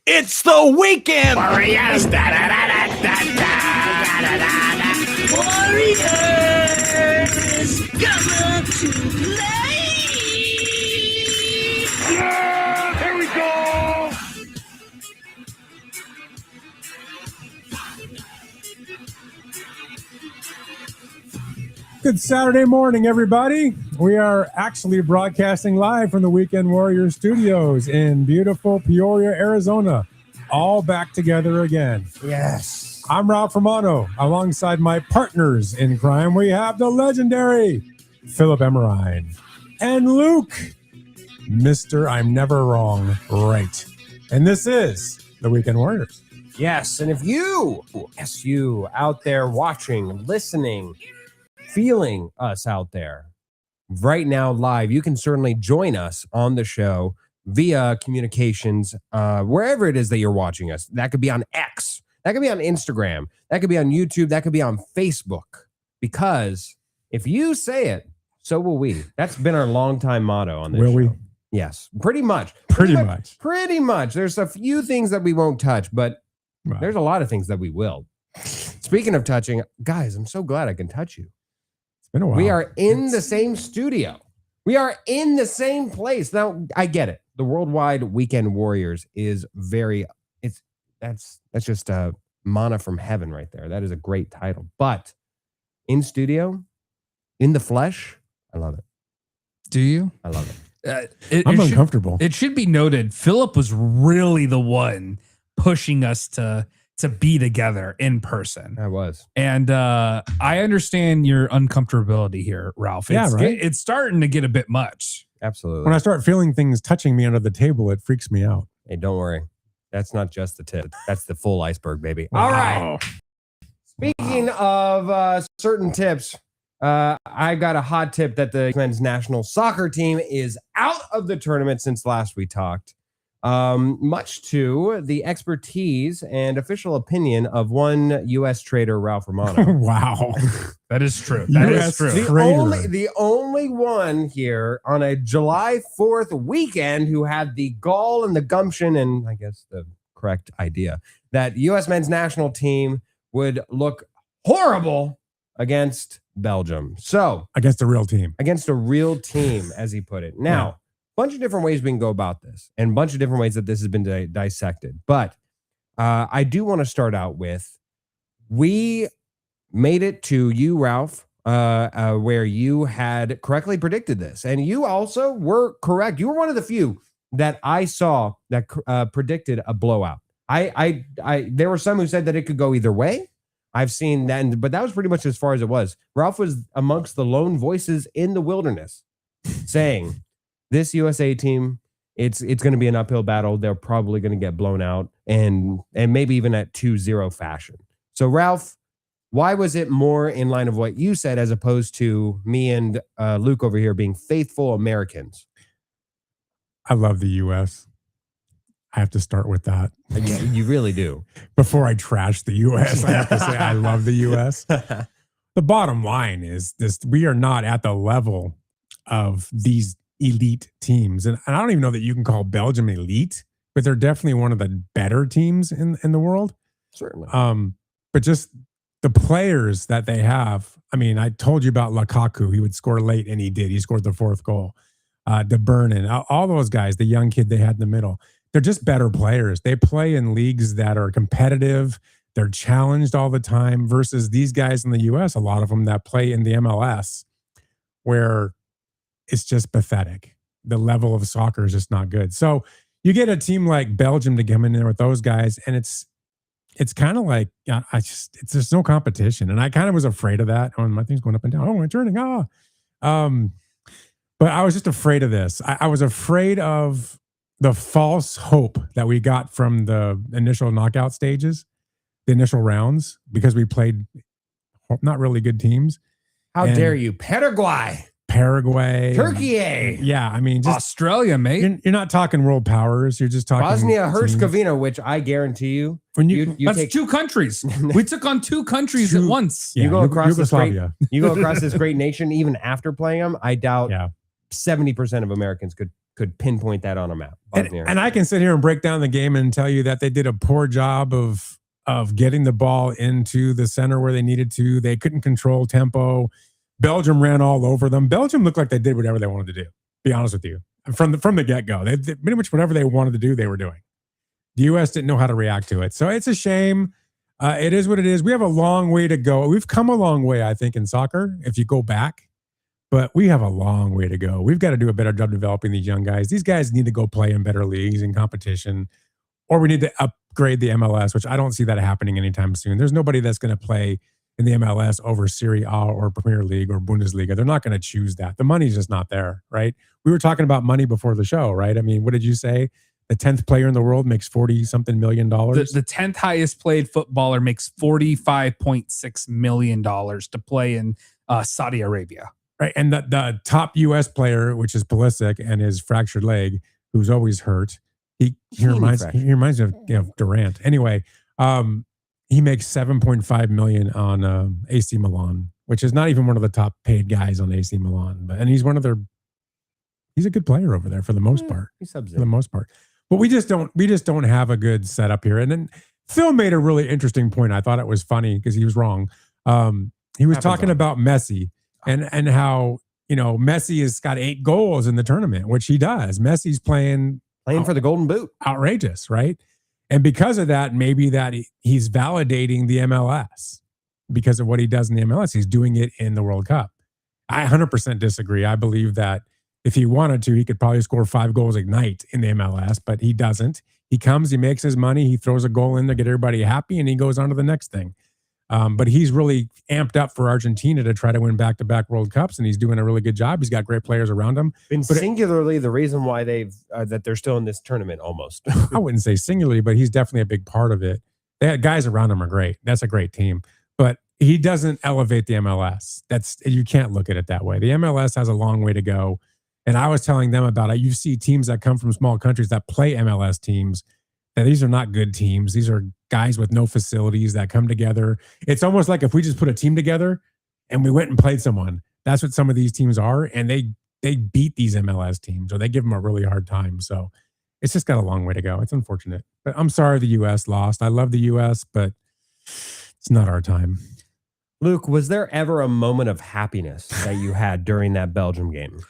It's the weekend! Warriors! Warriors! Come up to play! Yeah! Here we go! Good Saturday morning, everybody. We are actually broadcasting live from the Weekend Warriors studios in beautiful Peoria, Arizona. All back together again. Yes. I'm Ralph Romano. Alongside my partners in crime, we have the legendary Philip Emerine and Luke, Mr. I'm Never Wrong, right. And this is the Weekend Warriors. Yes, and if you out there watching, listening, feeling us out there right now live, you can certainly join us on the show via communications, wherever it is that you're watching us. That could be on X, that could be on Instagram, that could be on YouTube, that could be on Facebook. Because if you say it, so will we. That's been our longtime motto on this show. Will we? Yes, pretty much. Pretty much. There's a few things that we won't touch, but there's a lot of things that we will. Speaking of touching, guys, I'm so glad I can touch you. Been a while. We are in the same studio. We are in the same place. Now, I get it. The Worldwide Weekend Warriors is that's just a manna from heaven right there. That is a great title. But in studio, in the flesh, I love it. Do you? I love it. I'm uncomfortable. It should be noted, Philip was really the one pushing us to be together in person. I was. And I understand your uncomfortability here, Ralph. It's starting to get a bit much. Absolutely. When I start feeling things touching me under the table, it freaks me out. Hey, don't worry. That's not just the tip. That's the full iceberg, baby. Wow. All right. Speaking of certain tips, I got a hot tip that the men's national soccer team is out of the tournament since last we talked. Much to the expertise and official opinion of one U.S. trader, Ralph Romano. Wow. That is true. That is true. The only one here on a July 4th weekend who had the gall and the gumption and I guess the correct idea that U.S. men's national team would look horrible against Belgium. So against a real team. Against a real team, as he put it. Now, bunch of different ways we can go about this and a bunch of different ways that this has been dissected. But I do want to start out with, we made it to you, Ralph, where you had correctly predicted this. And you also were correct. You were one of the few that I saw that predicted a blowout. There were some who said that it could go either way. I've seen that, but that was pretty much as far as it was. Ralph was amongst the lone voices in the wilderness saying, this USA team, it's going to be an uphill battle. They're probably going to get blown out and maybe even at 2-0 fashion. So, Ralph, why was it more in line of what you said as opposed to me and Luke over here being faithful Americans? I love the U.S. I have to start with that. Yeah, you really do. Before I trash the U.S., I have to say I love the U.S. The bottom line is this: we are not at the level of these elite teams. And I don't even know that you can call Belgium elite, but they're definitely one of the better teams in the world. Certainly. But just the players that they have. I mean, I told you about Lukaku. He would score late, and he did. He scored the fourth goal. De Bruyne, all those guys, the young kid they had in the middle, they're just better players. They play in leagues that are competitive. They're challenged all the time versus these guys in the U.S., a lot of them that play in the MLS, where it's just pathetic. The level of soccer is just not good. So you get a team like Belgium to come in there with those guys, and it's kind of like there's no competition. And I kind of was afraid of that. Oh, my thing's going up and down. Oh, I'm turning. But I was just afraid of this. I was afraid of the false hope that we got from the initial knockout stages, the initial rounds, because we played not really good teams. How dare you? Paraguay, Turkey. Yeah, I mean, just Australia, mate. You're not talking world powers. You're just talking Bosnia-Herzegovina, which I guarantee you, that's take 2 countries. We took on 2 countries at once. Yeah, you go across this great nation, even after playing them. I doubt 70% of Americans could could pinpoint that on a map. And I can sit here and break down the game and tell you that they did a poor job of getting the ball into the center where they needed to. They couldn't control tempo. Belgium ran all over them. Belgium looked like they did whatever they wanted to do, be honest with you. From the get-go. They pretty much whatever they wanted to do, they were doing. The U.S. didn't know how to react to it. So it's a shame. It is what it is. We have a long way to go. We've come a long way, I think, in soccer, if you go back. But we have a long way to go. We've got to do a better job developing these young guys. These guys need to go play in better leagues and competition, or we need to upgrade the MLS, which I don't see that happening anytime soon. There's nobody that's going to play in the MLS over Serie A or Premier League or Bundesliga. They're not going to choose that. The money's just not there, right? We were talking about money before the show, right? I mean, what did you say? The 10th player in the world makes $40-something million. The 10th highest played footballer makes $45.6 million to play in Saudi Arabia. Right. And the top U.S. player, which is Pulisic and his fractured leg, who's always hurt, he reminds me of Durant. Anyway, he makes $7.5 million on AC Milan, which is not even one of the top paid guys on AC Milan. And he's a good player over there for the most part. For the most part. But we just don't have a good setup here. And then Phil made a really interesting point. I thought it was funny because he was wrong. He was talking about Messi. And how, Messi has got 8 goals in the tournament, which he does. Messi's playing for the Golden Boot. Outrageous, right? And because of that, maybe that he's validating the MLS because of what he does in the MLS. He's doing it in the World Cup. I 100% disagree. I believe that if he wanted to, he could probably score 5 goals a night in the MLS, but he doesn't. He comes, he makes his money, he throws a goal in to get everybody happy, and he goes on to the next thing. But he's really amped up for Argentina to try to win back-to-back World Cups, and he's doing a really good job. He's got great players around him. Singularly, the reason why that they're still in this tournament almost. I wouldn't say singularly, but he's definitely a big part of it. They had guys around him are great. That's a great team. But he doesn't elevate the MLS. You can't look at it that way. The MLS has a long way to go. And I was telling them about it. You see teams that come from small countries that play MLS teams. And these are not good teams. These are guys with no facilities that come together. It's almost like if we just put a team together and we went and played someone. That's what some of these teams are. And they beat these MLS teams, or they give them a really hard time. So it's just got a long way to go. It's unfortunate. But I'm sorry the U.S. lost. I love the U.S., but it's not our time. Luke, was there ever a moment of happiness that you had during that Belgium game?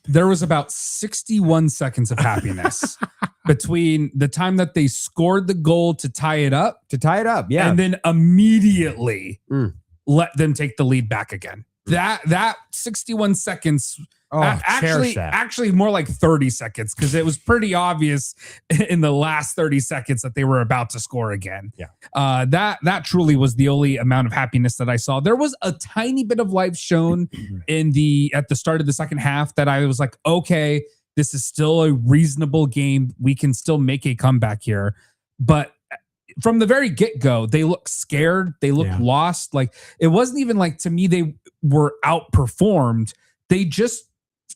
There was about 61 seconds of happiness between the time that they scored the goal to tie it up. Yeah. And then immediately let them take the lead back again. That 61 seconds, actually more like 30 seconds, because it was pretty obvious in the last 30 seconds that they were about to score again. Yeah. That truly was the only amount of happiness that I saw. There was a tiny bit of life shown at the start of the second half that I was like, okay, this is still a reasonable game. We can still make a comeback here. But from the very get-go, they looked scared. They looked lost. Like, it wasn't even like, to me, they were outperformed. They just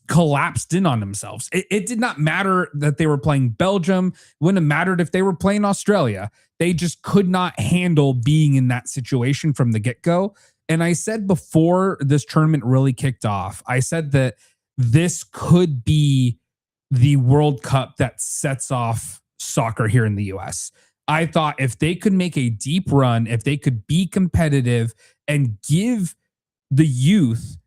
collapsed in on themselves. It did not matter that they were playing Belgium. It wouldn't have mattered if they were playing Australia. They just could not handle being in that situation from the get-go. And I said before this tournament really kicked off, I said that this could be the World Cup that sets off soccer here in the U.S. I thought if they could make a deep run, if they could be competitive and give the youth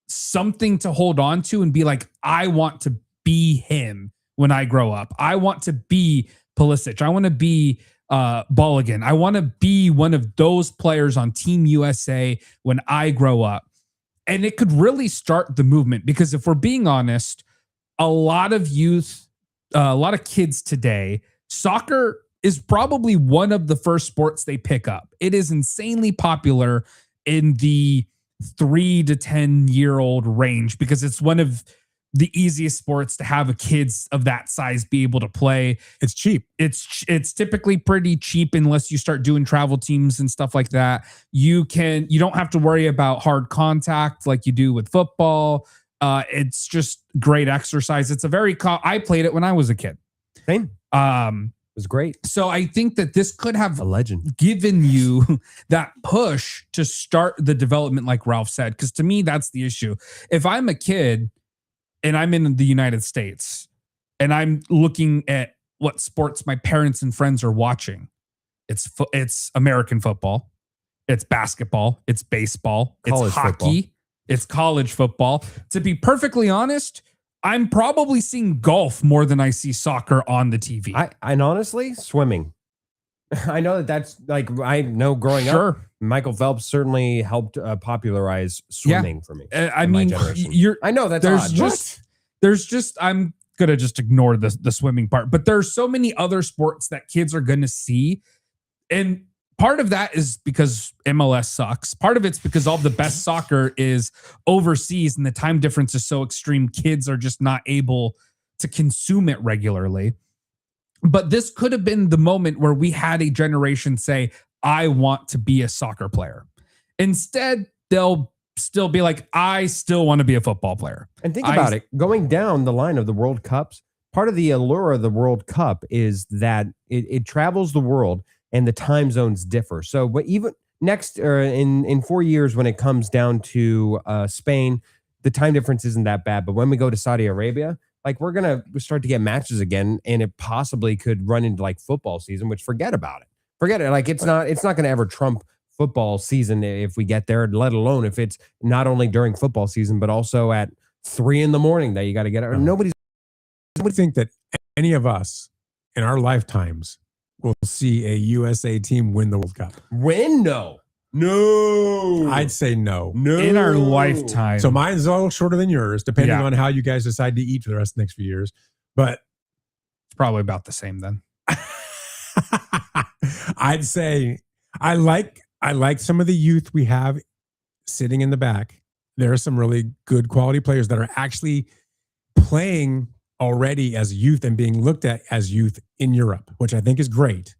something to hold on to and be like, I want to be him when I grow up. I want to be Pulisic. I want to be Balogun. I want to be one of those players on Team USA when I grow up. And it could really start the movement, because if we're being honest, a lot of youth, a lot of kids today, soccer is probably one of the first sports they pick up. It is insanely popular in the 3 to 10-year-old range because it's one of the easiest sports to have a kids of that size be able to play. It's cheap. It's typically pretty cheap unless you start doing travel teams and stuff like that. You don't have to worry about hard contact like you do with football. It's just great exercise. It's a very I played it when I was a kid. Same. It was great. So I think that this could have a legend given you that push to start the development, like Ralph said, because to me, that's the issue. If I'm a kid and I'm in the United States and I'm looking at what sports my parents and friends are watching. It's American football. It's basketball. It's baseball. College it's hockey. football. It's college football. To be perfectly honest, I'm probably seeing golf more than I see soccer on the TV. And honestly, swimming. I know that's like, I know growing up, Michael Phelps certainly helped popularize swimming for me. I mean, I know that's there's just I'm gonna just ignore the swimming part, but there's so many other sports that kids are gonna see, and part of that is because MLS sucks. Part of it's because all the best soccer is overseas and the time difference is so extreme. Kids are just not able to consume it regularly. But this could have been the moment where we had a generation say, I want to be a soccer player. Instead, they'll still be like, I still want to be a football player. And think about it. Going down the line of the World Cups, part of the allure of the World Cup is that it travels the world and the time zones differ. So even next in 4 years, when it comes down to Spain, the time difference isn't that bad. But when we go to Saudi Arabia, like we're going to start to get matches again, and it possibly could run into like football season, which forget about it. Forget it. Like it's not going to ever trump football season if we get there, let alone if it's not only during football season, but also at 3 a.m. that you got to get it. Nobody would think that any of us in our lifetimes will see a USA team win the World Cup. Win? No. I'd say no. In our lifetime. So mine's a little shorter than yours, depending on how you guys decide to eat for the rest of the next few years. But it's probably about the same then. I'd say I like some of the youth we have sitting in the back. There are some really good quality players that are actually playing already as youth and being looked at as youth in Europe, which I think is great,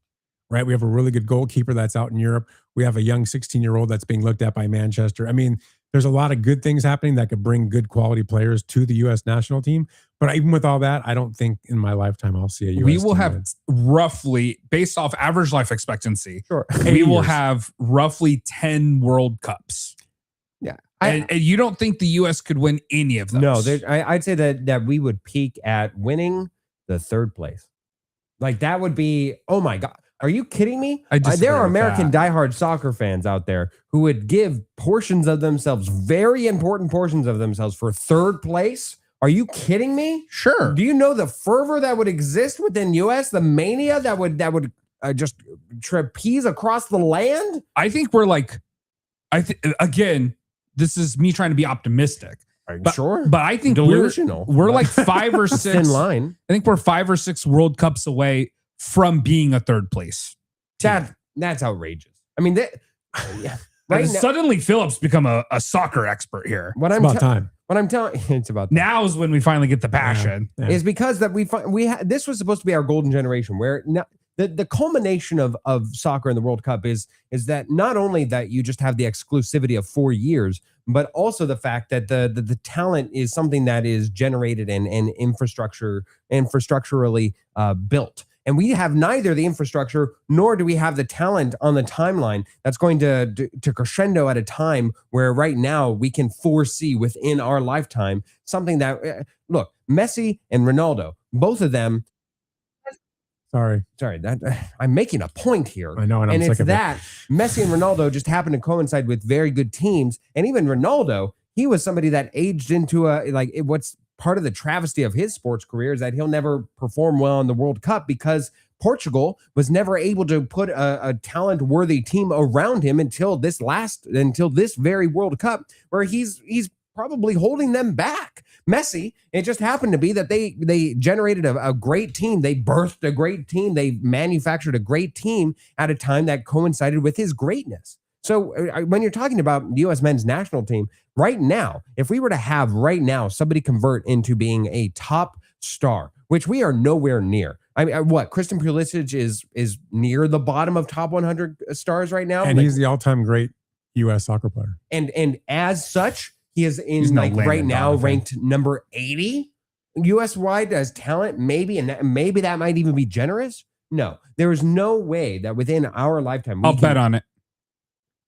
right? We have a really good goalkeeper that's out in Europe. We have a young 16-year-old that's being looked at by Manchester. I mean, there's a lot of good things happening that could bring good quality players to the U.S. national team. But even with all that, I don't think in my lifetime I'll see a U.S. We will team have win. roughly, based off average life expectancy, we 8 will years. have roughly 10 World Cups. Yeah. And you don't think the U.S. could win any of those? No, I'd say that we would peak at winning the 3rd place. Like that would be, oh my God. Are you kidding me? There are American diehard soccer fans out there who would give portions of themselves, very important portions of themselves, for 3rd place. Are you kidding me? Sure. Do you know the fervor that would exist within US, the mania that would just trapeze across the land? I think we're like, again, this is me trying to be optimistic. Sure. But I think delusional. We're like 5 or 6. Thin line. I think we're 5 or 6 World Cups away from being a 3rd place. That's outrageous. I mean, right now, suddenly Phillips become a soccer expert here. What It's about time. What I'm telling it's about now is when we finally get the passion. Yeah. is because that this was supposed to be our golden generation, where now the culmination of soccer in the World Cup is that not only that you just have the exclusivity of 4 years, but also the fact that the talent is something that is generated and infrastructurally built. And we have neither the infrastructure nor do we have the talent on the timeline that's going to crescendo at a time where right now we can foresee within our lifetime something that, look, Messi and Ronaldo, both of them. Sorry, I'm making a point here. I know, and I'm it's sick of that Messi and Ronaldo just happen to coincide with very good teams. And even Ronaldo, he was somebody that aged into what's part of the travesty of his sports career is that he'll never perform well in the World Cup because Portugal was never able to put a talent-worthy team around him until this very World Cup, where he's probably holding them back. Messi, it just happened to be that they generated a great team. They birthed a great team. They manufactured a great team at a time that coincided with his greatness. So when you're talking about the U.S. men's national team, right now, if we were to have right now somebody convert into being a top star, which we are nowhere near. I mean, what? Christian Pulisic is near the bottom of top 100 stars right now. And he's the all-time great U.S. soccer player. And as such, he is in right now Donovan. ranked number 80 U.S. wide as talent, maybe, and maybe that might even be generous. No, there is no way that within our lifetime I'll bet on it.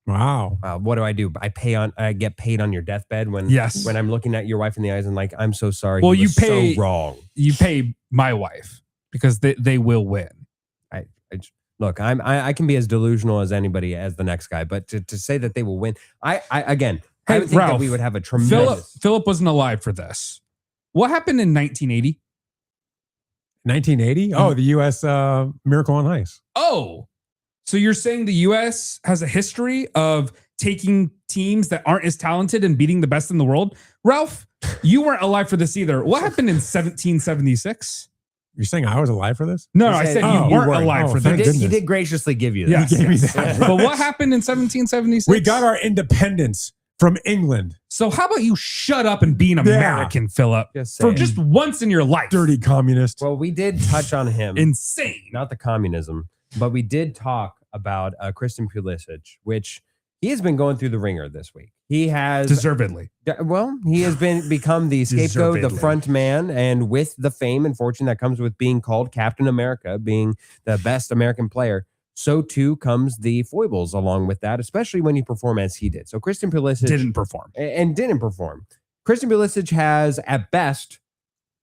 Wow. What do? I get paid on your deathbed when I'm looking at your wife in the eyes and like, I'm so sorry. Well, you pay so wrong. You pay my wife because they will win. Look, I can be as delusional as anybody as the next guy, but to say that they will win, I would think Ralph, that we would have a tremendous. Philip wasn't alive for this. What happened in 1980? 1980? Oh, the U.S. Miracle on Ice. Oh, so you're saying the U.S. has a history of taking teams that aren't as talented and beating the best in the world? Ralph, you weren't alive for this either. What happened in 1776? You're saying I was alive for this? No, I said you weren't alive for this. He did graciously give you that. Yes. He gave me that. But what happened in 1776? We got our independence from England. So how about you shut up and be an American, Philip, for just once in your life? Dirty communist. Well, we did touch on him. Insane. Not the communism, but we did talk about Christian Pulisic, which he has been going through the ringer this week. He has deservedly. Well, he has become the scapegoat, the front man, and with the fame and fortune that comes with being called Captain America, being the best American player, so too comes the foibles along with that, especially when you perform as he did. So Christian Pulisic didn't perform. Christian Pulisic has, at best,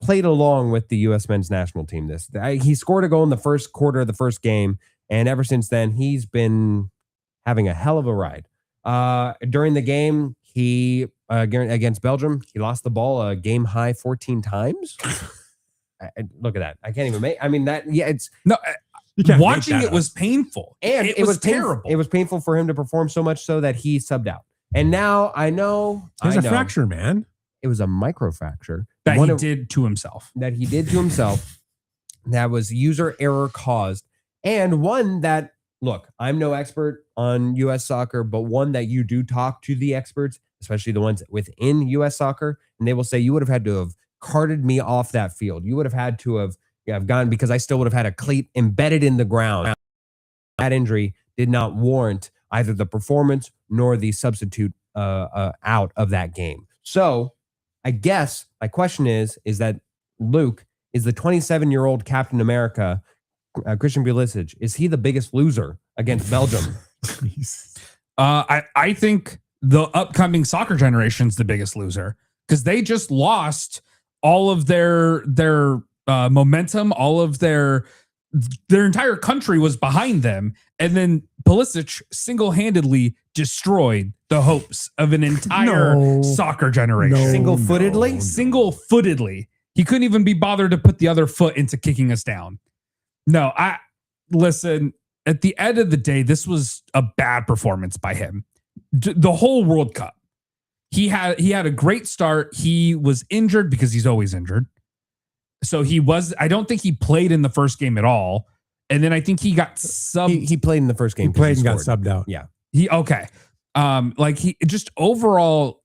played along with the U.S. men's national team. He scored a goal in the first quarter of the first game, and ever since then, he's been having a hell of a ride. During the game, he against Belgium, he lost the ball a game high 14 times. Look at that. I can't even make. I mean that. Yeah, it's no. Watching it was painful, and it was terrible. It was painful for him to perform so much so that he subbed out. And now I know there's a fracture, man. It was a microfracture that he did to himself. That was user error caused, and one that. Look, I'm no expert on U.S. soccer, but one that you do talk to the experts, especially the ones within U.S. soccer, and they will say you would have had to have carted me off that field. You would have had to have gone because I still would have had a cleat embedded in the ground. That injury did not warrant either the performance nor the substitute out of that game. So I guess my question is that Luke, is the 27-year-old Captain America, Christian Pulisic, is he the biggest loser against Belgium? I think the upcoming soccer generation's the biggest loser because they just lost all of their momentum, all of their entire country was behind them, and then Pulisic single-handedly destroyed the hopes of an entire soccer generation. Single-footedly. He couldn't even be bothered to put the other foot into kicking us down. No, listen, at the end of the day, this was a bad performance by him. The whole World Cup. He had a great start. He was injured because he's always injured. So I don't think he played in the first game at all. And then I think he got subbed. He played in the first game. He played and got subbed out. Yeah. He just overall,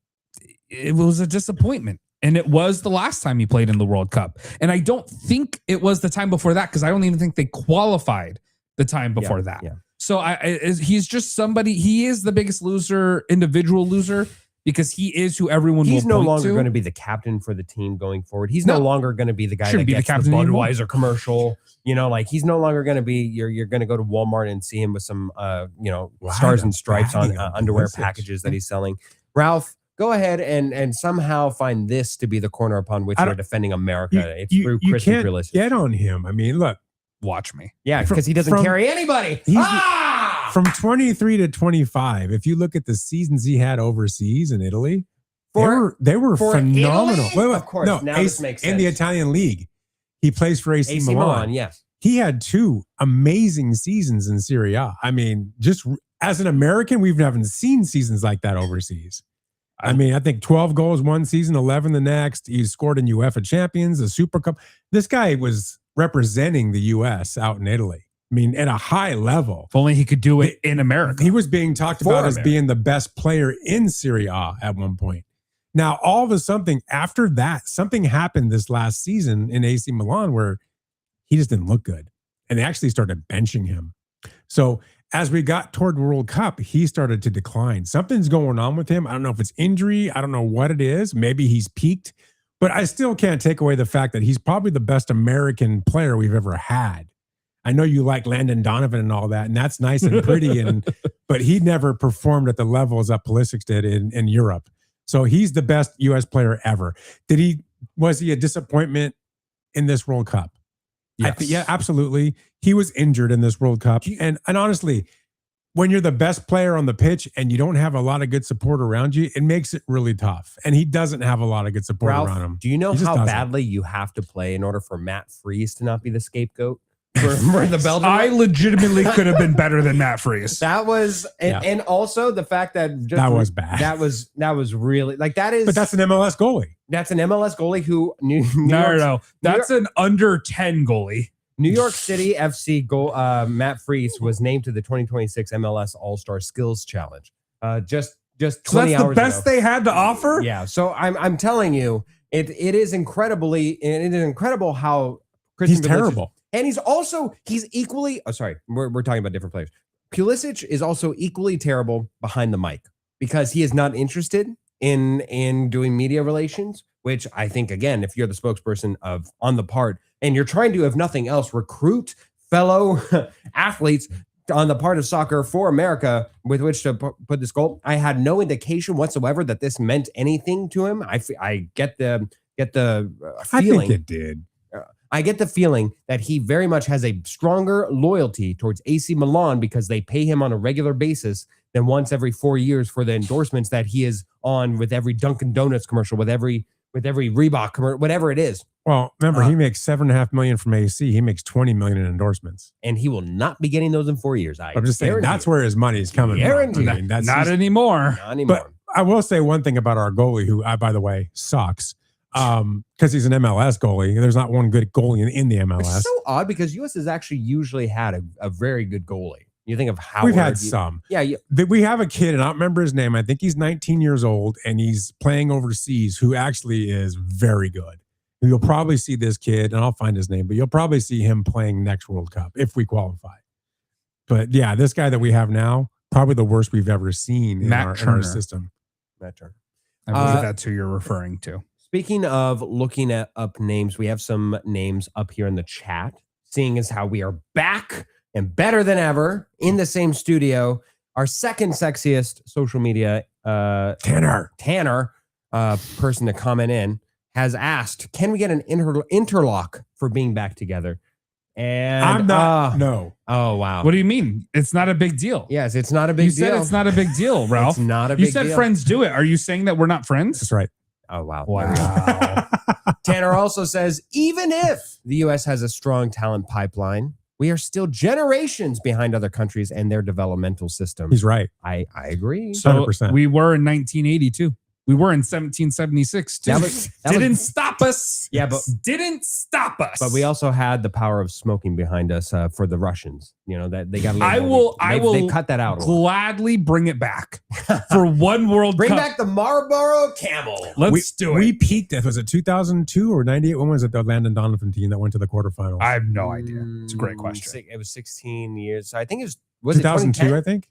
it was a disappointment. And it was the last time he played in the World Cup. And I don't think it was the time before that because I don't even think they qualified the time before that. Yeah. So he's just somebody, he is the biggest loser, individual loser, because he is who everyone will point to. He's no longer going to be the captain for the team going forward. He's no longer going to be the guy that gets the Budweiser commercial. You know, like he's no longer going to be, you're going to go to Walmart and see him with some, stars and stripes on underwear packages that he's selling. Ralph, go ahead and somehow find this to be the corner upon which you're defending America. It's through Christian Pulisic. Get on him. I mean, look. Watch me. Yeah, because he doesn't carry anybody. From 23 to 25, if you look at the seasons he had overseas in Italy, they were phenomenal. Wait, of course. No, now this makes sense. In the Italian league, he plays for AC Milan. Yes. He had 2 amazing seasons in Serie A. I mean, just as an American, we haven't seen seasons like that overseas. I mean, I think 12 goals one season, 11 the next. He scored in UEFA Champions, the Super Cup. This guy was representing the U.S. out in Italy. I mean, at a high level. If only he could do it in America. He was being talked about as being the best player in Serie A at one point. Now, all of a sudden, after that, something happened this last season in AC Milan where he just didn't look good. And they actually started benching him. So as we got toward World Cup, he started to decline. Something's going on with him. I don't know if it's injury. I don't know what it is. Maybe he's peaked. But I still can't take away the fact that he's probably the best American player we've ever had. I know you like Landon Donovan and all that, and that's nice and pretty. And but he never performed at the levels that Pulisic did in Europe. So he's the best U.S. player ever. Was he a disappointment in this World Cup? Yes. Yeah, absolutely. He was injured in this World Cup. And honestly, when you're the best player on the pitch and you don't have a lot of good support around you, it makes it really tough. And he doesn't have a lot of good support Ralph, around him. do you know He just how doesn't. badly you have to play in order for Matt Freese to not be the scapegoat for the Belgian? I legitimately could have been better than Matt Freese. That was, and also the fact that That was bad. That was really like that is. But that's an MLS goalie. That's an MLS goalie who No. That's an under 10 goalie. New York City FC goal. Matt Freese was named to the 2026 MLS All-Star Skills Challenge. Just 20 So that's the hours best ago. they had to offer? Yeah. So I'm telling you, it is incredible how Christian He's Pulisic- terrible. and he's equally. Oh, sorry, we're talking about different players. Pulisic is also equally terrible behind the mic because he is not interested in doing media relations, which I think, again, if you're the spokesperson on the part and you're trying to, if nothing else, recruit fellow athletes on the part of Soccer for America with which to put this goal, I had no indication whatsoever that this meant anything to him. I get the I feeling. think it did. I get the feeling that he very much has a stronger loyalty towards AC Milan because they pay him on a regular basis than once every 4 years for the endorsements that he is on with every Dunkin' Donuts commercial, with every Reebok commercial, whatever it is. Well, remember, he makes $7.5 million from AC. He makes $20 million in endorsements. And he will not be getting those in 4 years. I'm just saying that's where his money is coming Guaranteed. from. I mean, that's Not anymore. Not anymore. But I will say one thing about our goalie, who, by the way, sucks, because he's an MLS goalie. There's not one good goalie in the MLS. It's so odd because U.S. has actually usually had a very good goalie. You think of Howard. We've had some. Yeah. We have a kid, and I don't remember his name. I think he's 19 years old, and he's playing overseas, who actually is very good. You'll probably see this kid, and I'll find his name, but you'll probably see him playing next World Cup if we qualify. But yeah, this guy that we have now, probably the worst we've ever seen in our system. Matt Turner. I believe that's who you're referring to. Speaking of looking up names, we have some names up here in the chat, seeing as how we are back and better than ever in the same studio. Our second sexiest social media Tanner person to comment in has asked, can we get an interlock for being back together? And I'm not. No. Oh, wow. What do you mean? It's not a big deal. Yes, it's not a big deal. You said it's not a big deal, Ralph. It's not a big You said deal. friends do it. Are you saying that we're not friends? That's right. Oh, wow. Wow. Tanner also says, even if the U.S. has a strong talent pipeline, we are still generations behind other countries and their developmental system. He's right. I agree. So 100%. we were in 1982. We were in 1776 too. That didn't was- stop us. Yeah, but didn't stop us. we also had the power of smoking behind us for the Russians. You know that they got. I will They cut that out. gladly bring it back for one World Bring Cup. back the Marlboro Camel. Let's do it. We peaked at, was it 2002 or 98? When was it the Landon Donovan team that went to the quarterfinals? I have no idea. It's a great question. It was 16 years. So I think it was 2002, it I think.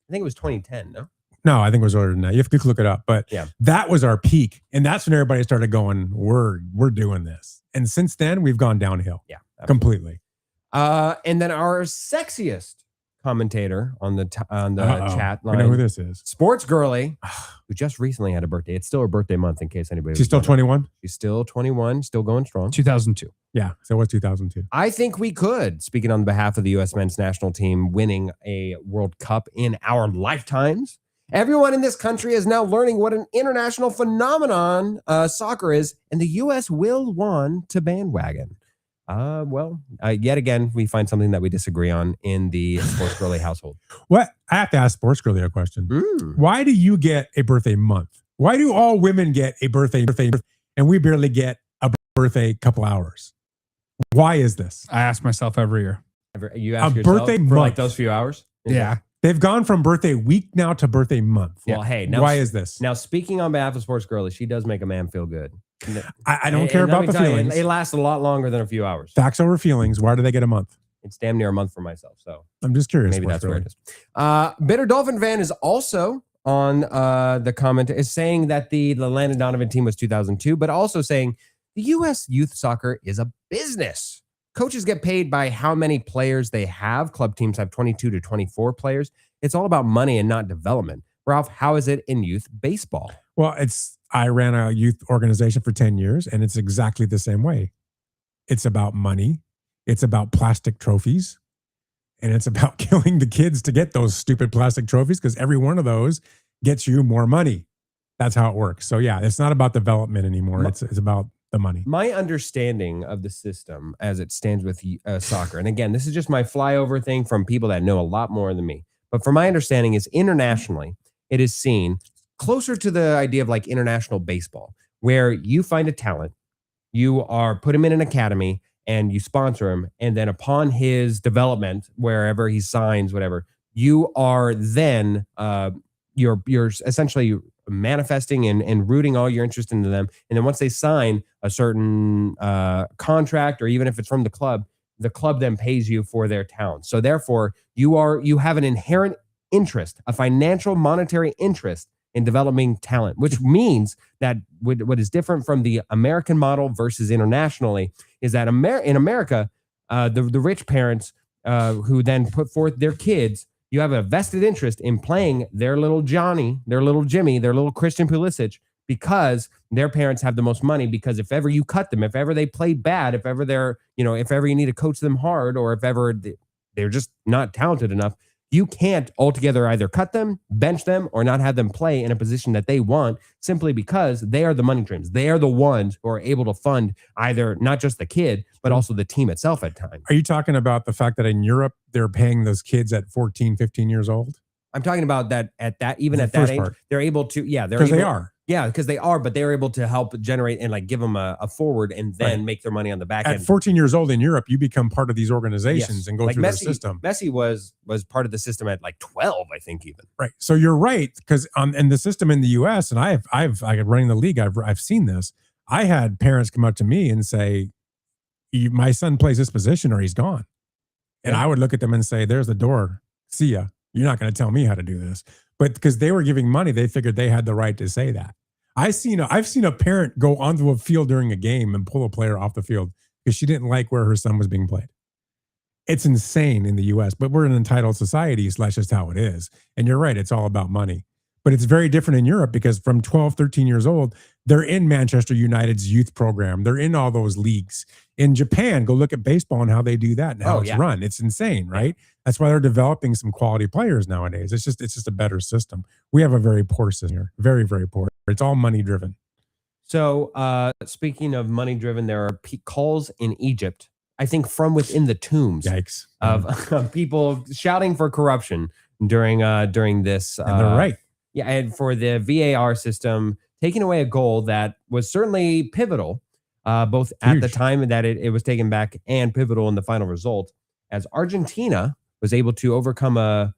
I think it was 2010. No. No, I think it was earlier than that. You have to look it up. But Yeah. that was our peak. And that's when everybody started going, we're doing this. And since then, we've gone downhill. Yeah. Completely. And then our sexiest commentator on the chat We line, know who this is. Sports Girly, who just recently had a birthday. It's still her birthday month, in case anybody. She's still 21? She's still 21, still going strong. 2002. Yeah. So it was 2002. I think we could, speaking on behalf of the U.S. men's national team, winning a World Cup in our lifetimes. Everyone in this country is now learning what an international phenomenon soccer is, and the U.S. will want to bandwagon. Yet again, we find something that we disagree on in the Sports Girly household. What? I have to ask Sports Girly a question. Mm. Why do you get a birthday month? Why do all women get a birthday and we barely get a birthday couple hours? Why is this? I ask myself every year. You ask A yourself birthday for like month. those few hours? Yeah. They've gone from birthday week now to birthday month. Well, hey, now, why is this? Now, speaking on behalf of Sports Girly, she does make a man feel good. I don't care And let about me the tell you, feelings. it lasts a lot longer than a few hours. Facts over feelings. Why do they get a month? It's damn near a month for myself. So I'm just curious. maybe Sports that's where Girly. it is. Bitter Dolphin fan is also on the comment, is saying that the Landon Donovan team was 2002, but also saying the U.S. youth soccer is a business. Coaches get paid by how many players they have. Club teams have 22 to 24 players. It's all about money and not development. Ralph, how is it in youth baseball? Well, I ran a youth organization for 10 years, and it's exactly the same way. It's about money. It's about plastic trophies. And it's about killing the kids to get those stupid plastic trophies, because every one of those gets you more money. That's how it works. So yeah, it's not about development anymore. It's about the money. My understanding of the system as it stands with soccer, and again, this is just my flyover thing from people that know a lot more than me, but from my understanding is internationally, it is seen closer to the idea of like international baseball, where you find a talent, you put him in an academy, and you sponsor him, and then upon his development, wherever he signs, whatever, you are then you're essentially manifesting and rooting all your interest into them. And then once they sign a certain contract, or even if it's from the club then pays you for their talent. So therefore, you have an inherent interest, a financial monetary interest in developing talent, which means that what is different from the American model versus internationally is that in America, the rich parents who then put forth their kids, you have a vested interest in playing their little Johnny, their little Jimmy, their little Christian Pulisic, because their parents have the most money. Because if ever you cut them, if ever they play bad, if ever if ever you need to coach them hard, or if ever they're just not talented enough, you can't altogether either cut them, bench them, or not have them play in a position that they want, simply because they are the money dreams. They are the ones who are able to fund either not just the kid, but also the team itself at times. Are you talking about the fact that in Europe, they're paying those kids at 14, 15 years old? I'm talking about that at that age, they're able to, because they are. Yeah, because they are, but they're able to help generate and like give them a forward and then make their money on the back end. At 14 years old in Europe, you become part of these organizations and go through their system. Messi was part of the system at like 12, I think even. Right. So you're right, because in the system in the US, and I've running the league, I've seen this. I had parents come up to me and say, my son plays this position or he's gone. And I would look at them and say, there's the door. See ya. You're not going to tell me how to do this. But because they were giving money, they figured they had the right to say that. I've seen a parent go onto a field during a game and pull a player off the field because she didn't like where her son was being played. It's insane in the US, but we're an entitled society, so that's just how it is. And you're right, it's all about money. But it's very different in Europe, because from 12, 13 years old, they're in Manchester United's youth program. They're in all those leagues. In Japan, go look at baseball and how they do that and how it's run. It's insane, right? That's why they're developing some quality players nowadays. It's just a better system. We have a very poor system here. Very, very poor. It's all money driven. So speaking of money driven, there are calls in Egypt, I think from within the tombs. Yikes. Of people shouting for corruption during this. And they're right. Yeah, and for the VAR system, taking away a goal that was certainly pivotal, both at the time that it was taken back and pivotal in the final result, as Argentina was able to overcome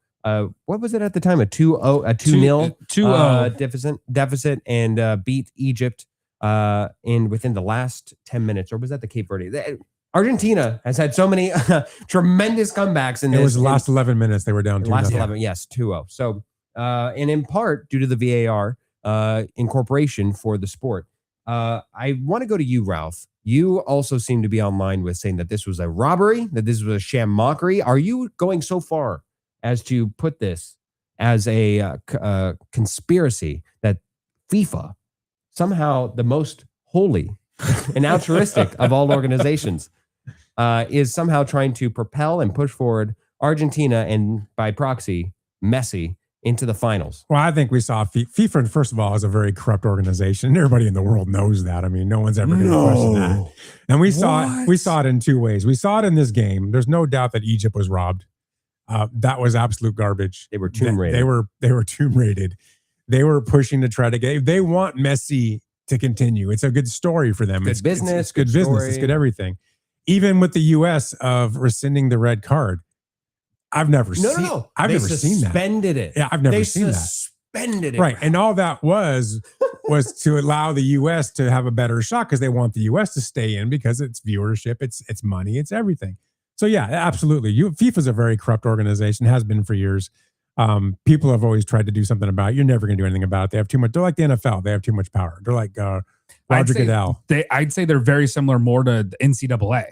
what was it at the time? A 2-0 deficit and beat Egypt within the last 10 minutes, or was that the Cape Verde? Argentina has had so many tremendous comebacks in this. It was the last 11 minutes they were down 2-0. Last 11, yes, 2-0. So, and in part due to the VAR incorporation for the sport. I want to go to you, Ralph. You also seem to be online with saying that this was a robbery, that this was a sham mockery. Are you going so far as to put this as a conspiracy that FIFA, somehow the most holy and altruistic of all organizations, is somehow trying to propel and push forward Argentina and by proxy Messi into the finals? Well, I think we saw FIFA, first of all, is a very corrupt organization. Everybody in the world knows that. I mean, no one's ever going to question that. And we saw it in two ways. We saw it in this game. There's no doubt that Egypt was robbed. That was absolute garbage. They were tomb raided. They were tomb raided. They were pushing to try to get. They want Messi to continue. It's a good story for them. It's business. It's good business. It's good everything. Even with the U.S. of rescinding the red card, I've never seen that. Suspended it. Yeah, I've never seen that. Suspended it. Right. And all that was to allow the U.S. to have a better shot, because they want the U.S. to stay in, because it's viewership, it's money, it's everything. So yeah, absolutely. FIFA's a very corrupt organization, has been for years. People have always tried to do something about it. You're never going to do anything about it. They have too much. They're like the NFL. They have too much power. They're like Roger Goodell. I'd say they're very similar more to the NCAA.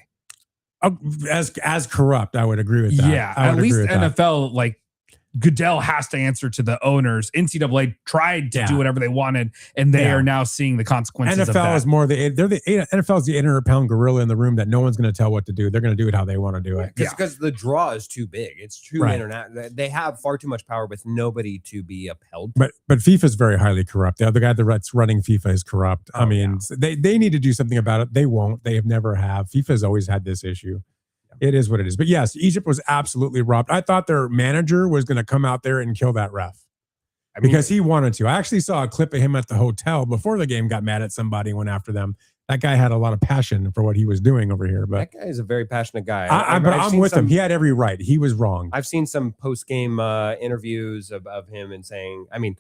As corrupt, I would agree with that. Yeah, at least NFL Goodell has to answer to the owners. NCAA tried to do whatever they wanted, and they are now seeing the consequences of that. NFL is more NFL is the 800-pound gorilla in the room that no one's going to tell what to do. They're going to do it how they want to do it. Because the draw is too big. It's too international. They have far too much power with nobody to be upheld. But FIFA is very highly corrupt. The other guy that's running FIFA is corrupt. I mean, they need to do something about it. They won't. They have never have. FIFA has always had this issue. It is what it is. But yes, Egypt was absolutely robbed. I thought their manager was going to come out there and kill that ref because he wanted to. I actually saw a clip of him at the hotel before the game, got mad at somebody, went after them. That guy had a lot of passion for what he was doing over here. But that guy is a very passionate guy. But I'm with him. He had every right. He was wrong. I've seen some post-game interviews of him and saying, I mean,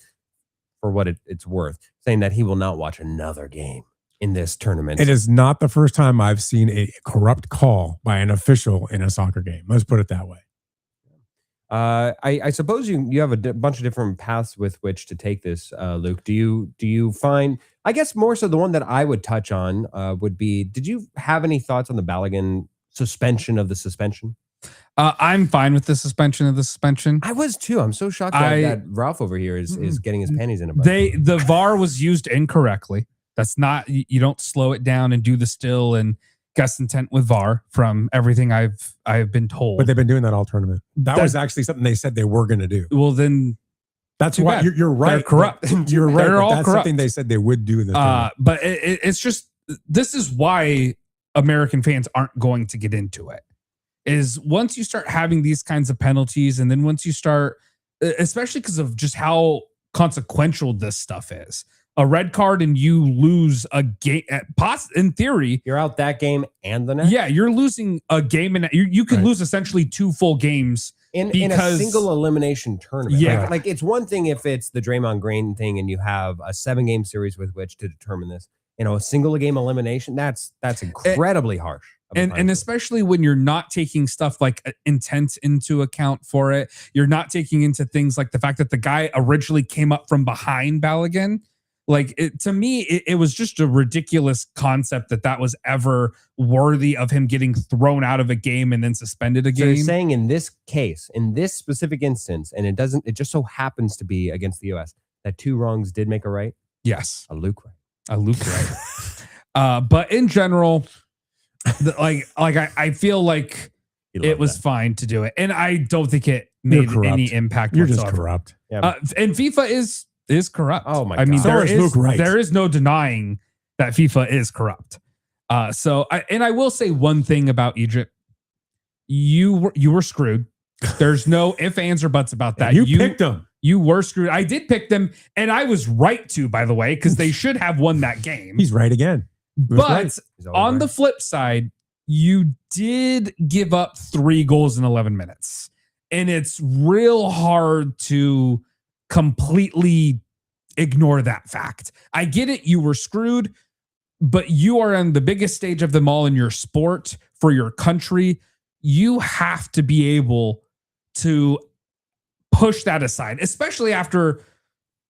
for what it's worth, saying that he will not watch another game in this tournament. It is not the first time I've seen a corrupt call by an official in a soccer game. Let's put it that way. I suppose you have a bunch of different paths with which to take this, Luke. Do you find, I guess more so the one that I would touch on would be, did you have any thoughts on the Balogun suspension of the suspension? I'm fine with the suspension of the suspension. I was too. I'm so shocked that Ralph over here is getting his panties in a bunch. The VAR was used incorrectly. That's not, you don't slow it down and do the still and guess intent with VAR from everything I've been told. But they've been doing that all tournament. That was actually something they said they were going to do. Well, then that's why you're right. They're corrupt. You're right. They're all that's corrupt. something they said they would do in the tournament. But it's just, this is why American fans aren't going to get into it. Is once you start having these kinds of penalties, and then once you start, especially because of just how consequential this stuff is. A red card and you lose a game. In theory, you're out that game and the next. Yeah, you're losing a game, and you could lose essentially 2 full games in a single elimination tournament. Yeah, like it's one thing if it's the Draymond Green thing and you have a 7-game series with which to determine this. A single game elimination. That's incredibly harsh. And especially when you're not taking stuff like intent into account for it, you're not taking into things like the fact that the guy originally came up from behind Balogun. Like to me, it was just a ridiculous concept that was ever worthy of him getting thrown out of a game and then suspended a game. So you're saying in this case, in this specific instance, and it just so happens to be against the U.S. that 2 wrongs did make a right. Yes, a Luke right. But in general, I feel like it was fine to do it, and I don't think it made any impact. You're whatsoever. just corrupt. Yeah. And FIFA is corrupt. Oh my God. I mean, Luke there is no denying that FIFA is corrupt. I will say one thing about Egypt. You were screwed. There's no ifs, ands, or buts about that. You picked them. You were screwed. I did pick them, and I was right to, by the way, because they should have won that game. He's right again. But on the flip side, you did give up 3 goals in 11 minutes. And it's real hard to completely ignore that fact. I get it. You were screwed, but you are on the biggest stage of them all in your sport for your country. You have to be able to push that aside, especially after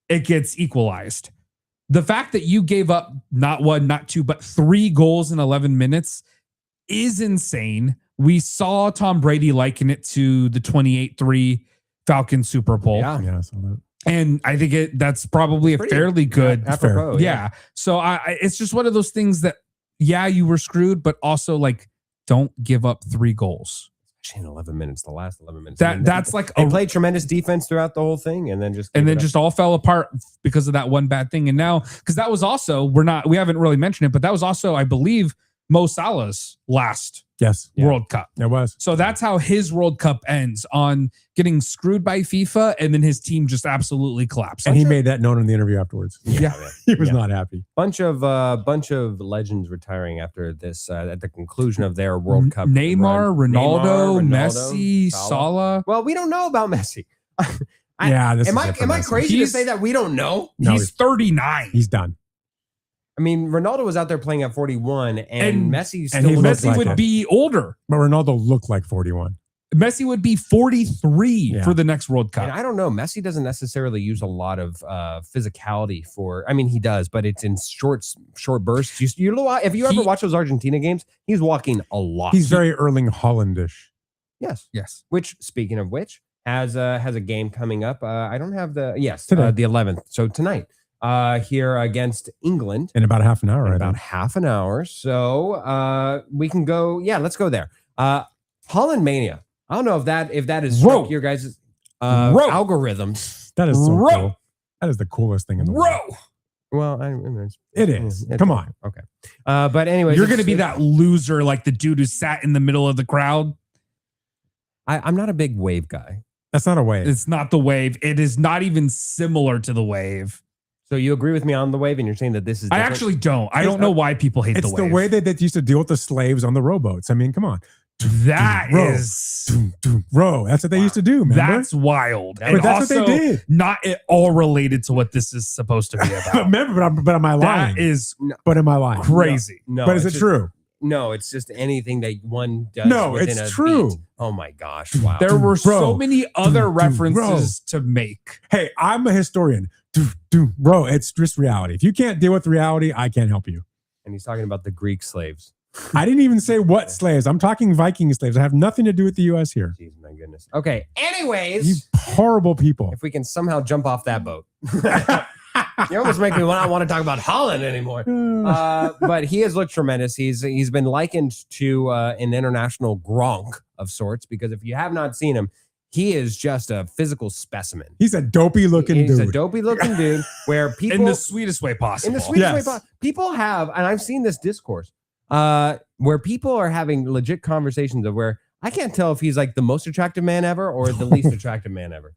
it gets equalized. The fact that you gave up not 1, not 2, but 3 goals in 11 minutes is insane. We saw Tom Brady liken it to the 28-3 Falcons Super Bowl. Yeah, I saw that. And I think that's probably a fairly good. Apropos, yeah. So it's just one of those things that, you were screwed, but also don't give up 3 goals. In 11 minutes, the last 11 minutes. That's they played tremendous defense throughout the whole thing, and then just all fell apart because of that one bad thing. And now, because that was also we haven't really mentioned it, but that was also, I believe, Mo Salah's last World Cup. It was. So that's how his World Cup ends, on getting screwed by FIFA, and then his team just absolutely collapsed. And he made that known in the interview afterwards. Yeah. He was not happy. Bunch of legends retiring after this at the conclusion of their World Cup. Ronaldo, Messi, Salah. Well, we don't know about Messi. Am I crazy to say that we don't know? No, he's 39. He's done. I mean, Ronaldo was out there playing at 41, and Messi still Messi would be older. But Ronaldo looked like 41. Messi would be 43 for the next World Cup. And I don't know. Messi doesn't necessarily use a lot of physicality for. I mean, he does, but it's in short bursts. If you ever watch those Argentina games, he's walking a lot. He's very Erling Haalandish. Yes. Yes. Which, speaking of which, has a game coming up. I don't have the Today. the 11th. So tonight, here against England In about half an hour. in I about think. half an hour. So we can go. Yeah, let's go there. Holland Mania. I don't know if that is Whoa. your guys' Whoa. algorithms. That is so Bro. cool. That is the coolest thing in the world. Bro, Well, I mean, It is. it's Come okay. on. Okay. But anyways, you're going to be that loser like the dude who sat in the middle of the crowd. I'm not a big wave guy. That's not a wave. It's not the wave. It is not even similar to the wave. So you agree with me on the wave, and you're saying that this is I different? actually don't. I don't know why people hate It's the the wave. way that they used to deal with the slaves on the rowboats. I mean, come on. That Row. is Row. That's what they used to do, remember? that's wild. But And that's what they also did. Not at all related to what this is supposed to be But about. remember, but am I lying? That is But am I lying? crazy. No, But is it's it just- true? No, it's just anything that one does. No, within it's a true. beat. Oh my gosh! Wow. There were so Bro. many other Dude, references to make. Hey, I'm a historian. Bro, it's just reality. If you can't deal with reality, I can't help you. And he's talking about the Greek slaves. I didn't even say what slaves. I'm talking Viking slaves. I have nothing to do with the U.S. here. Jeez, my goodness. Okay. Anyways, You horrible people. if we can somehow jump off that boat, you almost make me not want to talk about Holland anymore. But he has looked tremendous. He's been likened to an international Gronk of sorts, because if you have not seen him, he is just a physical specimen. He's a dopey looking He's dude. a dopey looking dude where people In the sweetest way possible. in the sweetest Yes. way people have, and I've seen this discourse where people are having legit conversations of where I can't tell if he's like the most attractive man ever or the least attractive man ever.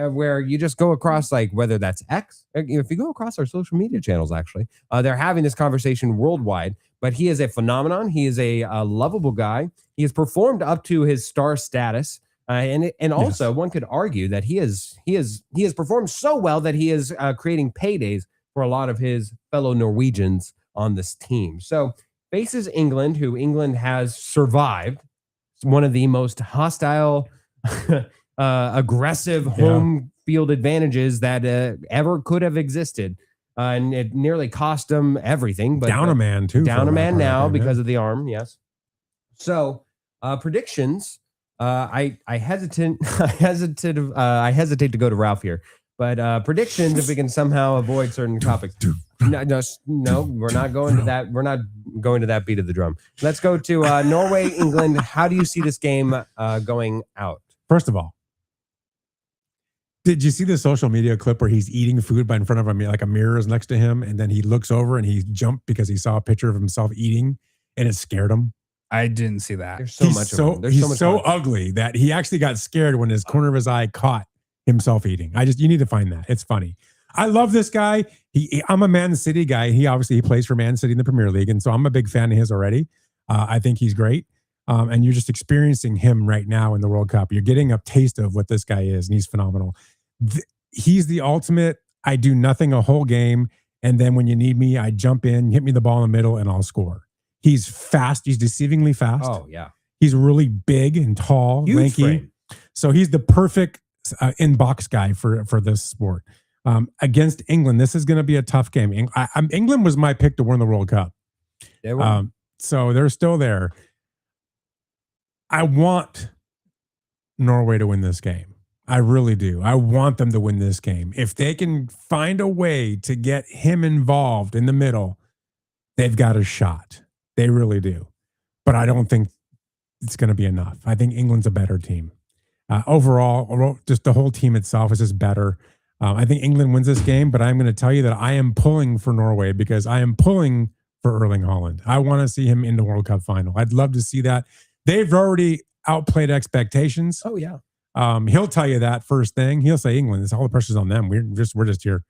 Where you just go across, like, whether that's X, if you go across our social media channels, actually, they're having this conversation worldwide. But he is a phenomenon. He is a lovable guy. He has performed up to his star status. And also, one could argue that he has performed so well that he is creating paydays for a lot of his fellow Norwegians on this team. So faces England, who England has survived. It's one of the most hostile, aggressive home field advantages that ever could have existed. And it nearly cost them everything. But Down a man, too. down for a man part now of it, because of the arm. Yes. So predictions. I hesitate to go to Ralph here, but predictions, if we can somehow avoid certain topics. No, we're not going to that. We're not going to that beat of the drum. Let's go to Norway, England. How do you see this game going out? First of all, did you see the social media clip where he's eating food by in front of him, like a mirror is next to him, and then he looks over and he jumped because he saw a picture of himself eating and it scared him? I didn't see that. There's so much of him. There's so much so fun. ugly that he actually got scared when his corner of his eye caught himself eating. You need to find that. It's funny. I love this guy. I'm a Man City guy. He plays for Man City in the Premier League, and so I'm a big fan of his already. I think he's great. And you're just experiencing him right now in the World Cup. You're getting a taste of what this guy is, and he's phenomenal. He's the ultimate. I do nothing a whole game, and then when you need me, I jump in, hit me the ball in the middle, and I'll score. He's fast. He's deceivingly fast. Oh yeah, He's really big and tall, huge lanky. frame. So he's the perfect in-box guy for this sport. Against England, this is going to be a tough game. England was my pick to win the World Cup. They were. So they're still there. I want Norway to win this game. I really do. I want them to win this game. If they can find a way to get him involved in the middle, they've got a shot. They really do. But I don't think it's going to be enough. I think England's a better team. Overall, just the whole team itself is just better. I think England wins this game, but I'm going to tell you that I am pulling for Norway because I am pulling for Erling Haaland. I want to see him in the World Cup final. I'd love to see that. They've already outplayed expectations. Oh yeah. He'll tell you that first thing. He'll say England. It's all the pressure's on them. We're just here.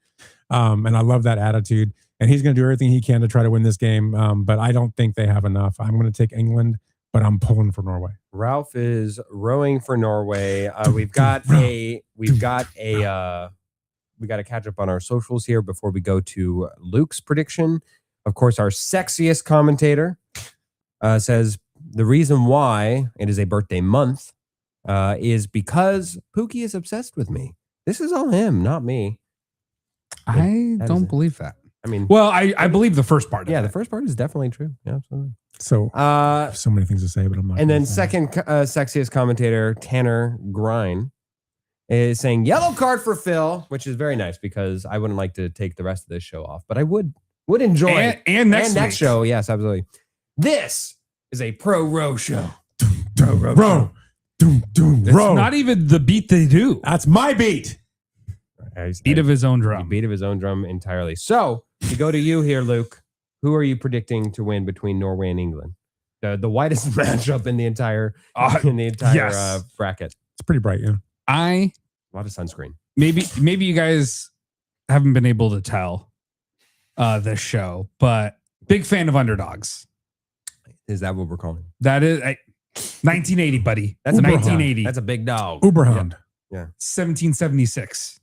And I love that attitude. And he's going to do everything he can to try to win this game. But I don't think they have enough. I'm going to take England, but I'm pulling for Norway. Ralph is rowing for Norway. We got to catch up on our socials here before we go to Luke's prediction. Of course, our sexiest commentator says the reason why it is a birthday month is because Pookie is obsessed with me. This is all him, not me. I That don't is- believe that. I mean, Well, I believe the first part. yeah, of the it. first part is definitely true. Yeah, absolutely. So I have so many things to say, but I'm not. And gonna then say second sexiest commentator, Tanner Grine, is saying yellow card for Phil, which is very nice because I wouldn't like to take the rest of this show off, but I would enjoy it. And next week. show. Yes, absolutely. This is a pro row show. Row. It's not even the beat they do. That's my beat. Beat of his own drum. Beat of his own drum entirely. So to go to you here, Luke. Who are you predicting to win between Norway and England? The widest matchup in the entire yes. Bracket. It's pretty bright, yeah. A lot of sunscreen. Maybe you guys haven't been able to tell this show, but big fan of underdogs. Is that what we're calling? That is 1980, buddy. That's a 1980. That's a big dog. Uberhound. Yeah. 1776.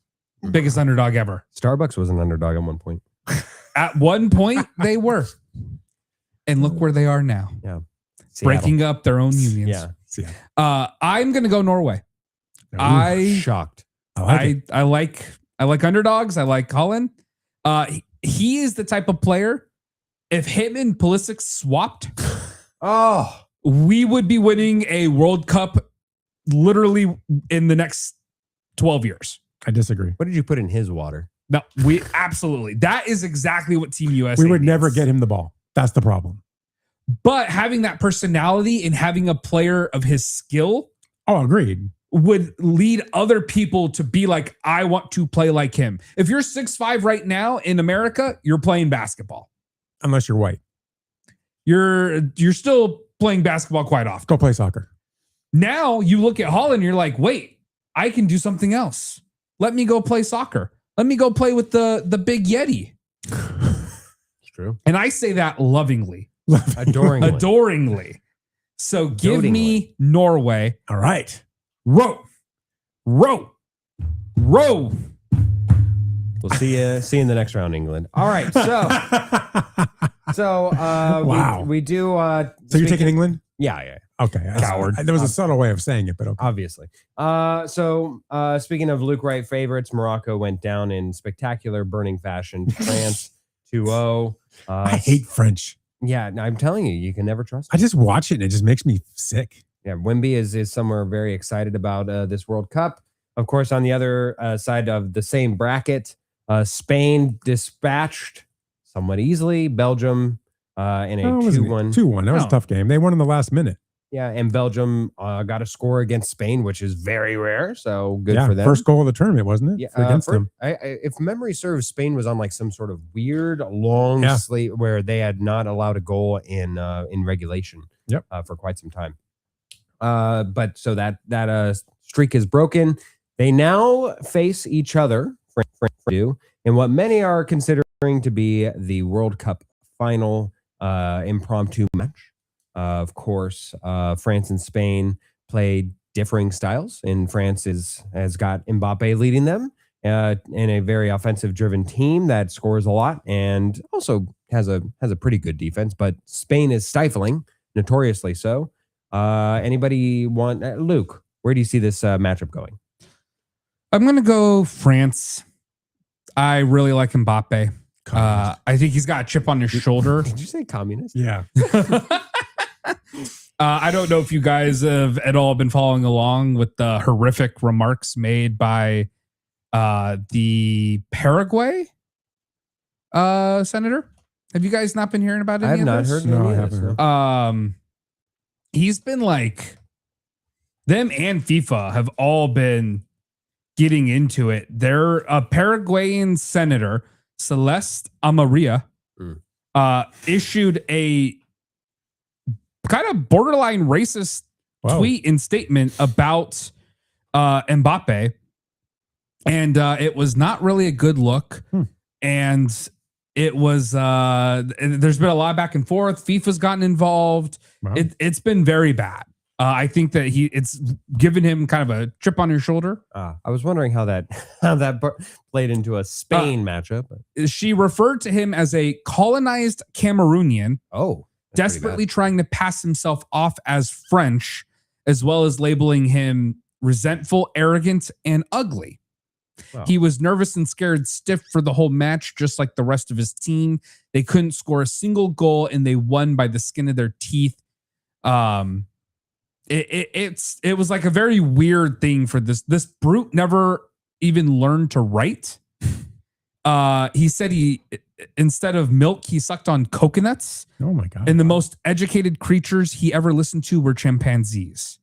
Biggest underdog ever. Starbucks was an underdog at one point. At one point, they were. And look where they are now. Yeah. Breaking up their own unions. Yeah. I'm going to go Norway. Shocked. I like underdogs. I like Holland. He is the type of player. If him and Pulisic swapped, we would be winning a World Cup literally in the next 12 years. I disagree. What did you put in his water? No, we absolutely. That is exactly what Team USA We would needs. never get him the ball. That's the problem. But having that personality and having a player of his skill Agreed. would lead other people to be like, I want to play like him. If you're 6'5" right now in America, you're playing basketball. Unless you're white. You're still playing basketball quite often. Go play soccer. Now you look at Holland, you're like, wait, I can do something else. Let me go play soccer. Let me go play with the big Yeti. It's true. And I say that lovingly. Adoringly. Adoringly. So give me Norway. All right. Row. We'll see you in the next round, England. All right. So wow. We do. So you're taking England? Yeah. Okay. Coward. There was a subtle way of saying it, but okay. Obviously. So speaking of Luke Wright favorites, Morocco went down in spectacular burning fashion to France 2-0. I hate French. Yeah, I'm telling you, you can never trust I them. just watch it and it just makes me sick. Yeah, Wemby is somewhere very excited about this World Cup. Of course, on the other side of the same bracket, Spain dispatched somewhat easily Belgium in a 2-1. 2-1. That was a tough game. They won in the last minute. Yeah, and Belgium got a score against Spain, which is very rare. So good for them. First goal of the tournament, wasn't it? Yeah, Against them. If memory serves, Spain was on like some sort of weird long slate where they had not allowed a goal in regulation. Yep. For quite some time. But so that streak is broken. They now face each other in what many are considering to be the World Cup final impromptu match. Of course, France and Spain play differing styles, and France has got Mbappe leading them in a very offensive-driven team that scores a lot and also has a pretty good defense. But Spain is stifling, notoriously so. Anybody want Luke? Where do you see this matchup going? I'm going to go France. I really like Mbappe. I think he's got a chip on his shoulder. Did you say communist? Yeah. I don't know if you guys have at all been following along with the horrific remarks made by the Paraguay senator. Have you guys not been hearing about it? I have not heard. No, I haven't heard. He's been like, them and FIFA have all been getting into it. They're a Paraguayan senator, Celeste Amaria, issued a kind of borderline racist tweet and statement about Mbappe. And it was not really a good look. And it was, there's been a lot of back and forth. FIFA's gotten involved. Wow. It's been very bad. I think that it's given him kind of a chip on your shoulder. I was wondering how that played into a Spain matchup. She referred to him as a colonized Cameroonian. Oh, desperately trying to pass himself off as French, as well as labeling him resentful, arrogant, and ugly. Wow. He was nervous and scared stiff for the whole match, just like the rest of his team. They couldn't score a single goal, and they won by the skin of their teeth. it was like a very weird thing for this brute never even learned to write. He said instead of milk, he sucked on coconuts. Oh my God. And the most educated creatures he ever listened to were chimpanzees.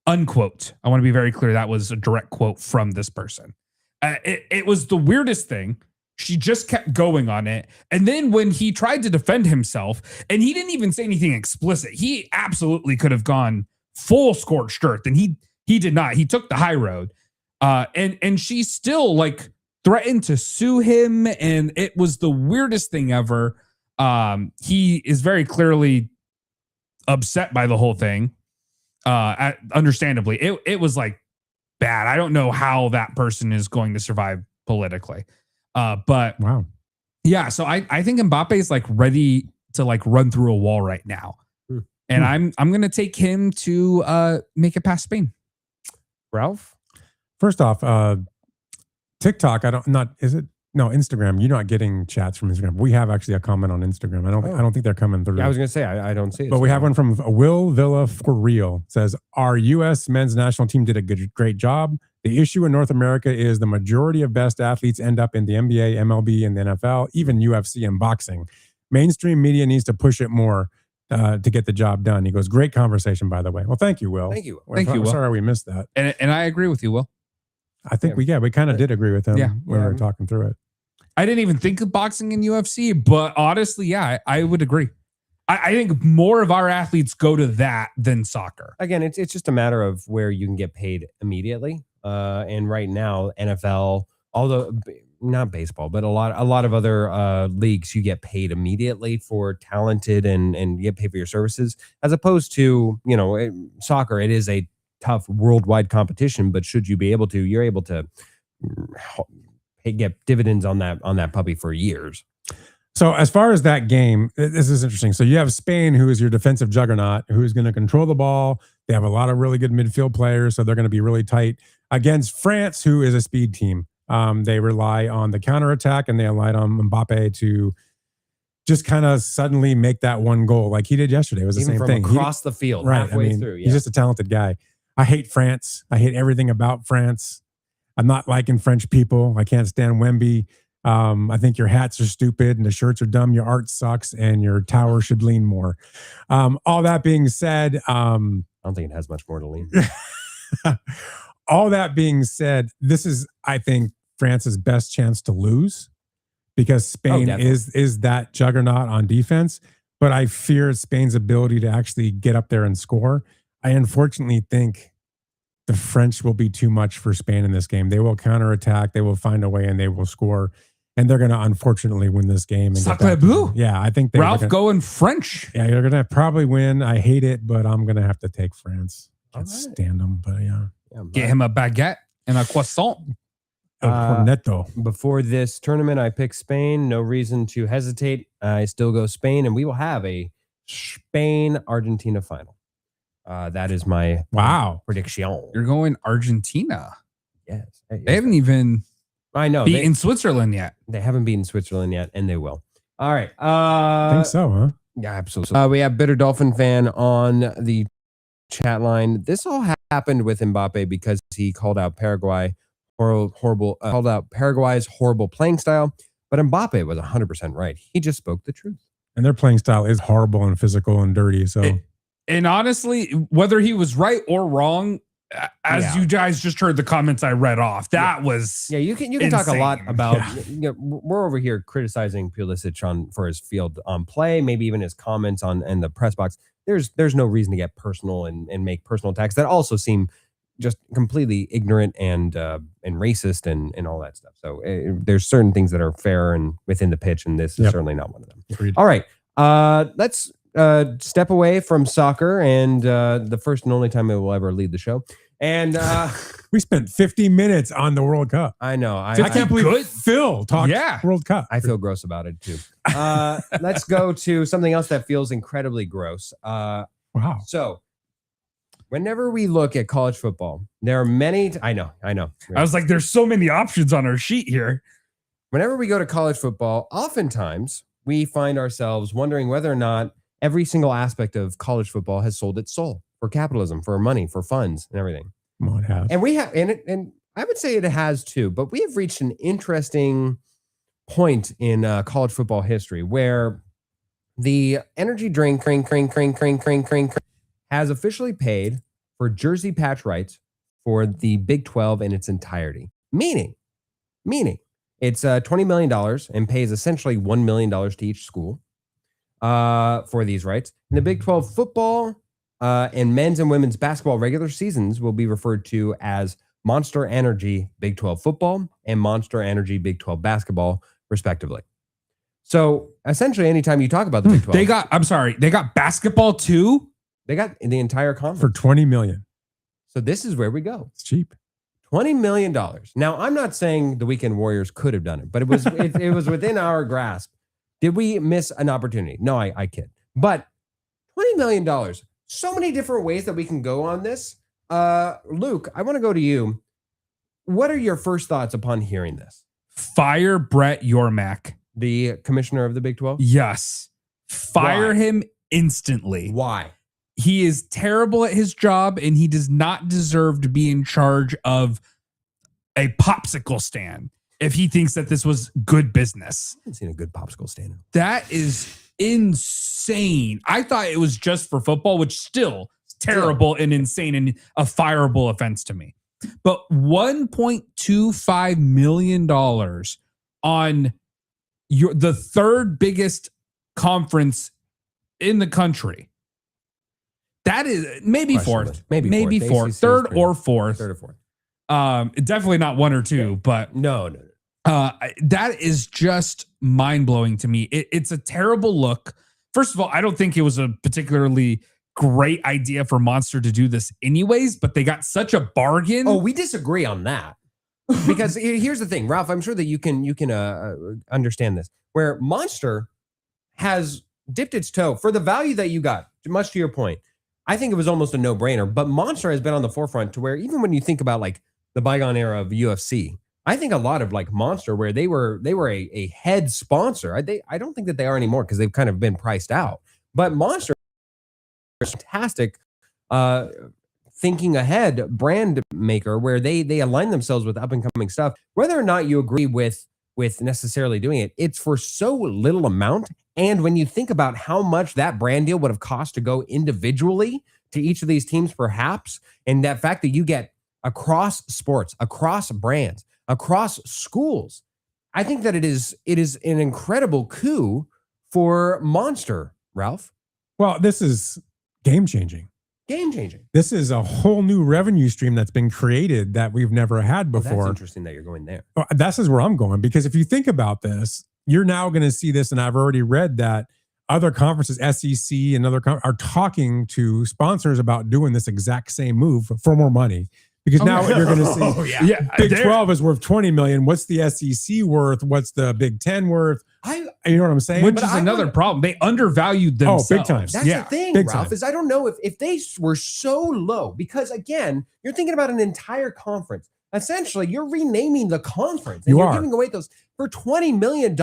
Unquote. I want to be very clear. That was a direct quote from this person. It was the weirdest thing. She just kept going on it. And then when he tried to defend himself, and he didn't even say anything explicit, he absolutely could have gone full scorched earth. And he did not. He took the high road. And she still like threatened to sue him. And it was the weirdest thing ever. He is very clearly upset by the whole thing. Understandably, it was like bad. I don't know how that person is going to survive politically. But wow. Yeah, so I think Mbappe is like ready to like run through a wall right now. And I'm going to take him to make it past Spain. Ralph? First off, TikTok, Instagram. You're not getting chats from Instagram. We have actually a comment on Instagram. I don't think they're coming through. Yeah, I was going to say, I don't see it. But we have one from Will Villa for real. Says, our U.S. men's national team did a great job. The issue in North America is the majority of best athletes end up in the NBA, MLB, and the NFL, even UFC and boxing. Mainstream media needs to push it more to get the job done. He goes, great conversation, by the way. Well, thank you, Will. Thank you. Thank you, Will. Sorry we missed that. And I agree with you, Will. I think we kind of did agree with him when we were talking through it. I didn't even think of boxing and UFC, but honestly, yeah, I would agree. I think more of our athletes go to that than soccer. Again, it's just a matter of where you can get paid immediately. And right now, NFL, although not baseball, but a lot of other leagues, you get paid immediately for talented and you get paid for your services, as opposed to, soccer. It is a tough worldwide competition, but should you be able to, you're able to get dividends on that puppy for years. So as far as that game, this is interesting. So you have Spain, who is your defensive juggernaut, who is going to control the ball. They have a lot of really good midfield players, so they're going to be really tight against France, who is a speed team. They rely on the counterattack, and they relied on Mbappe to just kind of suddenly make that one goal like he did yesterday. It was the same thing. Across the field, right, halfway through. Yeah. He's just a talented guy. I hate France. I hate everything about France. I'm not liking French people. I can't stand Wemby. I think your hats are stupid and the shirts are dumb. Your art sucks and your tower should lean more. All that being said, I don't think it has much more to lean. All that being said, this is, I think, France's best chance to lose because Spain is that juggernaut on defense. But I fear Spain's ability to actually get up there and score. I unfortunately think the French will be too much for Spain in this game. They will counterattack. They will find a way and they will score. And they're going to unfortunately win this game. Sacre bleu. Yeah, I think Ralph going French. Yeah, you're going to probably win. I hate it, but I'm going to have to take France. Can't stand them, but yeah. Get him a baguette and a croissant. Cornetto. Before this tournament, I picked Spain. No reason to hesitate. I still go Spain, and we will have a Spain-Argentina final. That is my prediction. You're going Argentina. Yes. They haven't even beaten Switzerland yet. They haven't beaten Switzerland yet, and they will. All right. I think so, huh? Yeah, absolutely. We have Bitter Dolphin fan on the chat line. This all happened with Mbappe because he called out Paraguay's horrible playing style. But Mbappe was 100% right. He just spoke the truth. And their playing style is horrible and physical and dirty. So, and honestly, whether he was right or wrong, as you guys just heard the comments I read off, that was you can talk a lot about. We're over here criticizing Pulisic for his field on play, maybe even his comments in the press box. There's no reason to get personal and make personal attacks that also seem just completely ignorant and racist and all that stuff. So there's certain things that are fair and within the pitch, and this is certainly not one of them. Agreed. All right, let's step away from soccer and the first and only time it will ever lead the show. And we spent 50 minutes on the World Cup. I know. I can't believe Phil talked World Cup. I feel gross about it too. Let's go to something else that feels incredibly gross. Wow. So whenever we look at college football, there are many. I know. I was like, there's so many options on our sheet here. Whenever we go to college football, oftentimes we find ourselves wondering whether or not every single aspect of college football has sold its soul. capitalism, for money, for funds and everything. Come on, have. And we have, and I would say it has too, but we have reached an interesting point in college football history where the energy drink has officially paid for jersey patch rights for the Big 12 in its entirety. Meaning it's $20 million and pays essentially $1 million to each school for these rights. And the Big 12 football and men's and women's basketball regular seasons will be referred to as Monster Energy Big 12 football and Monster Energy Big 12 basketball, respectively. So essentially, anytime you talk about the Big 12, they got basketball too. They got the entire conference For $20 million. So this is where we go. It's cheap. $20 million. Now, I'm not saying the Weekend Warriors could have done it, but it was it was within our grasp. Did we miss an opportunity? No, I kid. But $20 million. So many different ways that we can go on this. Luke, I want to go to you. What are your first thoughts upon hearing this? Fire Brett Yormark. The commissioner of the Big 12? Yes. Fire him instantly. Why? He is terrible at his job and he does not deserve to be in charge of a popsicle stand if he thinks that this was good business. I haven't seen a good popsicle stand. That is insane. I thought it was just for football, which still terrible and insane and a fireable offense to me. But $1.25 million on the third biggest conference in the country. That is maybe fourth. Maybe fourth. Third or fourth. Definitely not one or two, but no. That is just mind-blowing to me. It's a terrible look. First of all, I don't think it was a particularly great idea for Monster to do this anyways, but they got such a bargain. Oh, we disagree on that. Because here's the thing, Ralph, I'm sure that you can understand this, where Monster has dipped its toe for the value that you got, much to your point. I think it was almost a no-brainer, but Monster has been on the forefront to where even when you think about like the bygone era of UFC, I think a lot of like Monster where they were a head sponsor. I don't think that they are anymore because they've kind of been priced out. But Monster is fantastic thinking ahead brand maker where they align themselves with up and coming stuff. Whether or not you agree with necessarily doing it, it's for so little amount. And when you think about how much that brand deal would have cost to go individually to each of these teams, perhaps, and that fact that you get across sports, across brands, across schools, I think that it is an incredible coup for Monster, Ralph. Well, this is game changing. Game changing. This is a whole new revenue stream that's been created that we've never had before. Well, that's interesting that you're going there. Well, this is where I'm going, because if you think about this, you're now going to see this, and I've already read that other conferences, SEC and other are talking to sponsors about doing this exact same move for more money. Because now what you're going to see, Big 12 is worth $20 million. What's the SEC worth? What's the Big 10 worth? You know what I'm saying? Which is another problem. They undervalued themselves. Oh, big time. That's the thing, Ralph, is I don't know if they were so low, because again, you're thinking about an entire conference. Essentially, you're renaming the conference. And you're giving away those for $20 million.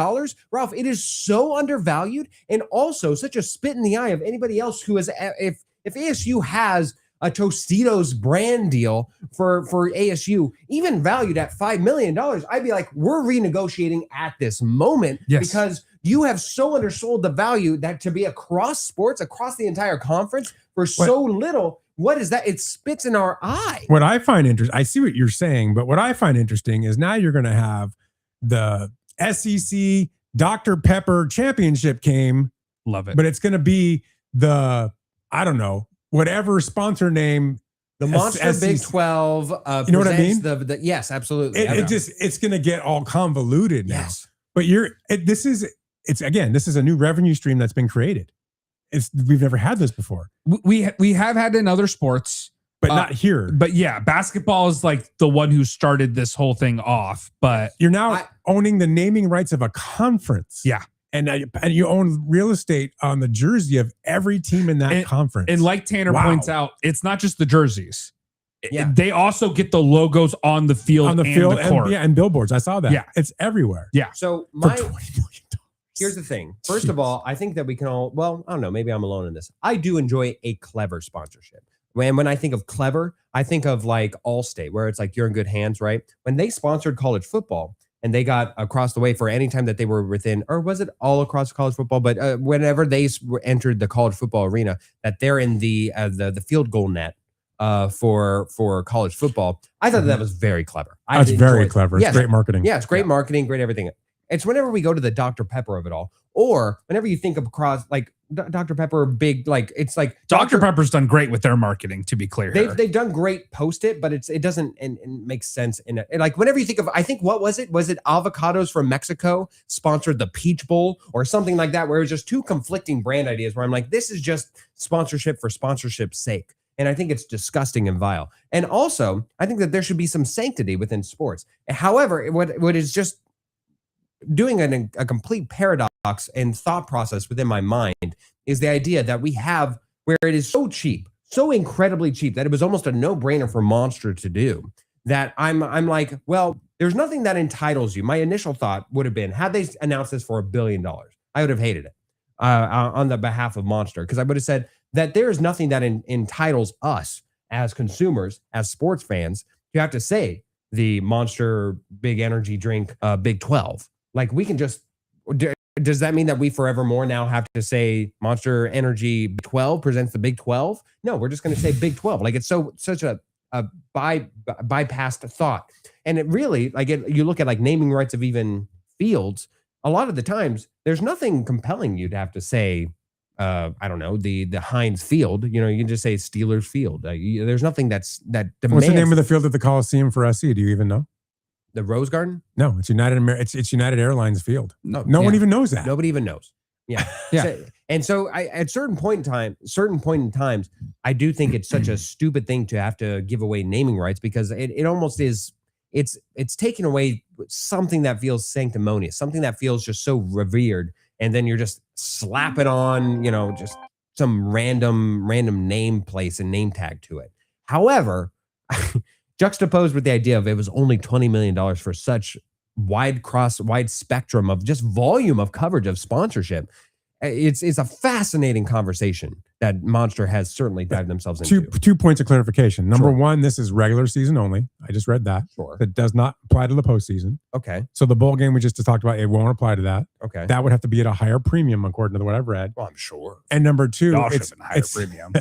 Ralph, it is so undervalued and also such a spit in the eye of anybody else who is, if ASU has a Tostitos brand deal for ASU, even valued at $5 million, I'd be like, we're renegotiating at this moment because you have so undersold the value that to be across sports, across the entire conference for so little. What is that? It spits in our eye. What I find interesting, I see what you're saying, but what I find interesting is now you're going to have the SEC Dr. Pepper championship game. Love it. But it's going to be the, I don't know, whatever sponsor name. The Monster Big 12. You know what I mean? Yes, absolutely. It's going to get all convoluted now. Yes. But this is a new revenue stream that's been created. We've never had this before. We have had in other sports, but not here. But yeah, basketball is like the one who started this whole thing off. But you're now owning the naming rights of a conference. Yeah. And you own real estate on the jersey of every team in that conference. And like Tanner points out, it's not just the jerseys. Yeah. They also get the logos on the field, and the court. And billboards. I saw that. Yeah. It's everywhere. Yeah. So for $20 million. Here's the thing. First of all, I think that we can all, well, I don't know, maybe I'm alone in this. I do enjoy a clever sponsorship. When I think of clever, I think of like Allstate, where it's like you're in good hands, right? When they sponsored college football and they got across the way for any time that they were within, or was it all across college football? But whenever they entered the college football arena, that they're in the field goal net for college football. I thought that was very clever. That's very clever. It's great marketing. Yeah, it's great marketing, great everything. It's whenever we go to the Dr. Pepper of it all, or whenever you think of across like Dr. Pepper, big, like it's like Dr. Pepper's done great with their marketing, to be clear. They've done great post it, but it doesn't and make sense in it. Like whenever you think of, I think what was it? Was it avocados from Mexico sponsored the Peach Bowl or something like that, where it was just two conflicting brand ideas where I'm like, this is just sponsorship for sponsorship's sake. And I think it's disgusting and vile. And also, I think that there should be some sanctity within sports. However, what is just doing a complete paradox and thought process within my mind is the idea that we have where it is so cheap, so incredibly cheap that it was almost a no-brainer for Monster to do that I'm like, well, there's nothing that entitles you. My initial thought would have been, had they announced this for $1 billion, I would have hated it on the behalf of Monster, because I would have said that there is nothing that entitles us as consumers, as sports fans, to have to say the Monster Big Energy Drink Big 12. Like we can just, does that mean that we forevermore now have to say Monster Energy Big 12 presents the Big 12? No, we're just going to say Big 12. Like it's such a bypassed thought. And it really, like you look at like naming rights of even fields, a lot of the times there's nothing compelling you to have to say, I don't know, the Heinz Field. You know, you can just say Steelers Field. There's nothing that demands. What's the name of the field at the Coliseum for SC? Do you even know? The Rose Garden? No, it's it's United Airlines Field. No one even knows that. Nobody even knows. Yeah. Yeah. So I, at certain point in times, I do think it's such a stupid thing to have to give away naming rights, because it almost is, it's taking away something that feels sanctimonious, something that feels just so revered. And then you're just slapping on, you know, just some random name place and name tag to it. However, juxtaposed with the idea of it was only $20 million for such wide spectrum of just volume of coverage of sponsorship. It's a fascinating conversation that Monster has certainly dived themselves into. Two points of clarification. Number one, this is regular season only. I just read that. Sure. That does not apply to the postseason. Okay. So the bowl game we just talked about, it won't apply to that. Okay. That would have to be at a higher premium according to what I've read. Well, I'm sure. And number two, it's premium.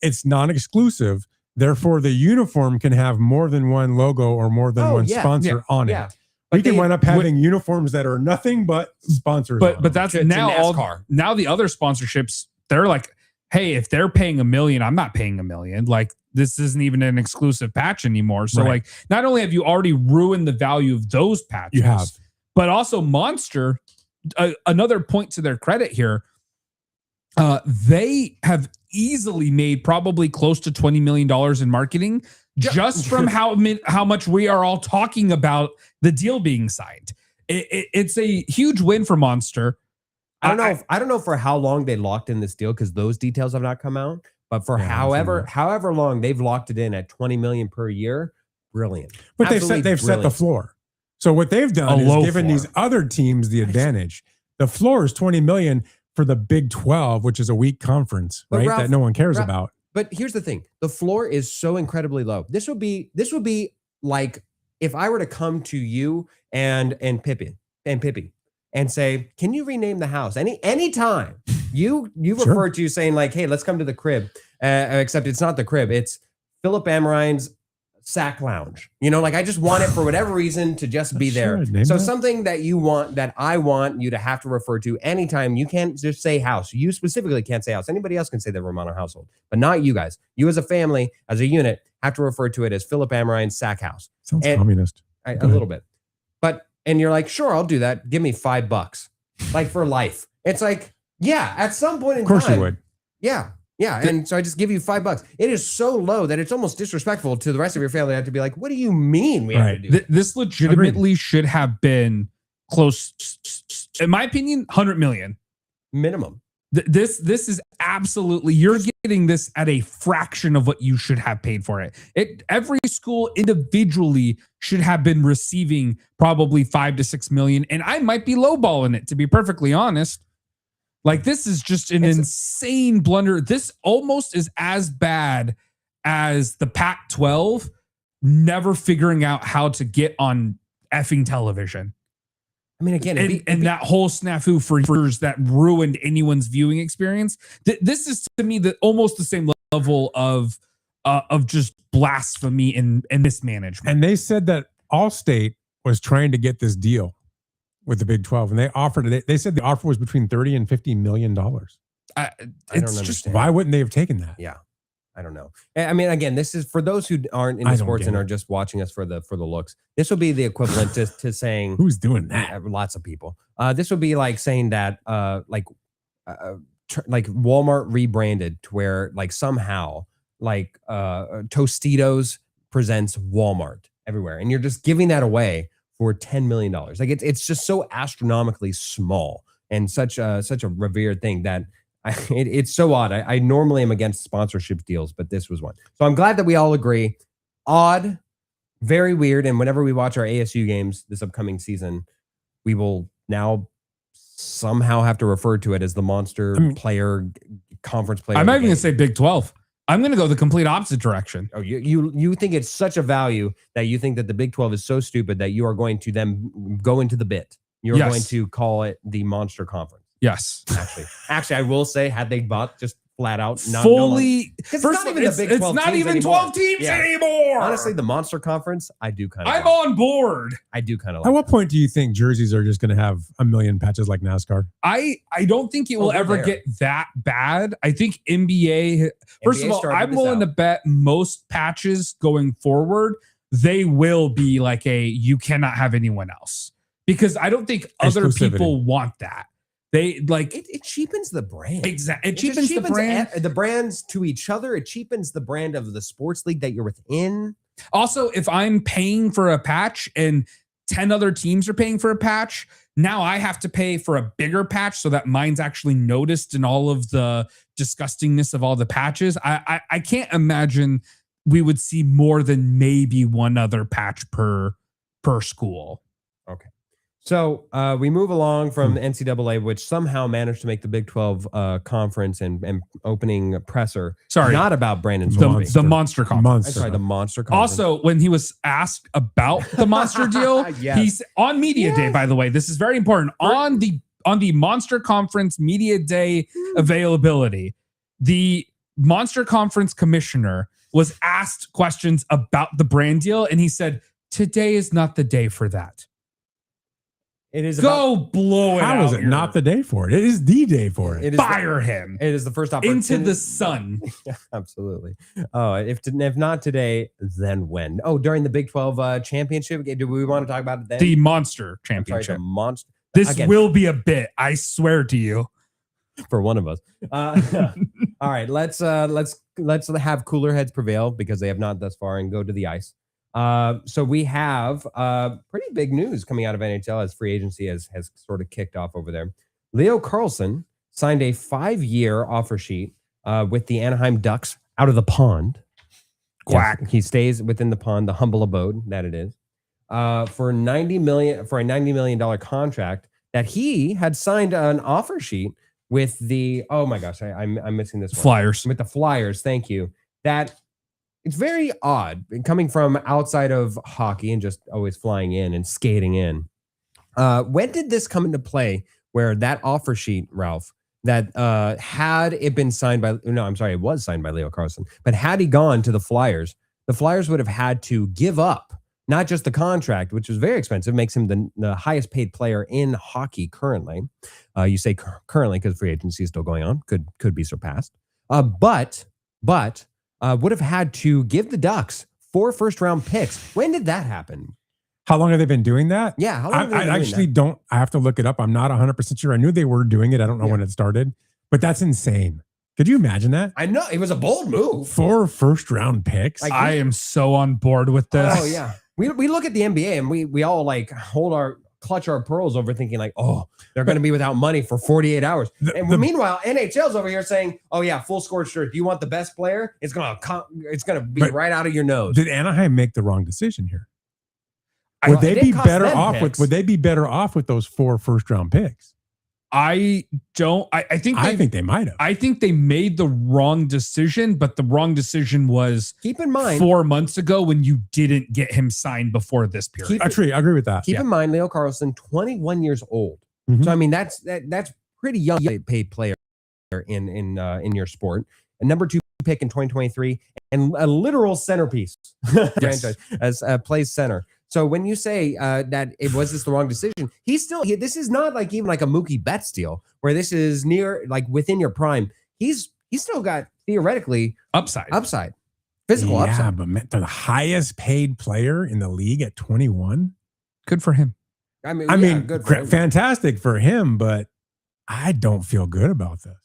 It's non-exclusive. Therefore, the uniform can have more than one logo or more than one sponsor on it. We can wind up having uniforms that are nothing but sponsors. But that's now the other sponsorships, they're like, hey, if they're paying $1 million, I'm not paying $1 million. Like this isn't even an exclusive patch anymore. So like, not only have you already ruined the value of those patches, but also Monster, another point to their credit here, they have easily made probably close to $20 million in marketing just from how much we are all talking about the deal being signed. It's a huge win for Monster. I don't know for how long they locked in this deal, because those details have not come out. But for however long they've locked it in at $20 million per year, brilliant. But they've set the floor. So what they've done is given these other teams the advantage. The floor is $20 million for the Big 12, which is a weak conference, right? Ralph, that no one cares about. But here's the thing: the floor is so incredibly low. This would be like if I were to come to you and Pippi and say, "Can you rename the house?" Anytime you refer to saying like, "Hey, let's come to the crib," except it's not the crib; it's Philip Amrine's Sack Lounge. You know, like I just want it for whatever reason to just be there. So something that you want, that I want you to have to refer to anytime. You can't just say house. You specifically can't say house. Anybody else can say the Romano household, but not you guys. You as a family, as a unit, have to refer to it as Philip Amrine's Sack House. Sounds communist. A little bit. And you're like, sure, I'll do that. Give me $5, like for life. It's like, yeah, at some point in time. Of course you would. Yeah. Yeah, and so I just give you $5. It is so low that it's almost disrespectful to the rest of your family. I have to be like, what do you mean we have to do this? Legitimately should have been close, in my opinion, 100 million minimum. This is absolutely, you're getting this at a fraction of what you should have paid for it. Every school individually should have been receiving probably 5 to 6 million, and I might be lowballing it, to be perfectly honest. Like, this is just an insane blunder. This almost is as bad as the Pac-12 never figuring out how to get on effing television. I mean, again, And that whole snafu for years that ruined anyone's viewing experience. This is to me almost the same level of just blasphemy and mismanagement. And they said that Allstate was trying to get this deal with the Big 12, and they offered it. They said the offer was between $30 and $50 million. I don't understand. Why wouldn't they have taken that? Yeah. I don't know. I mean, again, this is for those who aren't into sports and are just watching us for the looks. This would be the equivalent to saying who's doing that? Lots of people. This would be like saying that like Walmart rebranded to where like somehow like Tostitos presents Walmart everywhere, and you're just giving that away for $10 million. Like it's just so astronomically small and such a revered thing that. It's so odd. I normally am against sponsorship deals, but this was one. So I'm glad that we all agree. Odd, very weird. And whenever we watch our ASU games this upcoming season, we will now somehow have to refer to it as the monster player conference player. I'm not even going to say Big 12. I'm going to go the complete opposite direction. Oh, you think it's such a value that you think that the Big 12 is so stupid that you are going to then go into the bit. You're going to call it the monster conference. Yes. Actually, I will say, had they bought just flat out, fully. First, it's not even the Big 12 it's not teams even anymore. 12 teams anymore. Honestly, the Monster Conference, I do kind of. I'm on board. I do kind of. At what point do you think jerseys are just going to have a million patches like NASCAR? I don't think it will ever get that bad. I think NBA. First of all, I'm willing to bet most patches going forward, they will be like you cannot have anyone else, because I don't think other people want that. They like it cheapens the brand. Exactly. It cheapens the brand. The brands to each other. It cheapens the brand of the sports league that you're within. Also, if I'm paying for a patch and 10 other teams are paying for a patch, now I have to pay for a bigger patch so that mine's actually noticed in all of the disgustingness of all the patches. I can't imagine we would see more than maybe one other patch per school. Okay. So we move along from the NCAA, which somehow managed to make the Big 12 conference and opening presser. Sorry, not about Brandon. The Monster Conference. Sorry, the Monster Conference. Also, when he was asked about the Monster deal, he's on Media Day. By the way, this is very important. On the Monster Conference Media Day availability, the Monster Conference commissioner was asked questions about the brand deal, and he said, "Today is not the day for that." It is blow it out. How is it not the day for it? It is the day for it. Fire him. It is the first opportunity. Into the sun. Yeah, absolutely. Oh, if not today, then when? Oh, during the Big 12 championship. Do we want to talk about it then? The Monster Championship. Sorry, the Monster. This will be a bit. I swear to you. For one of us. All right, let's have cooler heads prevail, because they have not thus far, and go to the ice. So we have pretty big news coming out of NHL as free agency has sort of kicked off over there. Leo Carlsson signed a 5-year offer sheet with the Anaheim Ducks out of the pond. Quack. Yes, he stays within the pond, the humble abode that it is, for a $90 million contract that he had signed an offer sheet with the, oh my gosh, I'm missing this one. Flyers. With the Flyers, thank you. That it's very odd coming from outside of hockey and just always flying in and skating in. When did this come into play where that offer sheet, Ralph, that had it been signed by, no, I'm sorry, it was signed by Leo Carlsson, but had he gone to the Flyers would have had to give up not just the contract, which was very expensive, makes him the highest paid player in hockey currently. You say currently because free agency is still going on, could be surpassed. But would have had to give the Ducks 4 first-round picks. When did that happen? How long have they been doing that? Yeah, how long have they been I doing actually that? don't. I have to look it up. I'm not 100% sure. I knew they were doing it. I don't know when it started, but that's insane. Could you imagine that? I know. It was a bold move. 4 first-round picks. Like, I am so on board with this. Oh, yeah. We look at the NBA and we all like clutch our pearls over thinking like, oh, they're going to be without money for 48 hours. Meanwhile, NHL's over here saying, oh yeah, full score shirt. Do you want the best player? It's going to be right out of your nose. Did Anaheim make the wrong decision here? Would they be better off with those 4 first-round picks? I think they might have. I think they made the wrong decision, but the wrong decision was Keep in mind 4 months ago when you didn't get him signed before this period. I agree with that. Keep in mind, Leo Carlson, 21 years old. Mhm. So I mean, that's pretty young paid player in your sport. A number 2 pick in 2023 and a literal centerpiece franchise as plays center. So when you say that it was this the wrong decision, this is not like even like a Mookie Betts deal where this is near like within your prime. He's still got theoretically upside, physical upside. Yeah, but the highest paid player in the league at 21. Good for him. I mean, good for him. Fantastic for him, but I don't feel good about this.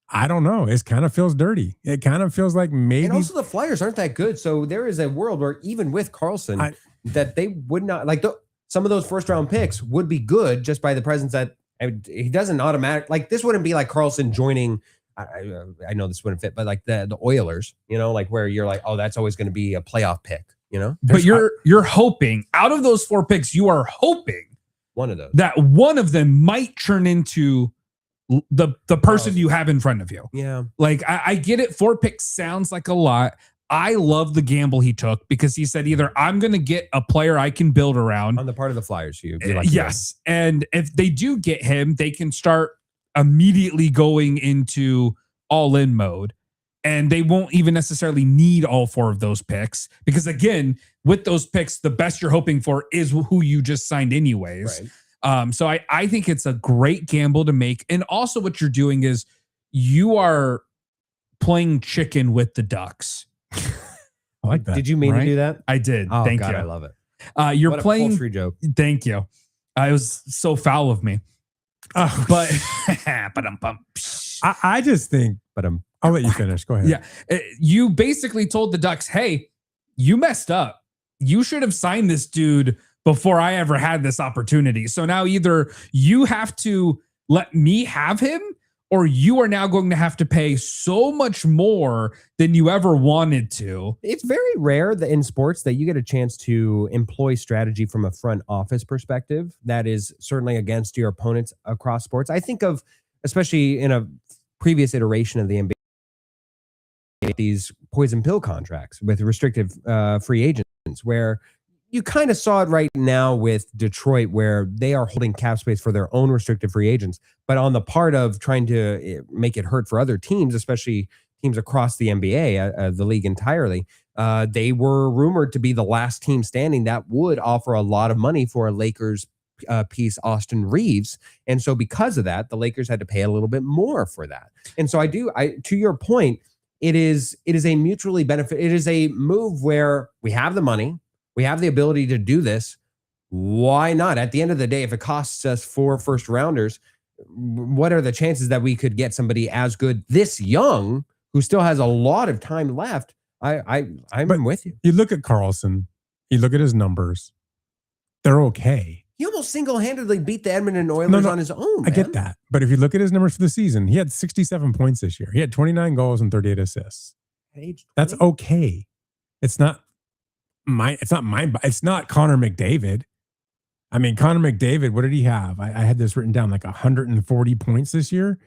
I don't know. It kind of feels dirty. It kind of feels like maybe. And also the Flyers aren't that good. So there is a world where even with Carlson, that they would not like some of those first round picks would be good just by the presence that he doesn't automatic. Like this wouldn't be like Carlson joining. I know this wouldn't fit, but like the Oilers, like where you're like, oh, that's always going to be a playoff pick, But you're hoping out of those 4 picks, you are hoping one of those that one of them might turn into the person you have in front of you. Yeah. Like I get it. 4 picks sounds like a lot. I love the gamble he took because he said either I'm going to get a player I can build around on the part of the Flyers. Yes. And if they do get him, they can start immediately going into all in mode and they won't even necessarily need all 4 of those picks because again, with those picks, the best you're hoping for is who you just signed anyways. Right. So I think it's a great gamble to make. And also what you're doing is you are playing chicken with the Ducks. I like that. Did you mean to do that? I did. Oh, Thank God, you. I love it. You're what playing. A poultry joke. Thank you. It was so foul of me. But I just think, I'll let you finish. Go ahead. Yeah. You basically told the Ducks, hey, you messed up. You should have signed this dude before I ever had this opportunity. So now either you have to let me have him or you are now going to have to pay so much more than you ever wanted to. It's very rare that in sports that you get a chance to employ strategy from a front office perspective that is certainly against your opponents across sports. I think of, especially in a previous iteration of the NBA, these poison pill contracts with restrictive free agents where you kind of saw it right now with Detroit where they are holding cap space for their own restricted free agents. But on the part of trying to make it hurt for other teams, especially teams across the NBA, the league entirely, they were rumored to be the last team standing that would offer a lot of money for a Lakers piece, Austin Reeves. And so because of that, the Lakers had to pay a little bit more for that. And so to your point, it is a mutually benefit. It is a move where we have the money. We have the ability to do this. Why not? At the end of the day, if it costs us 4 first rounders, what are the chances that we could get somebody as good this young who still has a lot of time left? I'm with you. You look at Carlson, you look at his numbers. They're okay. He almost single-handedly beat the Edmonton Oilers on his own. Man. I get that. But if you look at his numbers for the season, he had 67 points this year. He had 29 goals and 38 assists. That's okay. It's not Connor McDavid. I mean, Connor McDavid, what did he have? I had this written down, like 140 points this year.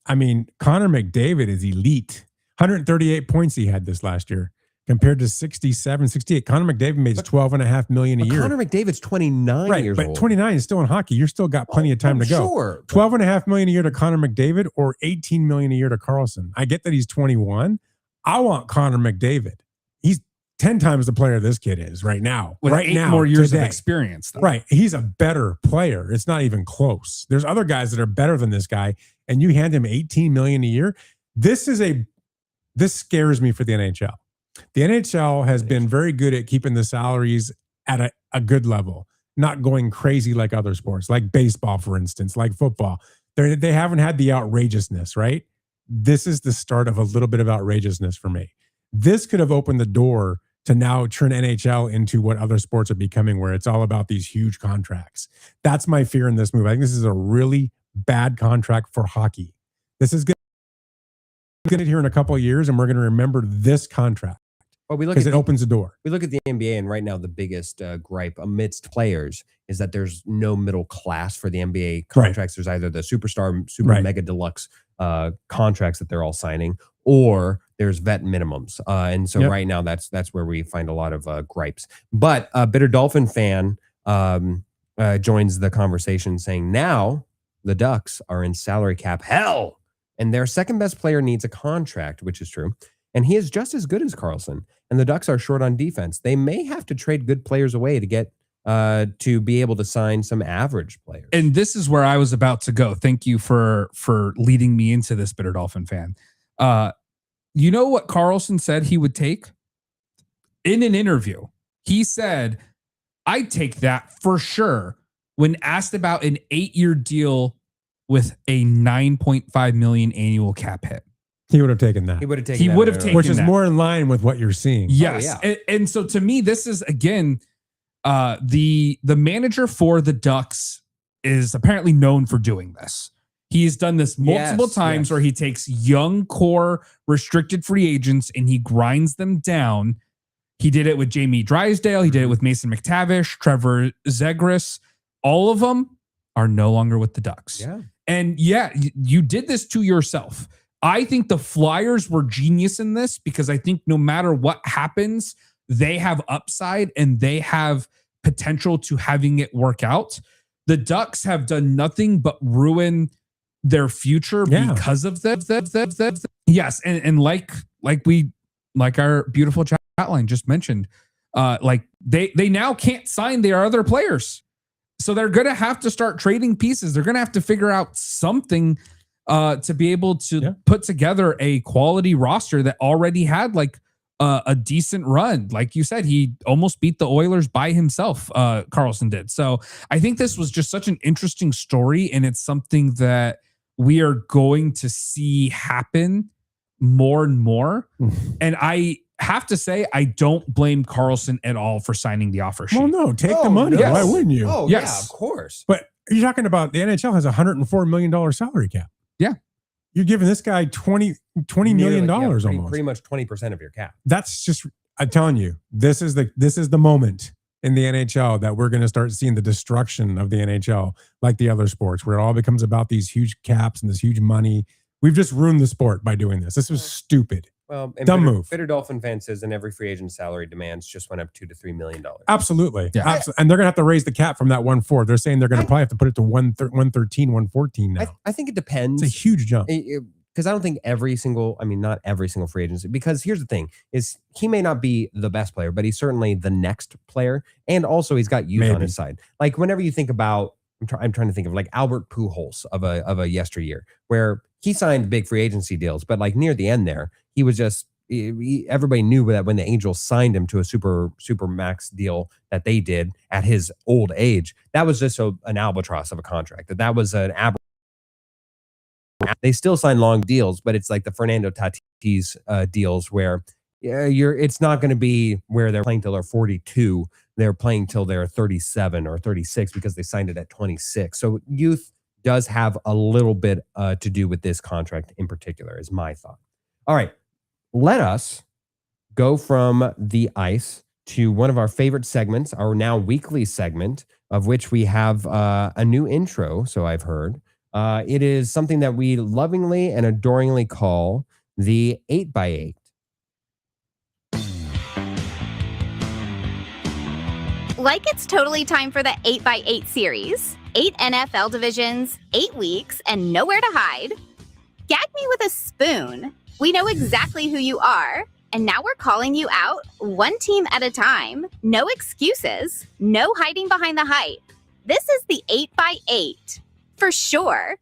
I mean, Connor McDavid is elite. 138 points he had this last year compared to 67, 68. Connor McDavid made $12.5 million a year. Connor McDavid's 29 years old. But 29 is still in hockey. You're still got plenty of time to go. Sure. $12.5 million a year to Connor McDavid or $18 million a year to Carlson. I get that he's 21. I want Connor McDavid. He's 10 times the player this kid is right now. With 8 more years of experience. Though. Right. He's a better player. It's not even close. There's other guys that are better than this guy, and you hand him $18 million a year. This scares me for the NHL. The NHL has been very good at keeping the salaries at a good level, not going crazy like other sports, like baseball, for instance, like football. They haven't had the outrageousness, right? This is the start of a little bit of outrageousness for me. This could have opened the door to now turn NHL into what other sports are becoming, where it's all about these huge contracts. That's my fear in this move. I think this is a really bad contract for hockey. This is going to get here in a couple of years, and we're going to remember this contract. Well, we look because at it opens the door. we look at the NBA, and right now the biggest gripe amidst players is that there's no middle class for the NBA contracts. There's either the superstar, super mega deluxe contracts that they're all signing, or there's vet minimums. And so right now that's where we find a lot of gripes. But a bitter Dolphin fan joins the conversation saying, now the Ducks are in salary cap hell, and their second best player needs a contract, which is true. And he is just as good as Karlsson. And the Ducks are short on defense. They may have to trade good players away to get to be able to sign some average players. And this is where I was about to go. Thank you for leading me into this, bitter Dolphin fan. You know what Karlsson said he would take? In an interview, he said, I'd take that for sure when asked about an 8-year deal with a $9.5 million annual cap hit. He would have taken that. He would have taken He that would have right taken which is that. more in line with what you're seeing. Yes. Oh, yeah. And so to me, this is, again, the manager for the Ducks is apparently known for doing this. He's done this multiple times where he takes young core restricted free agents and he grinds them down. He did it with Jamie Drysdale. He did it with Mason McTavish, Trevor Zegras. All of them are no longer with the Ducks. Yeah. And you did this to yourself. I think the Flyers were genius in this because I think no matter what happens, they have upside and they have potential to having it work out. The Ducks have done nothing but ruin their future because of that. Yes. And like our beautiful chat line just mentioned, like they now can't sign their other players. So they're going to have to start trading pieces. They're going to have to figure out something to be able to put together a quality roster that already had like a decent run. Like you said, he almost beat the Oilers by himself. Karlsson did. So I think this was just such an interesting story, and it's something that we are going to see happen more and more. And I have to say, I don't blame Karlsson at all for signing the offer sheet. Well, no, take the money. Yes. Why wouldn't you? Oh, Yes. yeah, of course. But you're talking about the NHL has a $104 million salary cap. Yeah. You're giving this guy $20 million almost. Pretty much 20% of your cap. That's just, I'm telling you, this is the moment in the NHL that we're going to start seeing the destruction of the NHL, like the other sports, where it all becomes about these huge caps and this huge money. We've just ruined the sport by doing this. This was stupid. Well, and Dumb move. Bitter Dolphin fan says, and every free agent salary demands just went up $2 to $3 million. Absolutely. Yeah. Absolutely. And they're going to have to raise the cap from that 1.4. They're saying they're going to probably have to put it to 113, 114 now. I think it depends. It's a huge jump. Because I don't think not every single free agency, because here's the thing, is he may not be the best player, but he's certainly the next player. And also he's got youth on his side. Like whenever you think about, I'm trying to think of like Albert Pujols of a yesteryear, where he signed big free agency deals, but like near the end there, he was just, everybody knew that when the Angels signed him to a super max deal that they did at his old age, that was just an albatross of a contract. That was an they still sign long deals, but it's like the Fernando Tatis deals where it's not going to be where they're playing till they're 42. They're playing till they're 37 or 36 because they signed it at 26. So youth does have a little bit to do with this contract in particular, is my thought. All right, let us go from the ice to one of our favorite segments, our now weekly segment, of which we have a new intro, so I've heard. It is something that we lovingly and adoringly call the 8x8. Like it's totally time for the 8x8 series. 8 NFL divisions, 8 weeks, and nowhere to hide. Gag me with a spoon. We know exactly who you are, and now we're calling you out one team at a time. No excuses, no hiding behind the hype. This is the 8x8. For sure.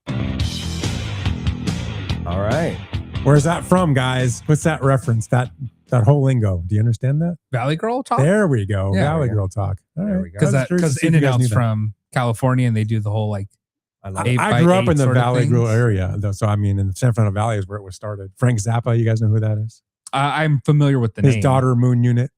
All right. Where's that from, guys? What's that reference? That whole lingo. Do you understand that? Valley Girl talk? There we go. Yeah, Valley there we go. Girl talk. All There right. we go. Because In-N-Out's from California and they do the whole like I love Eight it. by I grew up eight in the sort of Valley Girl things. area, though. So I mean, in the San Fernando Valley is where it was started. Frank Zappa, you guys know who that is? I'm familiar with the His name. daughter, Moon Unit.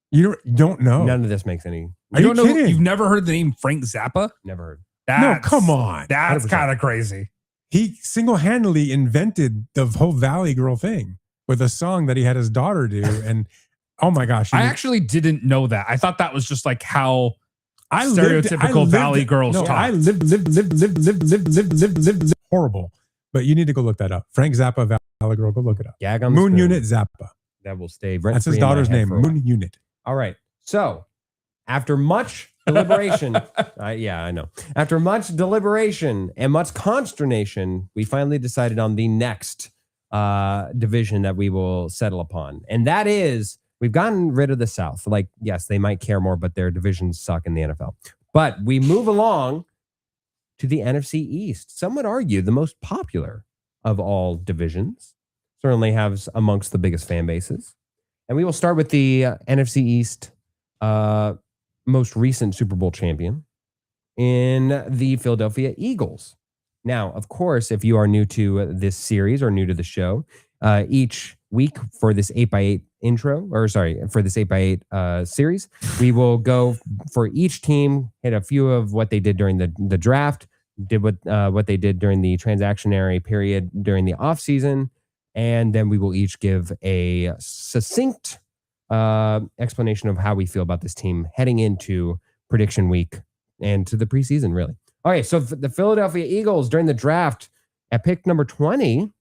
You don't know? None of this makes any. Are you don't know? kidding? You've never heard the name Frank Zappa? Never heard. No, come on. That's 100%. kind of crazy. He single-handedly invented the whole Valley Girl thing. with a song that he had his daughter do. And oh my gosh. I actually didn't know that. I thought that was just like how stereotypical Valley girls talk. I lived horrible. But you need to go look that up. Frank Zappa, Valley Girl, go look it up. Gag on the Moon spoon. Unit Zappa. That will stay. That's his daughter's name, Moon Unit. All right. So after much deliberation, yeah, I know. After much deliberation and much consternation, we finally decided on the next division that we will settle upon. And that is, we've gotten rid of the South. Like, yes, they might care more, but their divisions suck in the NFL. But we move along to the NFC East. Some would argue the most popular of all divisions. Certainly has amongst the biggest fan bases. And we will start with the NFC East most recent Super Bowl champion in the Philadelphia Eagles. Now, of course, if you are new to this series or new to the show, each week for this 8x8 for this 8x8 series, we will go for each team, hit a few of what they did during the draft, did what they did during the transactionary period during the offseason, and then we will each give a succinct explanation of how we feel about this team heading into prediction week and to the preseason, really. Okay, so the Philadelphia Eagles during the draft at pick number 20,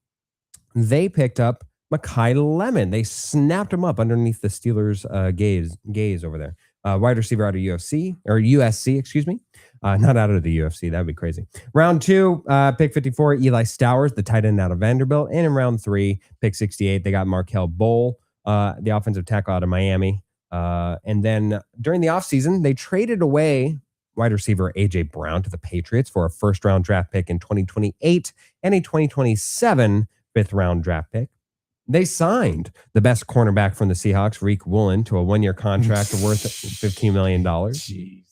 they picked up Kawhi Leonard. They snapped him up underneath the Steelers' gaze over there. Wide receiver out of USC, excuse me. Not out of the UFC. That'd be crazy. Round 2, pick 54, Eli Stowers, the tight end out of Vanderbilt. And in round 3, pick 68, they got Markel Bowl, the offensive tackle out of Miami. And then during the offseason, they traded away wide receiver A.J. Brown to the Patriots for a first-round draft pick in 2028 and a 2027 fifth-round draft pick. They signed the best cornerback from the Seahawks, Reek Woolen, to a one-year contract worth $15 million. Jeez.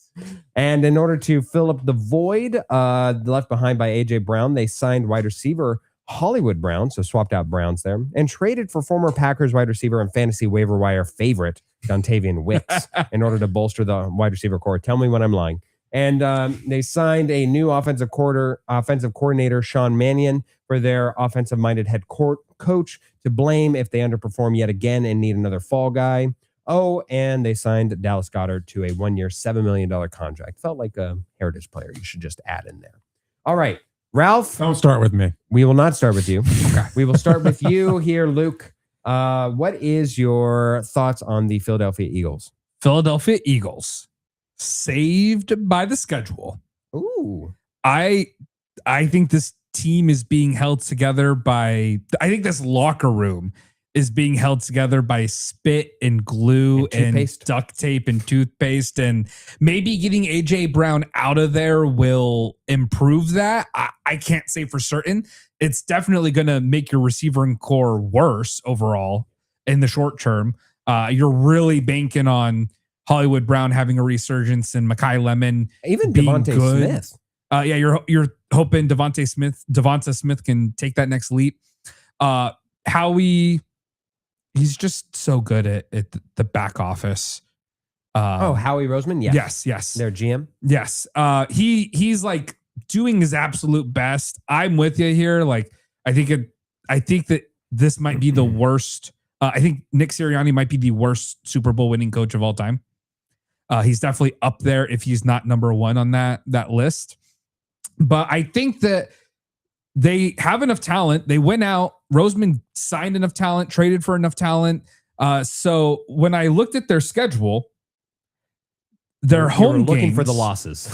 And in order to fill up the void left behind by A.J. Brown, they signed wide receiver Hollywood Brown, so swapped out Browns there, and traded for former Packers wide receiver and fantasy waiver wire favorite, Dontavian Wicks, in order to bolster the wide receiver core. Tell me when I'm lying. And they signed a new offensive coordinator, Sean Mannion, for their offensive-minded head coach to blame if they underperform yet again and need another fall guy. Oh, and they signed Dallas Goedert to a one-year, $7 million contract. Felt like a Heritage player you should just add in there. All right, Ralph. Don't start with me. We will not start with you. Okay. We will start with you here, Luke. What is your thoughts on the Philadelphia Eagles? Philadelphia Eagles. Saved by the schedule. Ooh. I think this team is being held together by, I think this locker room is being held together by spit and glue and duct tape and toothpaste, and maybe getting AJ Brown out of there will improve that. I can't say for certain. It's definitely going to make your receiving core worse overall in the short term. You're really banking on Hollywood Brown having a resurgence and Kawhi Leonard, even Devontae Smith. Yeah, you're hoping Devonta Smith can take that next leap. He's just so good at the back office. Howie Roseman. Yes. Their GM. Yes. He's like doing his absolute best. I'm with you here. Like, I think that this might be the worst. I think Nick Sirianni might be the worst Super Bowl winning coach of all time. He's definitely up there if he's not number one on that list. But I think that they have enough talent. They went out. Roseman signed enough talent, traded for enough talent. So when I looked at their schedule, their home games, looking for the losses.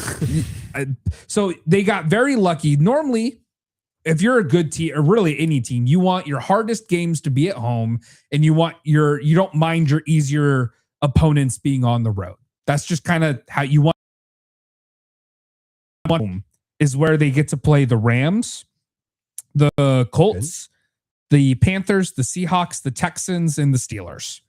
So they got very lucky. Normally, if you're a good team, or really any team, you want your hardest games to be at home, and you don't mind your easier opponents being on the road. That's just kind of how you want. Is where they get to play the Rams, the Colts, the Panthers, the Seahawks, the Texans, and the Steelers.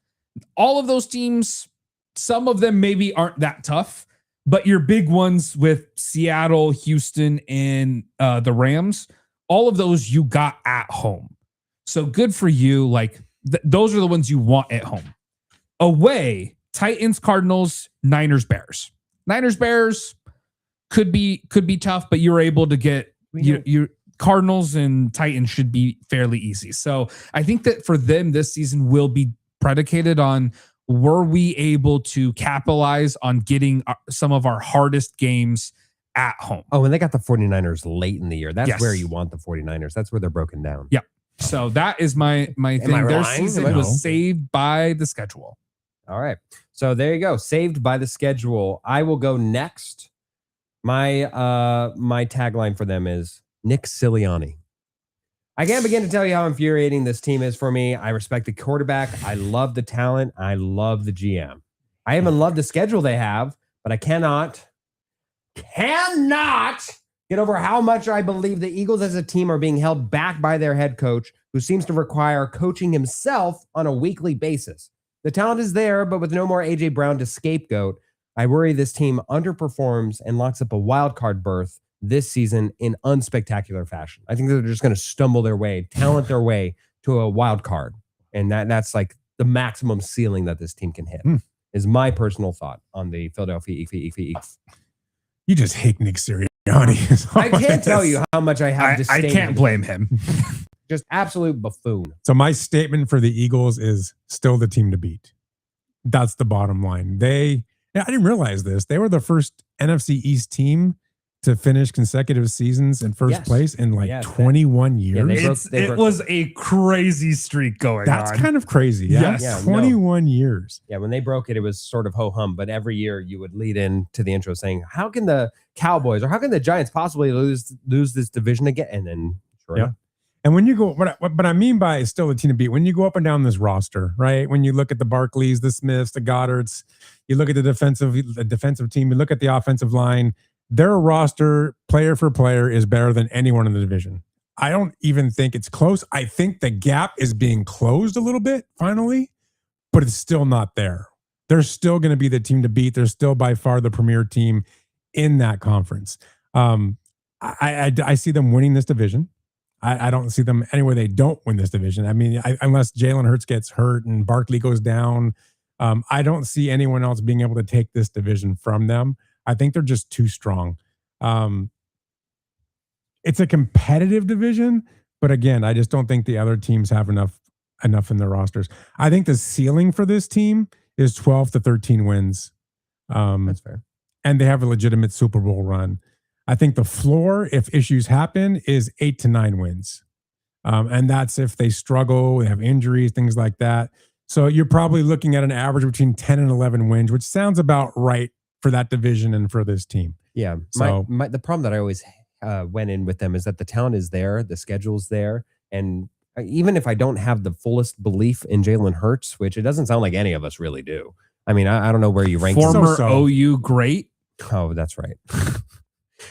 All of those teams, some of them maybe aren't that tough, but your big ones with Seattle, Houston, and the Rams, all of those you got at home. So good for you. Like those are the ones you want at home. Away, Titans, Cardinals, Niners, Bears. Niners, Bears could be tough, but you're able to get Cardinals and Titans should be fairly easy. So I think that for them, this season will be predicated on, were we able to capitalize on getting some of our hardest games at home? Oh, and they got the 49ers late in the year. That's Yes. where you want the 49ers. That's where they're broken down. Yeah. So that is my thing. I Their lying? season Am I- was saved by the schedule. All right. So there you go. Saved by the schedule. I will go next. My tagline for them is Nick Sirianni. I can't begin to tell you how infuriating this team is for me. I respect the quarterback. I love the talent. I love the GM. I even love the schedule they have, but I cannot get over how much I believe the Eagles as a team are being held back by their head coach, who seems to require coaching himself on a weekly basis. The talent is there, but with no more A.J. Brown to scapegoat, I worry this team underperforms and locks up a wild card berth this season in unspectacular fashion. I think they're just going to stumble their way, talent their way to a wild card. And that's like the maximum ceiling that this team can hit, is my personal thought on the Philadelphia Eagles. You just hate Nick Sirianni. I can't tell you how much I have I disdain. can't blame him. Just absolute buffoon. So my statement for the Eagles is still the team to beat. That's the bottom line. I didn't realize this. They were the first NFC East team to finish consecutive seasons in first place in 21 years. It was a crazy streak going That's on. kind of crazy. Yeah. Yes. 21 years. Yeah, when they broke it, it was sort of ho-hum. But every year you would lead into the intro saying, how can the Cowboys or how can the Giants possibly lose this division again? And then sure enough. And when you go, what I mean by it's still a team to beat, when you go up and down this roster, right? When you look at the Barkleys, the Smiths, the Goddards, you look at the defensive team, you look at the offensive line, their roster, player for player, is better than anyone in the division. I don't even think it's close. I think the gap is being closed a little bit finally, but it's still not there. They're still going to be the team to beat. They're still by far the premier team in that conference. I see them winning this division. I don't see them anywhere they don't win this division. I mean, unless Jalen Hurts gets hurt and Barkley goes down, I don't see anyone else being able to take this division from them. I think they're just too strong. It's a competitive division, but again, I just don't think the other teams have enough in their rosters. I think the ceiling for this team is 12 to 13 wins. That's fair. And they have a legitimate Super Bowl run. I think the floor, if issues happen, is 8 to 9 wins. And that's if they struggle, they have injuries, things like that. So you're probably looking at an average between 10 and 11 wins, which sounds about right for that division and for this team. Yeah. So The problem that I always went in with them is that the talent is there, the schedule's there. And even if I don't have the fullest belief in Jalen Hurts, which it doesn't sound like any of us really do. I mean, I don't know where you rank Former So-so. OU great. Oh, that's right.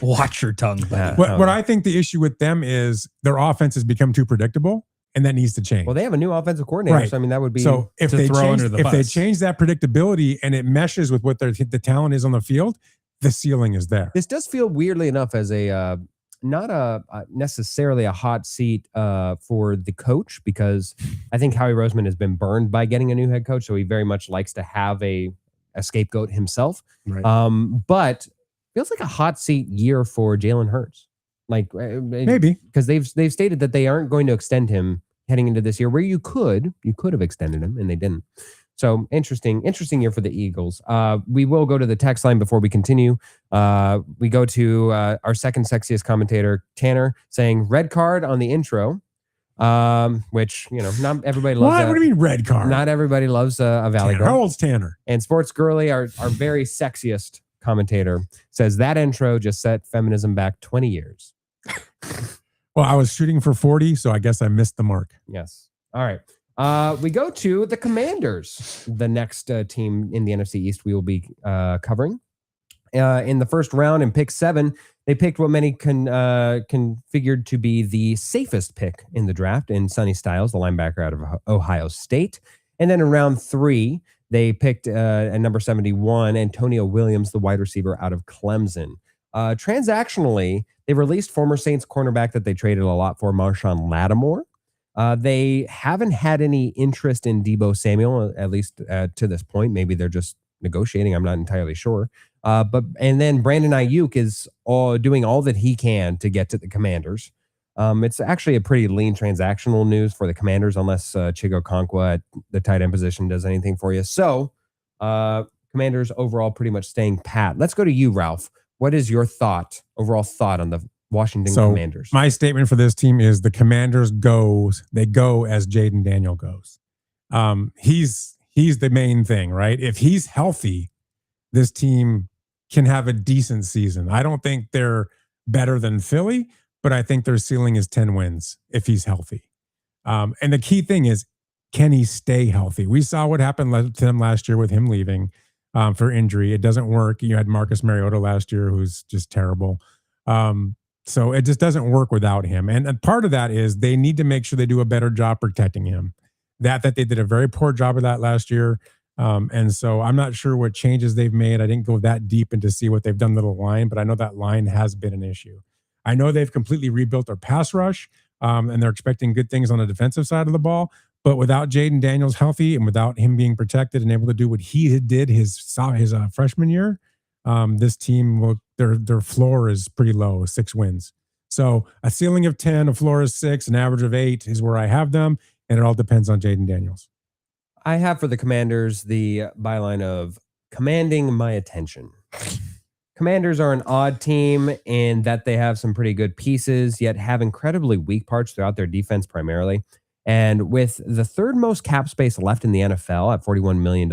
Watch your tongue. buddy. what I think the issue with them is their offense has become too predictable, and that needs to change. Well, they have a new offensive coordinator, Right. so I mean that would be So if to they throw change, under the if they bus. change that predictability and it meshes with what the talent is on the field, the ceiling is there. This does feel weirdly enough as a not necessarily a hot seat for the coach, because I think Howie Roseman has been burned by getting a new head coach, so he very much likes to have a scapegoat himself. Right. But feels like a hot seat year for Jalen Hurts, like Maybe. because they've stated that they aren't going to extend him heading into this year, where you could have extended him and they didn't. So interesting year for the Eagles. We will go to the text line before we continue. We go to our second sexiest commentator, Tanner, saying red card on the intro, which, not everybody loves. What do you mean red card? Not everybody loves a Valley Tanner. Girl. How old's Tanner? And Sports Girly, our very sexiest commentator, says that intro just set feminism back 20 years. Well, I was shooting for 40, so I guess I missed the mark. Yes. All right. We go to the Commanders, the next team in the NFC East we will be covering. In the first round in pick 7, they picked what many configured to be the safest pick in the draft in Sonny Styles, the linebacker out of Ohio State. And then in round 3, they picked at number 71, Antonio Williams, the wide receiver out of Clemson. Transactionally, they released former Saints cornerback that they traded a lot for, Marshawn Lattimore. They haven't had any interest in Deebo Samuel, at least to this point. Maybe they're just negotiating. I'm not entirely sure. And then Brandon Ayuk is doing all that he can to get to the Commanders. It's actually a pretty lean transactional news for the Commanders, unless Chigo Okonkwo at the tight end position does anything for you. So, Commanders overall pretty much staying pat. Let's go to you, Ralph. What is your overall thought on the Washington Commanders? My statement for this team is the Commanders go as Jaden Daniel goes. He's the main thing, right? If he's healthy, this team can have a decent season. I don't think they're better than Philly, but I think their ceiling is 10 wins if he's healthy. And the key thing is, can he stay healthy? We saw what happened to him last year with him leaving for injury. It doesn't work. You had Marcus Mariota last year, who's just terrible. So it just doesn't work without him. And part of that is they need to make sure they do a better job protecting him. That they did a very poor job of that last year. And so I'm not sure what changes they've made. I didn't go that deep into see what they've done to the line, but I know that line has been an issue. I know they've completely rebuilt their pass rush, and they're expecting good things on the defensive side of the ball. But without Jaden Daniels healthy and without him being protected and able to do what he did his freshman year, this team their floor is pretty low, 6 wins. So a ceiling of 10, a floor is 6, an average of 8 is where I have them. And it all depends on Jaden Daniels. I have for the Commanders the byline of commanding my attention. Commanders are an odd team in that they have some pretty good pieces, yet have incredibly weak parts throughout their defense primarily. And with the third most cap space left in the NFL at $41 million,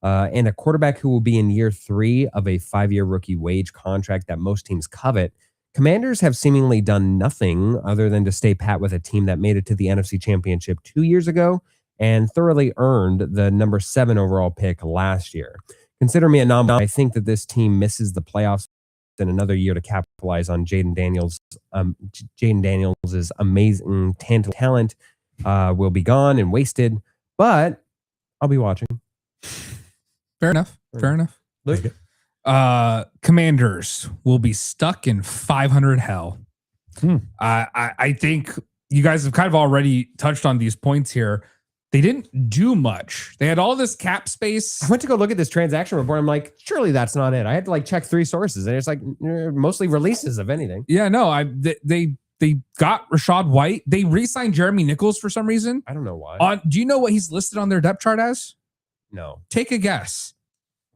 and a quarterback who will be in year 3 of a 5-year rookie wage contract that most teams covet, Commanders have seemingly done nothing other than to stay pat with a team that made it to the NFC Championship 2 years ago and thoroughly earned the number 7 overall pick last year. Consider me a non-believer. I think that this team misses the playoffs in another year to capitalize on Jaden Daniels. Jaden Daniels' amazing talent will be gone and wasted, but I'll be watching. Fair enough. Luke? Commanders will be stuck in 500 hell. I think you guys have kind of already touched on these points here. They didn't do much. They had all this cap space. I went to go look at this transaction report. I'm like, surely that's not it. I had to check 3 sources, and it's mostly releases, if anything. Yeah, no, they got Rashad White. They re-signed Jeremy Nichols for some reason. I don't know why. Do you know what he's listed on their depth chart as? No. Take a guess.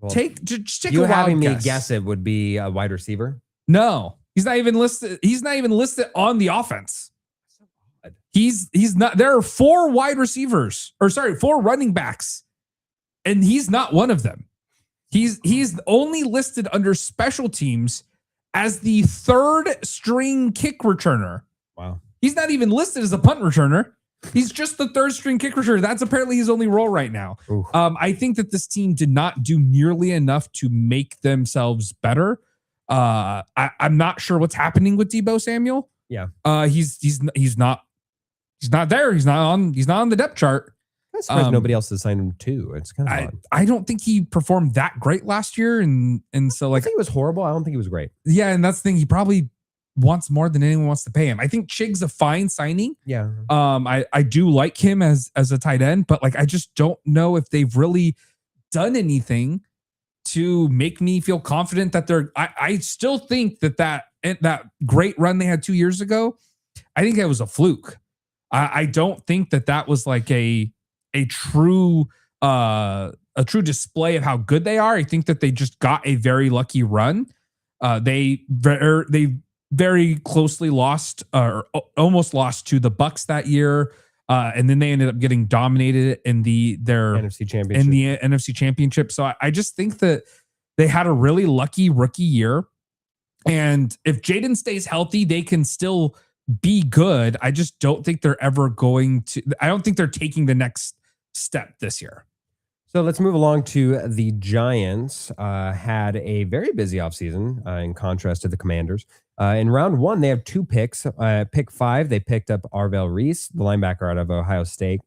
Well, just take you a having wild me guess it would be a wide receiver? No, he's not even listed. He's not even listed on the offense. He's not. There are 4 wide receivers, 4 running backs, and he's not one of them. He's only listed under special teams as the 3rd string kick returner. Wow. He's not even listed as a punt returner. He's just the 3rd string kick returner. That's apparently his only role right now. I think that this team did not do nearly enough to make themselves better. I'm not sure what's happening with Deebo Samuel. Yeah. He's not there. He's not on the depth chart. I'm surprised nobody else has signed him too. It's kind of odd. I don't think he performed that great last year, and so I think it was horrible. I don't think he was great. Yeah, and that's the thing. He probably wants more than anyone wants to pay him. I think Chig's a fine signing. Yeah. I do like him as a tight end, but I just don't know if they've really done anything to make me feel confident that they're. I still think that great run they had 2 years ago, I think that was a fluke. I don't think that was a true display of how good they are. I think that they just got a very lucky run. They very closely lost or almost lost to the Bucks that year. And then they ended up getting dominated in their NFC Championship. In the NFC Championship. So I just think that they had a really lucky rookie year. And if Jaden stays healthy, they can still be good. I just don't think they're ever going to. I don't think they're taking the next step this year. So let's move along to the Giants. Had a very busy offseason in contrast to the Commanders. In round 1, they have 2 picks. Pick 5, they picked up Arvell Reese, the linebacker out of Ohio State.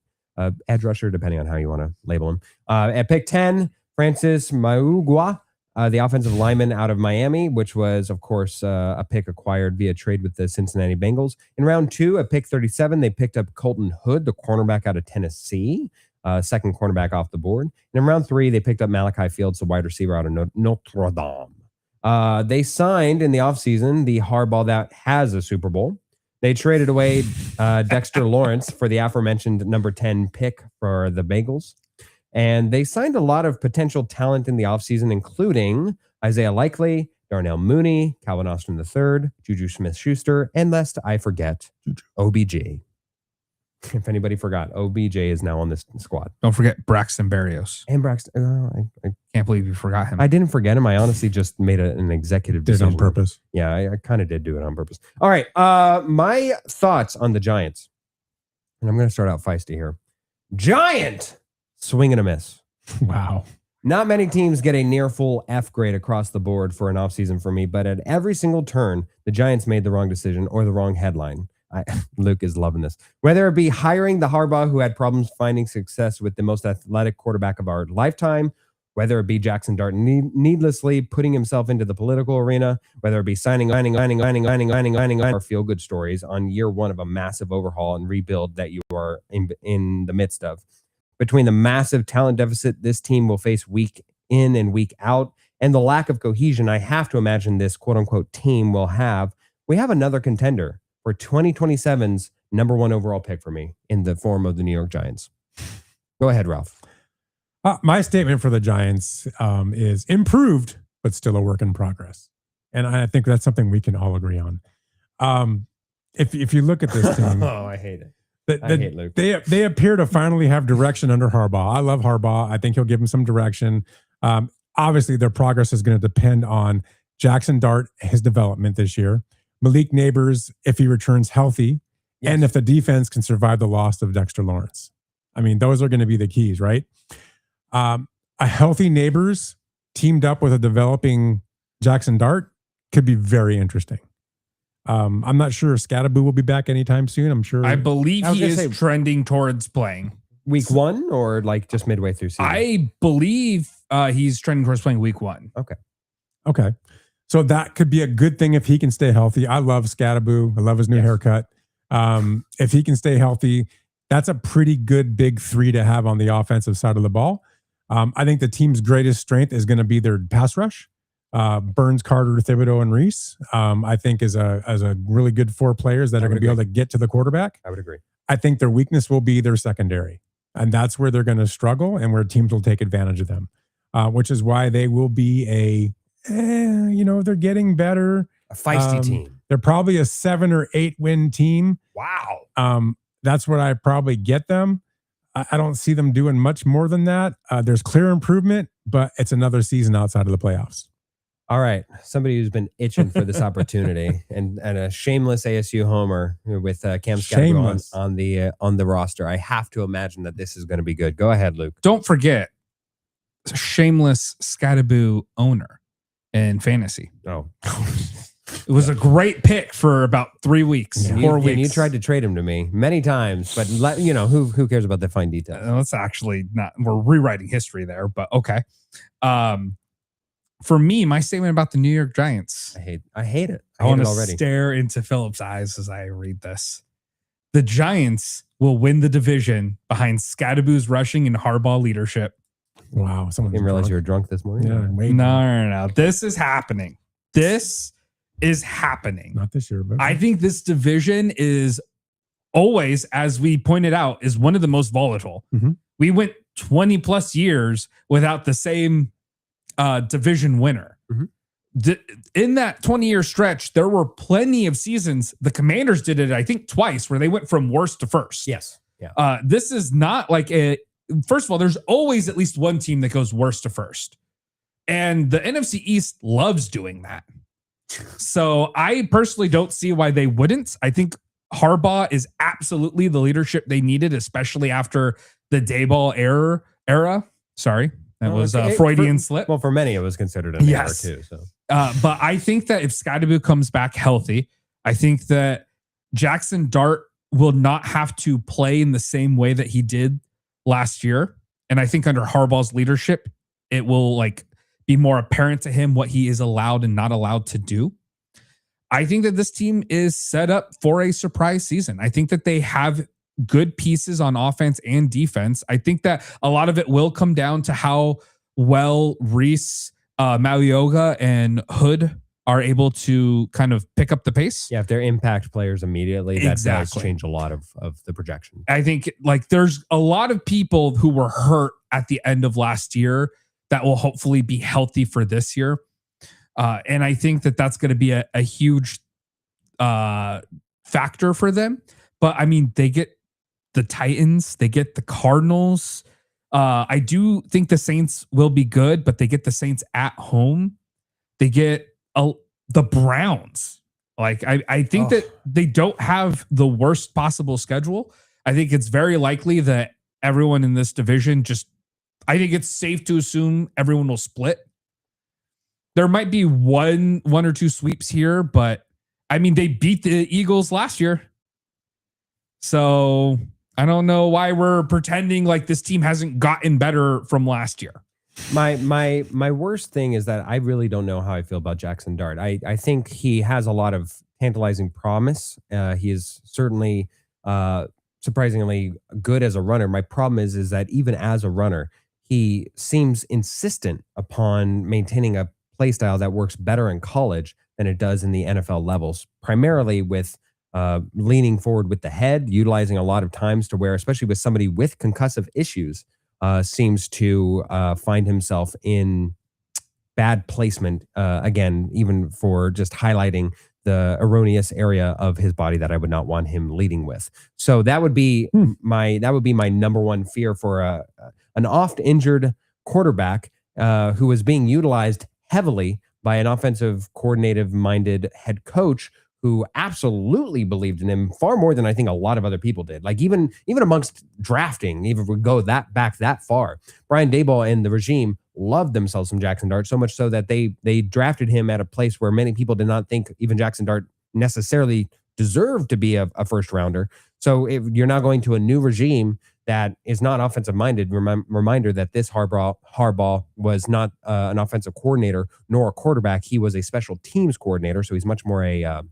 Edge rusher, depending on how you want to label him. At pick 10, Francis Maugua, the offensive lineman out of Miami, which was, of course, a pick acquired via trade with the Cincinnati Bengals. In round 2, at pick 37, they picked up Colton Hood, the cornerback out of Tennessee. Second cornerback off the board. And in round 3, they picked up Malachi Fields, the wide receiver out of Notre Dame. They signed in the offseason the hardball that has a Super Bowl, They traded away Dexter Lawrence for the aforementioned number 10 pick for the Bengals. And they signed a lot of potential talent in the offseason, including Isaiah Likely, Darnell Mooney, Calvin Austin III, Juju Smith-Schuster, and lest I forget, OBJ. If anybody forgot, OBJ is now on this squad. Don't forget Braxton Berrios. And Braxton, I Can't believe you forgot him. I didn't forget him. I honestly just made an executive decision. Did on purpose. Yeah, I kind of did do it on purpose. All right. My thoughts on the Giants. And I'm going to start out feisty here. Giant swing and a miss. Wow. Not many teams get a near full F grade across the board for an offseason for me, but at every single turn, the Giants made the wrong decision or the wrong headline. Luke is loving this. Whether it be hiring the Harbaugh who had problems finding success with the most athletic quarterback of our lifetime, whether it be Jackson Dart needlessly putting himself into the political arena, whether it be signing or feel-good stories on year one of a massive overhaul and rebuild that you are in the midst of. Between the massive talent deficit this team will face week in and week out and the lack of cohesion I have to imagine this quote-unquote team will have, we have another contender for 2027's number one overall pick for me in the form of the New York Giants. Go ahead, Ralph. My statement for the Giants is improved, but still a work in progress. And I think that's something we can all agree on. If you look at this team. Oh, I hate it. I hate Luke. They appear to finally have direction under Harbaugh. I love Harbaugh. I think he'll give him some direction. Obviously, their progress is going to depend on Jackson Dart, his development this year. Malik Neighbors, if he returns healthy, yes. And if the defense can survive the loss of Dexter Lawrence. I mean, those are going to be the keys, right? A healthy Neighbors teamed up with a developing Jackson Dart could be very interesting. I'm not sure Scatterboo will be back anytime soon. I'm sure. I believe he is trending towards playing. Week one or like just midway through season? I believe he's trending towards playing week one. Okay. So that could be a good thing if he can stay healthy. I love Scatterboo. I love his new haircut. If he can stay healthy, that's a pretty good big three to have on the offensive side of the ball. I think the team's greatest strength is going to be their pass rush. Burns, Carter, Thibodeau, and Reese, I think is a really good four players that are going to be able to get to the quarterback. I would agree. I think their weakness will be their secondary. And that's where they're going to struggle and where teams will take advantage of them, which is why they will be they're getting better. A feisty team. They're probably a 7 or 8 win team. Wow. That's what I probably get them. I don't see them doing much more than that. There's clear improvement, but it's another season outside of the playoffs. All right. Somebody who's been itching for this opportunity and a shameless ASU homer with Cam Scatterboo on the roster. I have to imagine that this is going to be good. Go ahead, Luke. Don't forget, shameless Scatterboo owner in fantasy. Oh. It was a great pick for about 3 weeks, 4 weeks. And you tried to trade him to me many times, but who cares about the fine details? That's actually not, we're rewriting history there, but okay. For me, my statement about the New York Giants. I hate it. I want to stare into Philip's eyes as I read this. The Giants will win the division behind Scatterboo's rushing and Harbaugh leadership. Wow. I didn't realize you were drunk this morning. Yeah, no. This is happening. This is happening. Not this year, but I think this division is always, as we pointed out, is one of the most volatile. Mm-hmm. We went 20 plus years without the same division winner. Mm-hmm. In that 20-year stretch, there were plenty of seasons. The Commanders did it, I think, twice, where they went from worst to first. Yes. Yeah. This is not like first of all, there's always at least one team that goes worst to first. And the NFC East loves doing that. So I personally don't see why they wouldn't. I think Harbaugh is absolutely the leadership they needed, especially after the Dayball era. Sorry, that was a Freudian slip. Well, for many, it was considered an error too. So, but I think that if Scatterboo comes back healthy, I think that Jackson Dart will not have to play in the same way that he did last year. And I think under Harbaugh's leadership, it will be more apparent to him what he is allowed and not allowed to do. I think that this team is set up for a surprise season. I think that they have good pieces on offense and defense. I think that a lot of it will come down to how well Reese, Malioga, and Hood are able to kind of pick up the pace. Yeah, if they're impact players immediately, that does Exactly. change a lot of the projection. I think like there's a lot of people who were hurt at the end of last year that will hopefully be healthy for this year. And I think that that's going to be a huge factor for them. But I mean, they get the Titans, they get the Cardinals. I do think the Saints will be good, but they get the Saints at home. They get the Browns. Like I think that they don't have the worst possible schedule. I think it's very likely that everyone in this division I think it's safe to assume everyone will split. There might be one or two sweeps here, but I mean, they beat the Eagles last year. So I don't know why we're pretending like this team hasn't gotten better from last year. My worst thing is that I really don't know how I feel about Jackson Dart. I think he has a lot of tantalizing promise. He is certainly surprisingly good as a runner. My problem is that even as a runner, he seems insistent upon maintaining a play style that works better in college than it does in the NFL levels, primarily with leaning forward with the head, utilizing a lot of times to where, especially with somebody with concussive issues, seems to find himself in bad placement, again, even for just highlighting the erroneous area of his body that I would not want him leading with. So that would be my number one fear for an oft injured quarterback who is being utilized heavily by an offensive coordinative minded head coach who absolutely believed in him far more than I think a lot of other people did. Like even amongst drafting, even if we go back that far, Brian Daboll and the regime loved themselves some Jackson Dart, so much so that they drafted him at a place where many people did not think even Jackson Dart necessarily deserved to be a first rounder. So if you're now going to a new regime that is not offensive minded, reminder that this Harbaugh was not an offensive coordinator nor a quarterback. He was a special teams coordinator. So he's much more a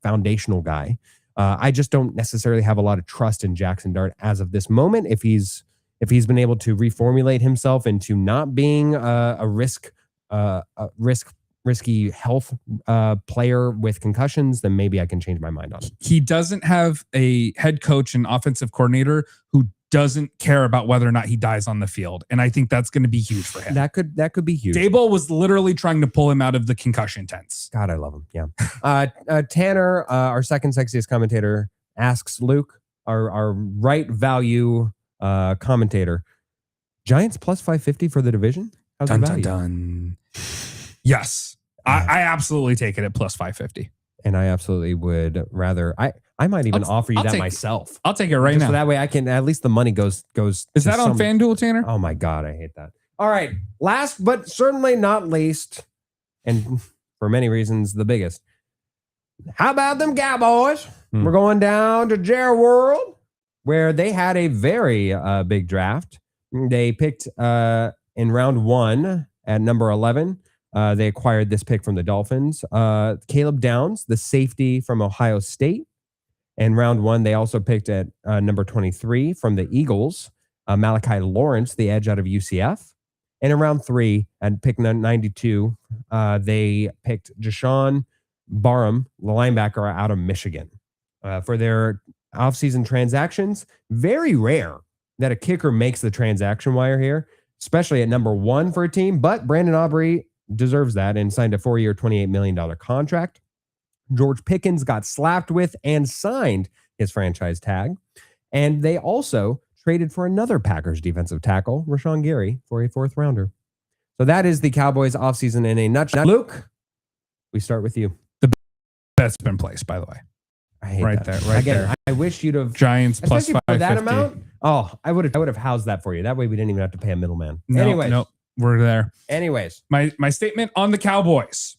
foundational guy. I just don't necessarily have a lot of trust in Jackson Dart as of this moment. If he's been able to reformulate himself into not being a risky health player with concussions, then maybe I can change my mind on it. He doesn't have a head coach and offensive coordinator who doesn't care about whether or not he dies on the field. And I think that's going to be huge for him. That could be huge. Daboll was literally trying to pull him out of the concussion tents. God, I love him. Yeah. Tanner, our second sexiest commentator, asks Luke, our right value commentator, Giants plus 550 for the division? How's the value? Dun. Yes. I absolutely take it at plus 550. And I absolutely would rather. I might even offer you I'll that take myself. I'll take it right now. So that way I can, at least the money goes. Is that on FanDuel, Tanner? Oh my God, I hate that. All right. Last but certainly not least, and for many reasons, the biggest. How about them Cowboys? We're going down to Jerry World, where they had a very big draft. They picked in round 1 at number 11. They acquired this pick from the Dolphins. Caleb Downs, the safety from Ohio State. In round 1, they also picked at number 23 from the Eagles, Malachi Lawrence, the edge out of UCF. And in round 3, at pick 92, they picked Jashawn Barham, the linebacker out of Michigan. For their offseason transactions, very rare that a kicker makes the transaction wire here, especially at number 1 for a team. But Brandon Aubrey deserves that and signed a 4-year, $28 million contract. George Pickens got slapped with and signed his franchise tag. And they also traded for another Packers defensive tackle, Rashawn Gary, for a 4th rounder. So that is the Cowboys offseason in a nutshell. Luke, we start with you. The bet's been placed, by the way. I hate Right that. there, right Again, there. I wish you'd have Giants plus especially for 550. that amount. Oh, I would have housed that for you. That way we didn't even have to pay a middleman. No, we're there. Anyways, My statement on the Cowboys.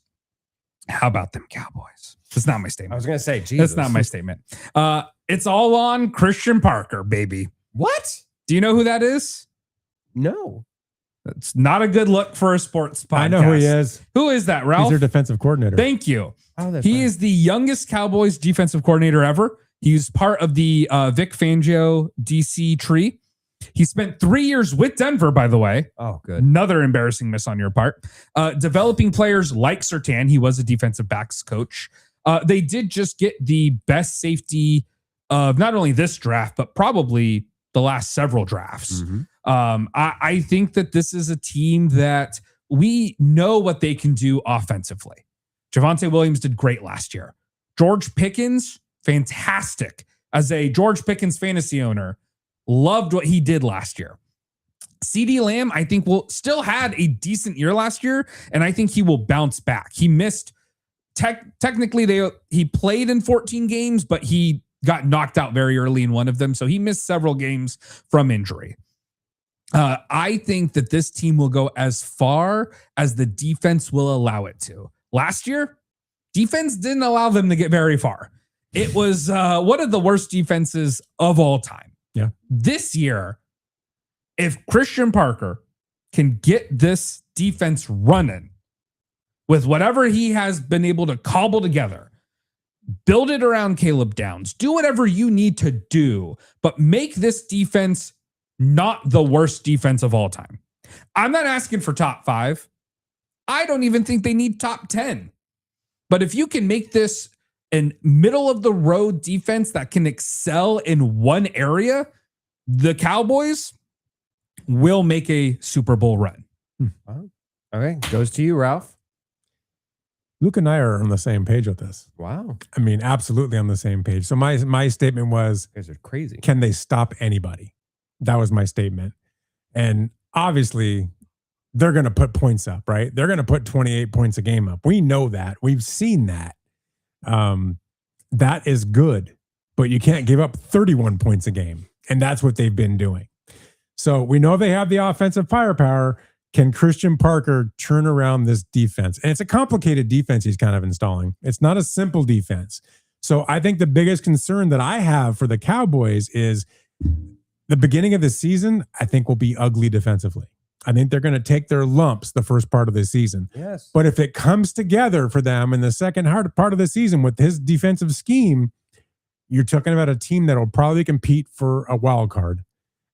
How about them Cowboys? That's not my I statement. was going to say, Jesus. That's not my statement. It's all on Christian Parker, baby. What? Do you know who that is? No. It's not a good look for a sports podcast. I know who he is. Who is that, Ralph? He's their defensive coordinator. Thank you. Oh, that's He right. is the youngest Cowboys defensive coordinator ever. He's part of the Vic Fangio DC tree. He spent 3 years with Denver, by the way. Oh, good. Another embarrassing miss on your part. Developing players like Surtain. He was a defensive backs coach. They did just get the best safety of not only this draft, but probably the last several drafts. I think that this is a team that we know what they can do offensively. Javonte Williams did great last year. George Pickens, fantastic. As a George Pickens fantasy owner, loved what he did last year. CeeDee Lamb, I think, will still had a decent year last year, and I think he will bounce back. He missed, technically, he played in 14 games, but he got knocked out very early in one of them, so he missed several games from injury. I think that this team will go as far as the defense will allow it to. Last year, defense didn't allow them to get very far. It was one of the worst defenses of all time. Yeah. This year, if Christian Parker can get this defense running with whatever he has been able to cobble together, build it around Caleb Downs, do whatever you need to do, but make this defense not the worst defense of all time. I'm not asking for top 5. I don't even think they need top 10. But if you can make this an middle of the road defense that can excel in one area, the Cowboys will make a Super Bowl run. Okay, goes to you, Ralph. Luke and I are on the same page with this. Wow, I mean, absolutely on the same page. So my statement was, you guys are crazy. can they stop anybody? That was my statement. And obviously, they're going to put points up, right? They're going to put 28 points a game up. We know that. We've seen that. That is good, but you can't give up 31 points a game. And that's what they've been doing. So we know they have the offensive firepower. Can Christian Parker turn around this defense? And it's a complicated defense he's kind of installing. It's not a simple defense. So I think the biggest concern that I have for the Cowboys is the beginning of the season, I think, will be ugly defensively. I think they're going to take their lumps the first part of the season. Yes. But if it comes together for them in the second part of the season with his defensive scheme, you're talking about a team that will probably compete for a wild card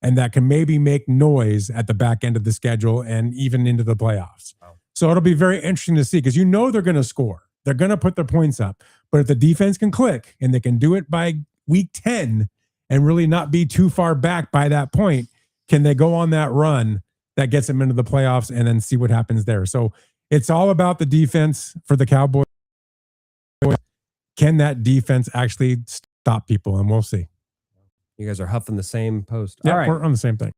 and that can maybe make noise at the back end of the schedule and even into the playoffs. Wow. So it'll be very interesting to see because you know they're going to score. They're going to put their points up. But if the defense can click and they can do it by week 10 and really not be too far back by that point, can they go on that run that gets them into the playoffs and then see what happens there? So it's all about the defense for the Cowboys. Can that defense actually stop people? And we'll see. You guys are huffing the same post. Yeah, All right. we're on the same thing.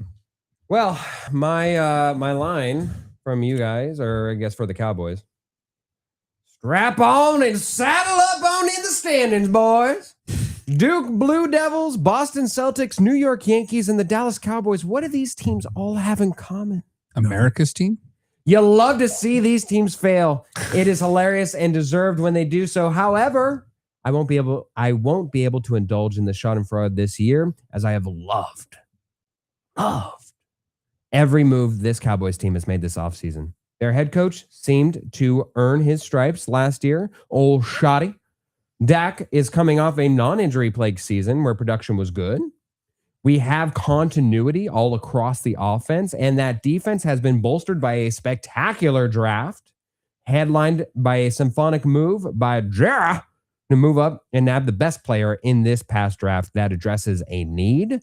Well, my line from you guys, or I guess for the Cowboys, strap on and saddle up on in the standings, boys. Duke Blue Devils, Boston Celtics, New York Yankees, and the Dallas Cowboys. What do these teams all have in common? America's team? You love to see these teams fail. It is hilarious and deserved when they do so. However, I won't be able to indulge in the schadenfreude this year, as I have loved every move this Cowboys team has made this offseason. Their head coach seemed to earn his stripes last year. Old Shoddy. Dak is coming off a non-injury plagued season where production was good. We have continuity all across the offense, and that defense has been bolstered by a spectacular draft, headlined by a symphonic move by Jera to move up and nab the best player in this past draft that addresses a need.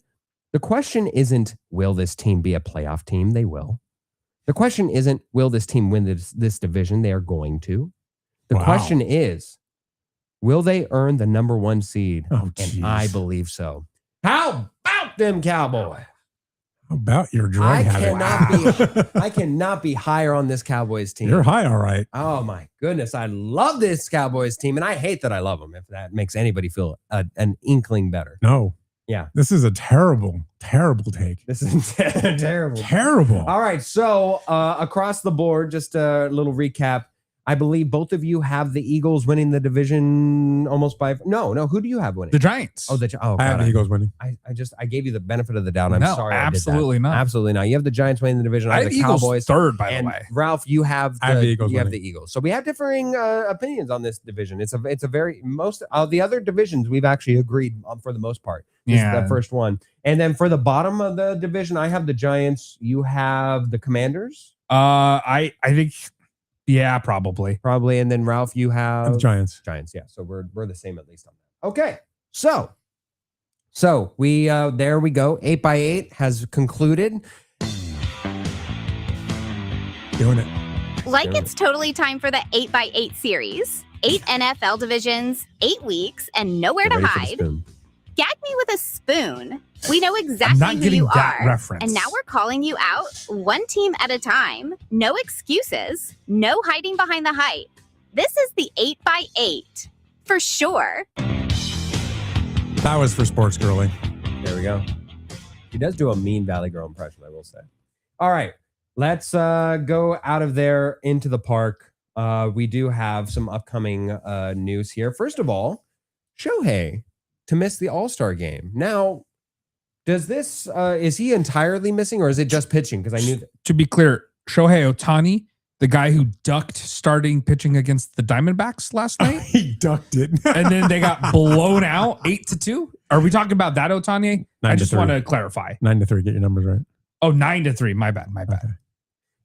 The question isn't, will this team be a playoff team? They will. The question isn't, will this team win this division? They are going to. The question is, will they earn the number 1 seed? Oh, and I believe so. How about them Cowboys? How about your drug habit? I cannot be higher on this Cowboys team. You're high, all right. Oh my goodness. I love this Cowboys team, and I hate that I love them, if that makes anybody feel an inkling better. No. Yeah. This is a terrible, terrible take. This is terrible. Terrible. All right. So across the board, just a little recap. I believe both of you have the Eagles winning the division almost by no. Who do you have winning? The Giants. Oh, I have the Eagles winning. I gave you the benefit of the doubt. I'm No, sorry. absolutely I did that. not. Absolutely not. You have the Giants winning the division. I have the Eagles Cowboys third, by the and way. Ralph, you have I have the Eagles You have winning. the Eagles. So we have differing opinions on this division. It's a very most the other divisions we've actually agreed on for the most part. This is the first one. And then for the bottom of the division, I have the Giants. You have the Commanders. I think, yeah, probably. And then Ralph, you have The Giants. Yeah. So we're the same at least on that. Okay. So we there we go. 8x8 has concluded. Doing it. Like it's totally time for the 8x8 series. 8 NFL divisions, 8 weeks, and nowhere Get to ready for the hide. spoon. Gag me with a spoon. We know I'm exactly not who getting you that are. reference. And now we're calling you out one team at a time. No excuses. No hiding behind the hype. This is the 8x8. For sure. That was for Sports Girly. There we go. He does do a mean Valley Girl impression, I will say. All right. Let's go out of there into the park. We do have some upcoming news here. First of all, Shohei to miss the All-Star game. Now, does this is he entirely missing or is it just pitching? Because I knew that. To be clear, Shohei Ohtani, the guy who ducked starting pitching against the Diamondbacks last night, He ducked it. and then they got blown out 8-2. Are we talking about that Ohtani? I just 9-3. want to clarify. 9-3. Get your numbers right. Oh, 9-3. My bad.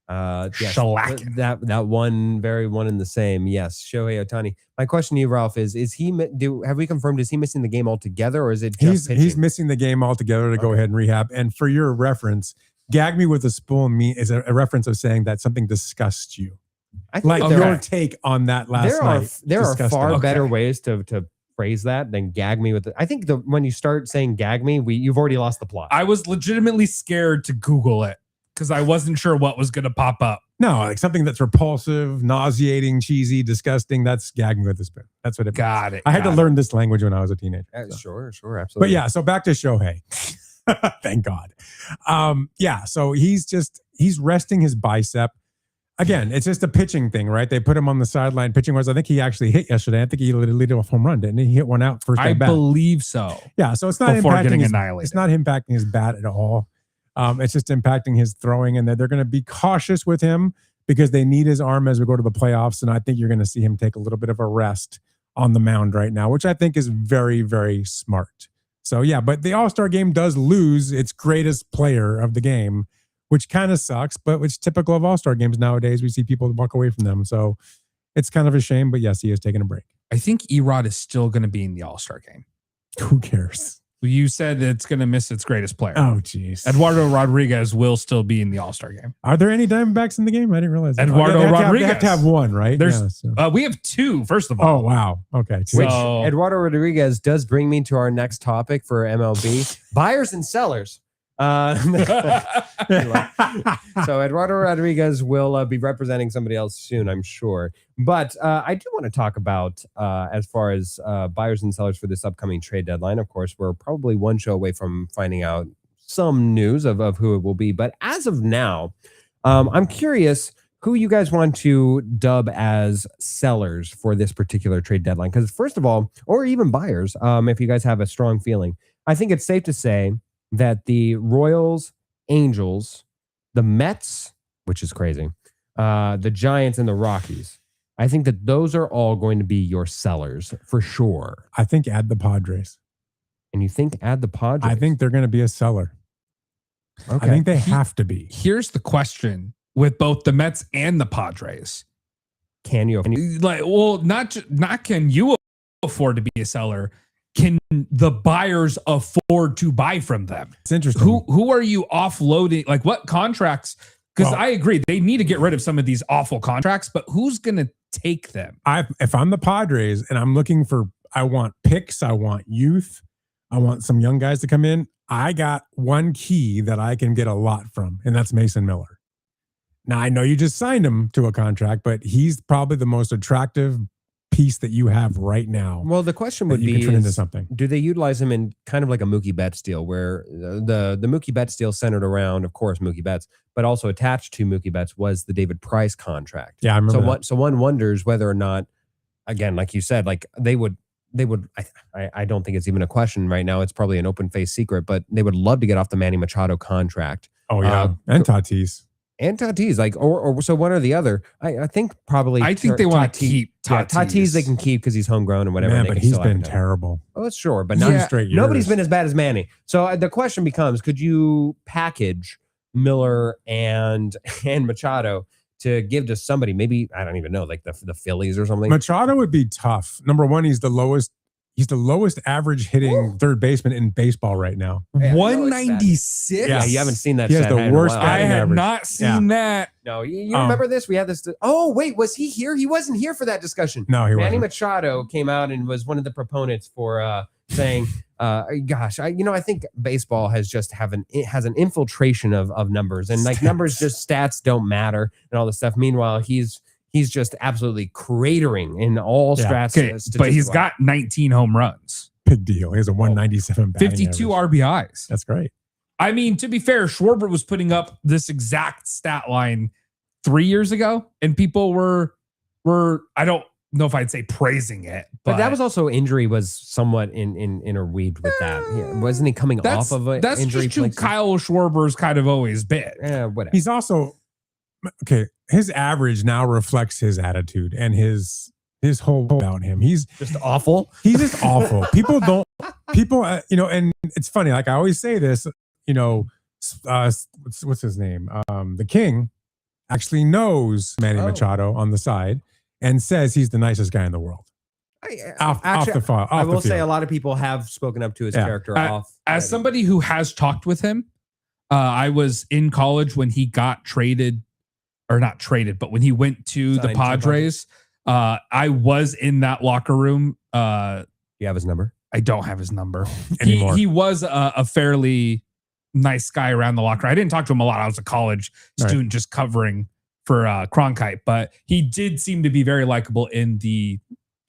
Yes, Shellacking. that one in the same. Yes, Shohei Ohtani. My question to you, Ralph, is he have we confirmed is he missing the game altogether or is it just He's missing the game altogether to go ahead and rehab. And for your reference, gag me with a spoon is a reference of saying that something disgusts you. I think Like there your are, take on that last night. there are Disgusting. far Okay. better ways to phrase that than gag me with it. I think when you start saying gag me, you've already lost the plot. I was legitimately scared to Google it because I wasn't sure what was going to pop up. No, like something that's repulsive, nauseating, cheesy, disgusting. That's gagging with a spoon. That's what it means. Got it. I had to learn this language when I was a teenager. so. Sure, absolutely. But yeah, so back to Shohei. Thank God. So he's resting his bicep. Again, it's just a pitching thing, right? They put him on the sideline pitching wise. I think he actually hit yesterday. I think he lit a home run, didn't he? He hit one out first I at bat. believe so. Yeah, so it's not Before impacting getting his, annihilated. it's not impacting his bat at all. It's just impacting his throwing, and they're going to be cautious with him because they need his arm as we go to the playoffs. And I think you're going to see him take a little bit of a rest on the mound right now, which I think is very, very smart. So yeah, but the All-Star game does lose its greatest player of the game, which kind of sucks, but it's typical of All-Star games nowadays. We see people walk away from them. So it's kind of a shame, but yes, he is taking a break. I think Erod is still going to be in the All-Star game. Who cares? You said it's going to miss its greatest player. Oh, geez. Eduardo Rodriguez will still be in the All-Star game. Are there any Diamondbacks in the game? I didn't realize that. Eduardo They have Rodriguez. to have one, right? There's- Yeah, so. We have two, first of Oh, all. wow. Okay. So- Which Eduardo Rodriguez does bring me to our next topic for MLB: buyers and sellers. So Eduardo Rodriguez will be representing somebody else soon, I'm sure. But I do want to talk about as far as buyers and sellers for this upcoming trade deadline. Of course, we're probably one show away from finding out some news of who it will be. But as of now, I'm curious who you guys want to dub as sellers for this particular trade deadline. Because first of all, or even buyers, if you guys have a strong feeling, I think it's safe to say that the Royals, Angels, the Mets, which is crazy, the Giants, and the Rockies, I think that those are all going to be your sellers for sure. I think add the Padres. And you think add the Padres? I think they're going to be a seller. Okay. I think they have to be. Here's the question with both the Mets and the Padres. Can you? Like, well, not can you afford to be a seller? Can the buyers afford to buy from them? It's interesting. Who are you offloading? Like what contracts? Because Well- I agree, they need to get rid of some of these awful contracts, but who's going to take them? If I'm the Padres and I'm looking for, I want picks, I want youth, I want some young guys to come in. I got one key that I can get a lot from, and that's Mason Miller. Now, I know you just signed him to a contract, but he's probably the most attractive piece that you have right now. Well, the question that would you be, can turn into something. do they utilize him in kind of like a Mookie Betts deal, where the Mookie Betts deal centered around, of course, Mookie Betts, but also attached to Mookie Betts was the David Price contract. Yeah, I remember that. So one wonders whether or not, again, like you said, like they would. I don't think it's even a question right now. It's probably an open face secret, but they would love to get off the Manny Machado contract. Oh yeah, and Tatis. And Tatis, like, or so one or the other. I think probably. I think they want to keep Tatis. Yeah, Tatis they can keep because he's homegrown and whatever. Man, they but can he's still been have him. terrible. Oh, sure, but Nine not straight years. Nobody's been as bad as Manny. So the question becomes: could you package Miller and Machado to give to somebody? Maybe I don't even know, like the Phillies or something. Machado would be tough. Number one, he's the lowest average hitting third baseman in baseball right now. Yeah, 196. Yeah, you haven't seen that. He has stat the in a worst while. I batting had average. not seen that. No, you remember this? We had this. Oh, wait, was he here? He wasn't here for that discussion. No, he Manny wasn't. Machado came out and was one of the proponents for saying, "Gosh, I think baseball has an infiltration of numbers, and like numbers, just stats don't matter and all this stuff." Meanwhile, he's just absolutely cratering in all strats. Okay, but he's got 19 home runs, Big deal. He has a 197 batting 52 average. RBIs. That's great. I mean, to be fair, Schwarber was putting up this exact stat line 3 years ago, and people were I don't know if I'd say praising it, But that was also injury was somewhat interweaved with that. Yeah, wasn't he coming off of an that's injury? just who Kyle Schwarber's kind of always been. Whatever. He's also okay. His average now reflects his attitude and his whole about him. He's just awful. He's just awful. And it's funny. Like I always say this, what's his name? The King actually knows Manny Machado on the side and says he's the nicest guy in the world. I will say a lot of people have spoken up to his character off. As somebody who has talked with him, I was in college when he got traded, or not traded, but when he went to the Padres. I was in that locker room. You have his number? I don't have his number anymore. He was a fairly nice guy around the locker. I didn't talk to him a lot. I was a college student just covering for Cronkite, but he did seem to be very likable in the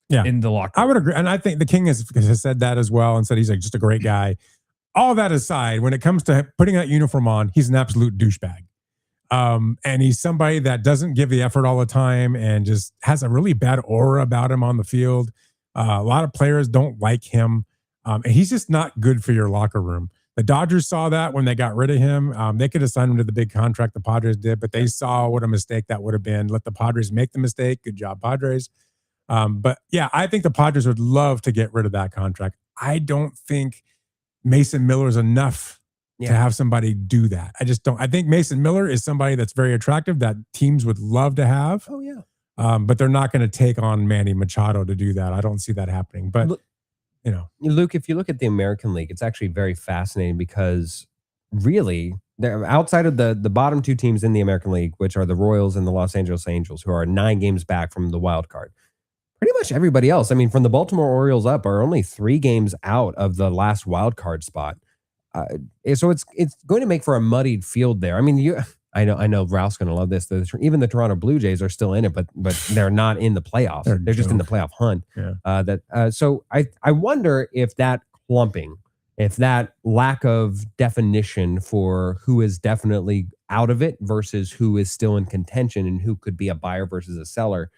locker room. I would agree. And I think the King has said that as well and said he's like just a great guy. All that aside, when it comes to putting that uniform on, he's an absolute douchebag. And he's somebody that doesn't give the effort all the time and just has a really bad aura about him on the field. A lot of players don't like him. And he's just not good for your locker room. The Dodgers saw that when they got rid of him. They could have signed him to the big contract the Padres did, but they saw what a mistake that would have been. Let the Padres make the mistake. Good job, Padres. But yeah, I think the Padres would love to get rid of that contract. I don't think Mason Miller is enough to have somebody do that. I just don't. I think Mason Miller is somebody that's very attractive that teams would love to have. Oh, yeah. But they're not going to take on Manny Machado to do that. I don't see that happening. But, Luke, if you look at the American League, it's actually very fascinating because really, outside of the bottom two teams in the American League, which are the Royals and the Los Angeles Angels, who are 9 games back from the wild card, pretty much everybody else, I mean, from the Baltimore Orioles up, are only 3 games out of the last wild card spot. So it's going to make for a muddied field there. I mean, I know Ralph's going to love this. Even the Toronto Blue Jays are still in it, but they're not in the playoffs. They're just in the playoff hunt. Yeah. So I wonder if that clumping, if that lack of definition for who is definitely out of it versus who is still in contention and who could be a buyer versus a seller.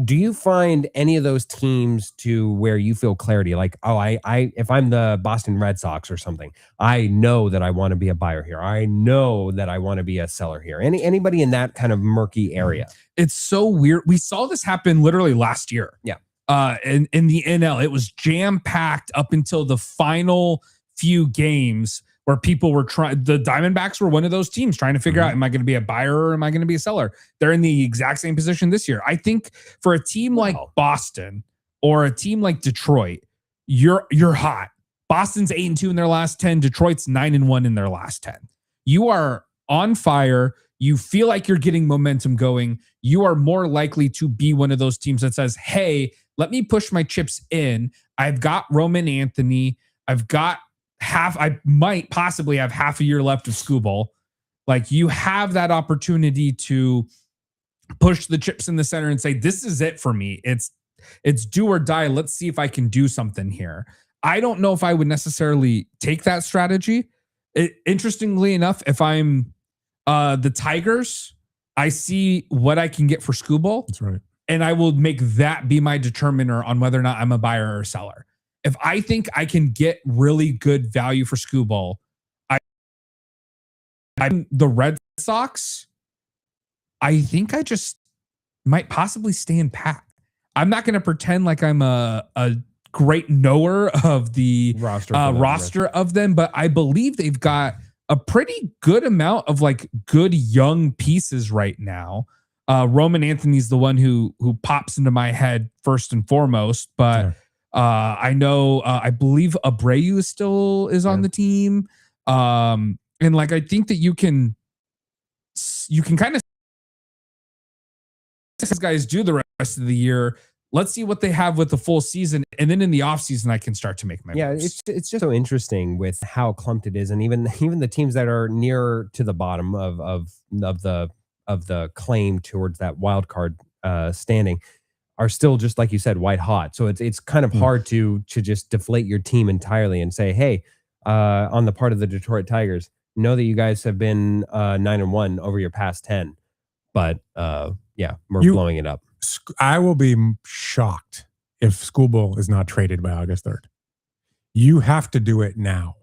Do you find any of those teams to where you feel clarity? Like, if I'm the Boston Red Sox or something, I know that I want to be a buyer here. I know that I want to be a seller here. Anybody in that kind of murky area? It's so weird. We saw this happen literally last year. Yeah. In the NL, it was jam packed up until the final few games where people were trying. The Diamondbacks were one of those teams trying to figure out, am I going to be a buyer or am I going to be a seller? They're in the exact same position this year. I think for a team like Boston or a team like Detroit, you're hot. Boston's 8-2 in their last 10. Detroit's 9-1 in their last 10. You are on fire. You feel like you're getting momentum going. You are more likely to be one of those teams that says, hey, let me push my chips in. I've got Roman Anthony. I've got I might possibly have half a year left of Skubal. Like, you have that opportunity to push the chips in the center and say, this is it for me. It's do or die. Let's see if I can do something here. I don't know if I would necessarily take that strategy. Interestingly enough, if I'm the Tigers, I see what I can get for Skubal. That's right. And I will make that be my determiner on whether or not I'm a buyer or a seller. If I think I can get really good value for Skubal, I'm the Red Sox. I think I just might possibly stay in pat. I'm not going to pretend like I'm a great knower of the roster of them, but I believe they've got a pretty good amount of like good young pieces right now. Roman Anthony's the one who pops into my head first and foremost, but I know I believe Abreu is on the team. And like I think that you can kind of these guys do the rest of the year. Let's see what they have with the full season, and then in the offseason I can start to make my moves. It's just so interesting with how clumped it is, and even the teams that are near to the bottom of the claim towards that wild card standing are still, just like you said, white hot. So it's kind of hard to just deflate your team entirely and say, hey, on the part of the Detroit Tigers, know that you guys have been 9-1 over your past 10, but we're blowing it up. I will be shocked if Skubal is not traded by August 3rd. You have to do it now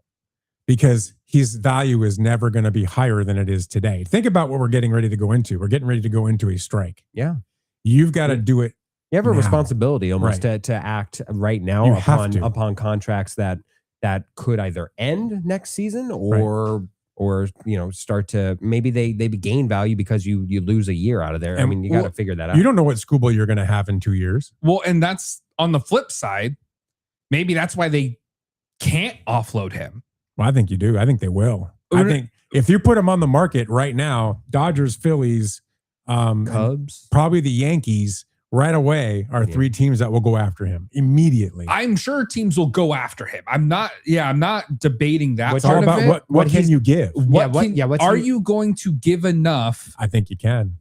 because his value is never going to be higher than it is today. Think about what we're getting ready to go into. We're getting ready to go into a strike. Yeah. You've got to do it. You have a now. Responsibility almost to act right now upon contracts that could either end next season or start to, maybe they gain value because you lose a year out of there. And you got to figure that out. You don't know what Skubal you're going to have in 2 years. Well, and that's on the flip side. Maybe that's why they can't offload him. Well, I think you do. I think they will. I think if you put him on the market right now, Dodgers, Phillies, Cubs, probably the Yankees right away are three teams that will go after him immediately. I'm sure teams will go after him. I'm not debating that. It's all about what can you give? Are you going to give enough? I think you can.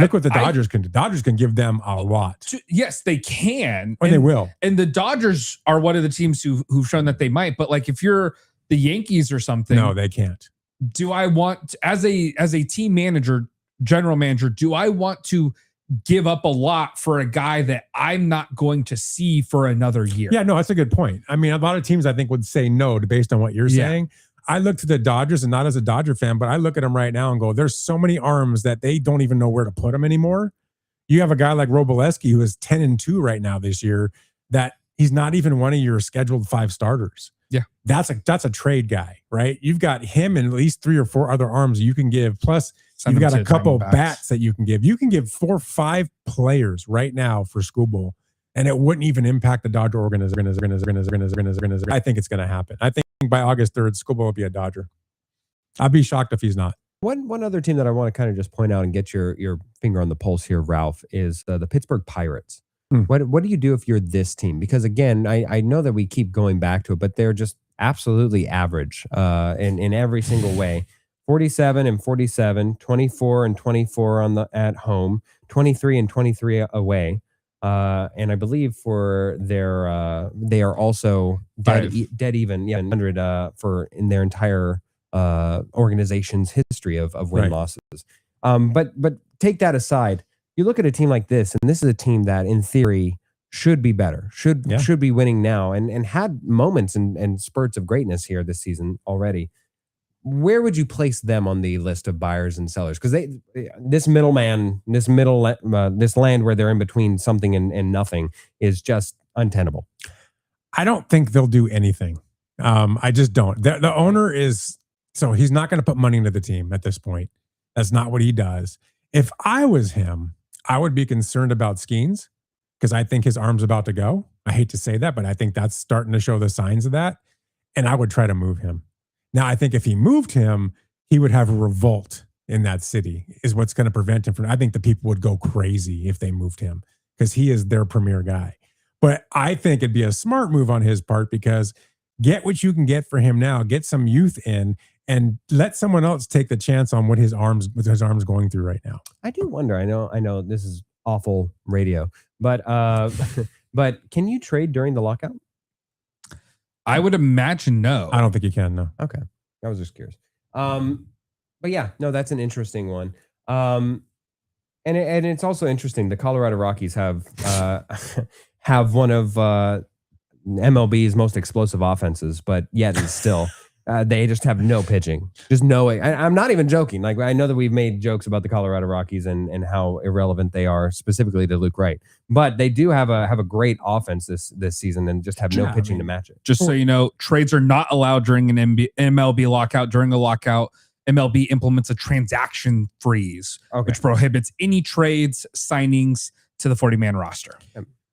Look what the Dodgers can do. Dodgers can give them a lot. Yes, they can. And they will. And the Dodgers are one of the teams who've shown that they might. But like if you're the Yankees or something. No, they can't. Do I want, as a team manager, general manager, do I want to give up a lot for a guy that I'm not going to see for another year? Yeah, no, that's a good point. I mean, a lot of teams I think would say no based on what you're saying. I look to the Dodgers, and not as a Dodger fan, but I look at them right now and go, there's so many arms that they don't even know where to put them anymore. You have a guy like Roboleski who is 10-2 right now this year, that he's not even one of your scheduled 5 starters. Yeah. That's a trade guy, right? You've got him and at least 3 or 4 other arms you can give. Plus, you've got a couple bats that you can give. You can give 4 or 5 players right now for Skubal, and it wouldn't even impact the Dodger organization. I think it's going to happen. I think by August 3rd, Skubal will be a Dodger. I'd be shocked if he's not. One other team that I want to kind of just point out and get your finger on the pulse here, Ralph, is the Pittsburgh Pirates. What do you do if you're this team? Because again, I know that we keep going back to it, but they're just absolutely average in every single way. 47-47, 24-24 at home, 23-23 away. And I believe for their they are also dead even 100 for in their entire organization's history of win losses. But take that aside, you look at a team like this, and this is a team that in theory should be better, should be winning now, and had moments and spurts of greatness here this season already. Where would you place them on the list of buyers and sellers? Because this land where they're in between something and nothing is just untenable. I don't think they'll do anything. I just don't. The owner is, so he's not going to put money into the team at this point. That's not what he does. If I was him, I would be concerned about Skeens because I think his arm's about to go. I hate to say that, but I think that's starting to show the signs of that. And I would try to move him. Now, I think if he moved him, he would have a revolt in that city is what's going to prevent him from. I think the people would go crazy if they moved him because he is their premier guy. But I think it'd be a smart move on his part because get what you can get for him now, get some youth in, and let someone else take the chance on what his arms going through right now. I do wonder. I know this is awful radio. But but can you trade during the lockout? I would imagine no. I don't think you can. No. Okay, I was just curious. But yeah, no, that's an interesting one. And it's also interesting. The Colorado Rockies have have one of MLB's most explosive offenses, but yet and still they just have no pitching. Just no way. I'm not even joking. Like, I know that we've made jokes about the Colorado Rockies and how irrelevant they are, specifically to Luke Wright, but they do have a great offense this season and just have no pitching to match it. Just so you know, trades are not allowed during an MLB lockout. During the lockout, MLB implements a transaction freeze, which prohibits any trades, signings to the 40-man roster.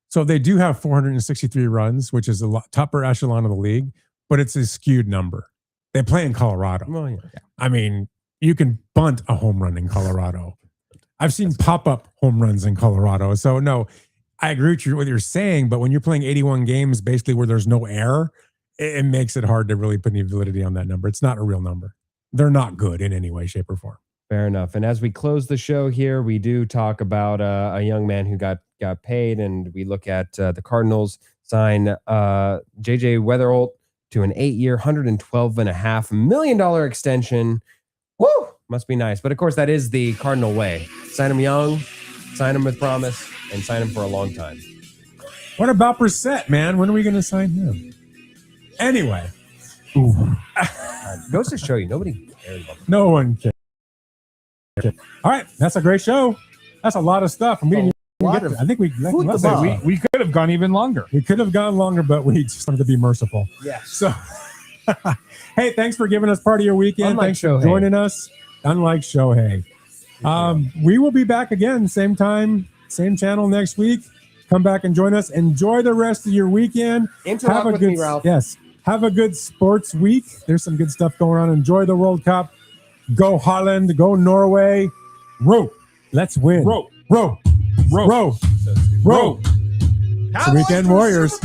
So they do have 463 runs, which is a lot upper echelon of the league, but it's a skewed number. They play in Colorado. Well, yeah. I mean, you can bunt a home run in Colorado. I've seen pop-up home runs in Colorado. So no, I agree with what you're saying, but when you're playing 81 games, basically where there's no air, it makes it hard to really put any validity on that number. It's not a real number. They're not good in any way, shape, or form. Fair enough. And as we close the show here, we do talk about a young man who got paid, and we look at the Cardinals sign JJ Wetherholt to an 8-year, $112.5 million extension. Woo! Must be nice. But of course, that is the Cardinal way. Sign him young, sign him with promise, and sign him for a long time. What about Brissett, man? When are we going to sign him? Anyway. Goes to show you, nobody cares about that. No one cares. All right. That's a great show. That's a lot of stuff. And we didn't even get to, I think we could have gone even longer. We could have gone longer, but we just wanted to be merciful. Yes. So, hey, thanks for giving us part of your weekend. Unlike Thanks Shohei. for joining us. Unlike Shohei. We will be back again, same time, same channel next week. Come back and join us. Enjoy the rest of your weekend. Interact with me, Ralph. Yes. Have a good sports week. There's some good stuff going on. Enjoy the World Cup. Go Holland. Go Norway. Row. Let's win. Row. Row. Row. Row. Row. It's the Weekend Warriors.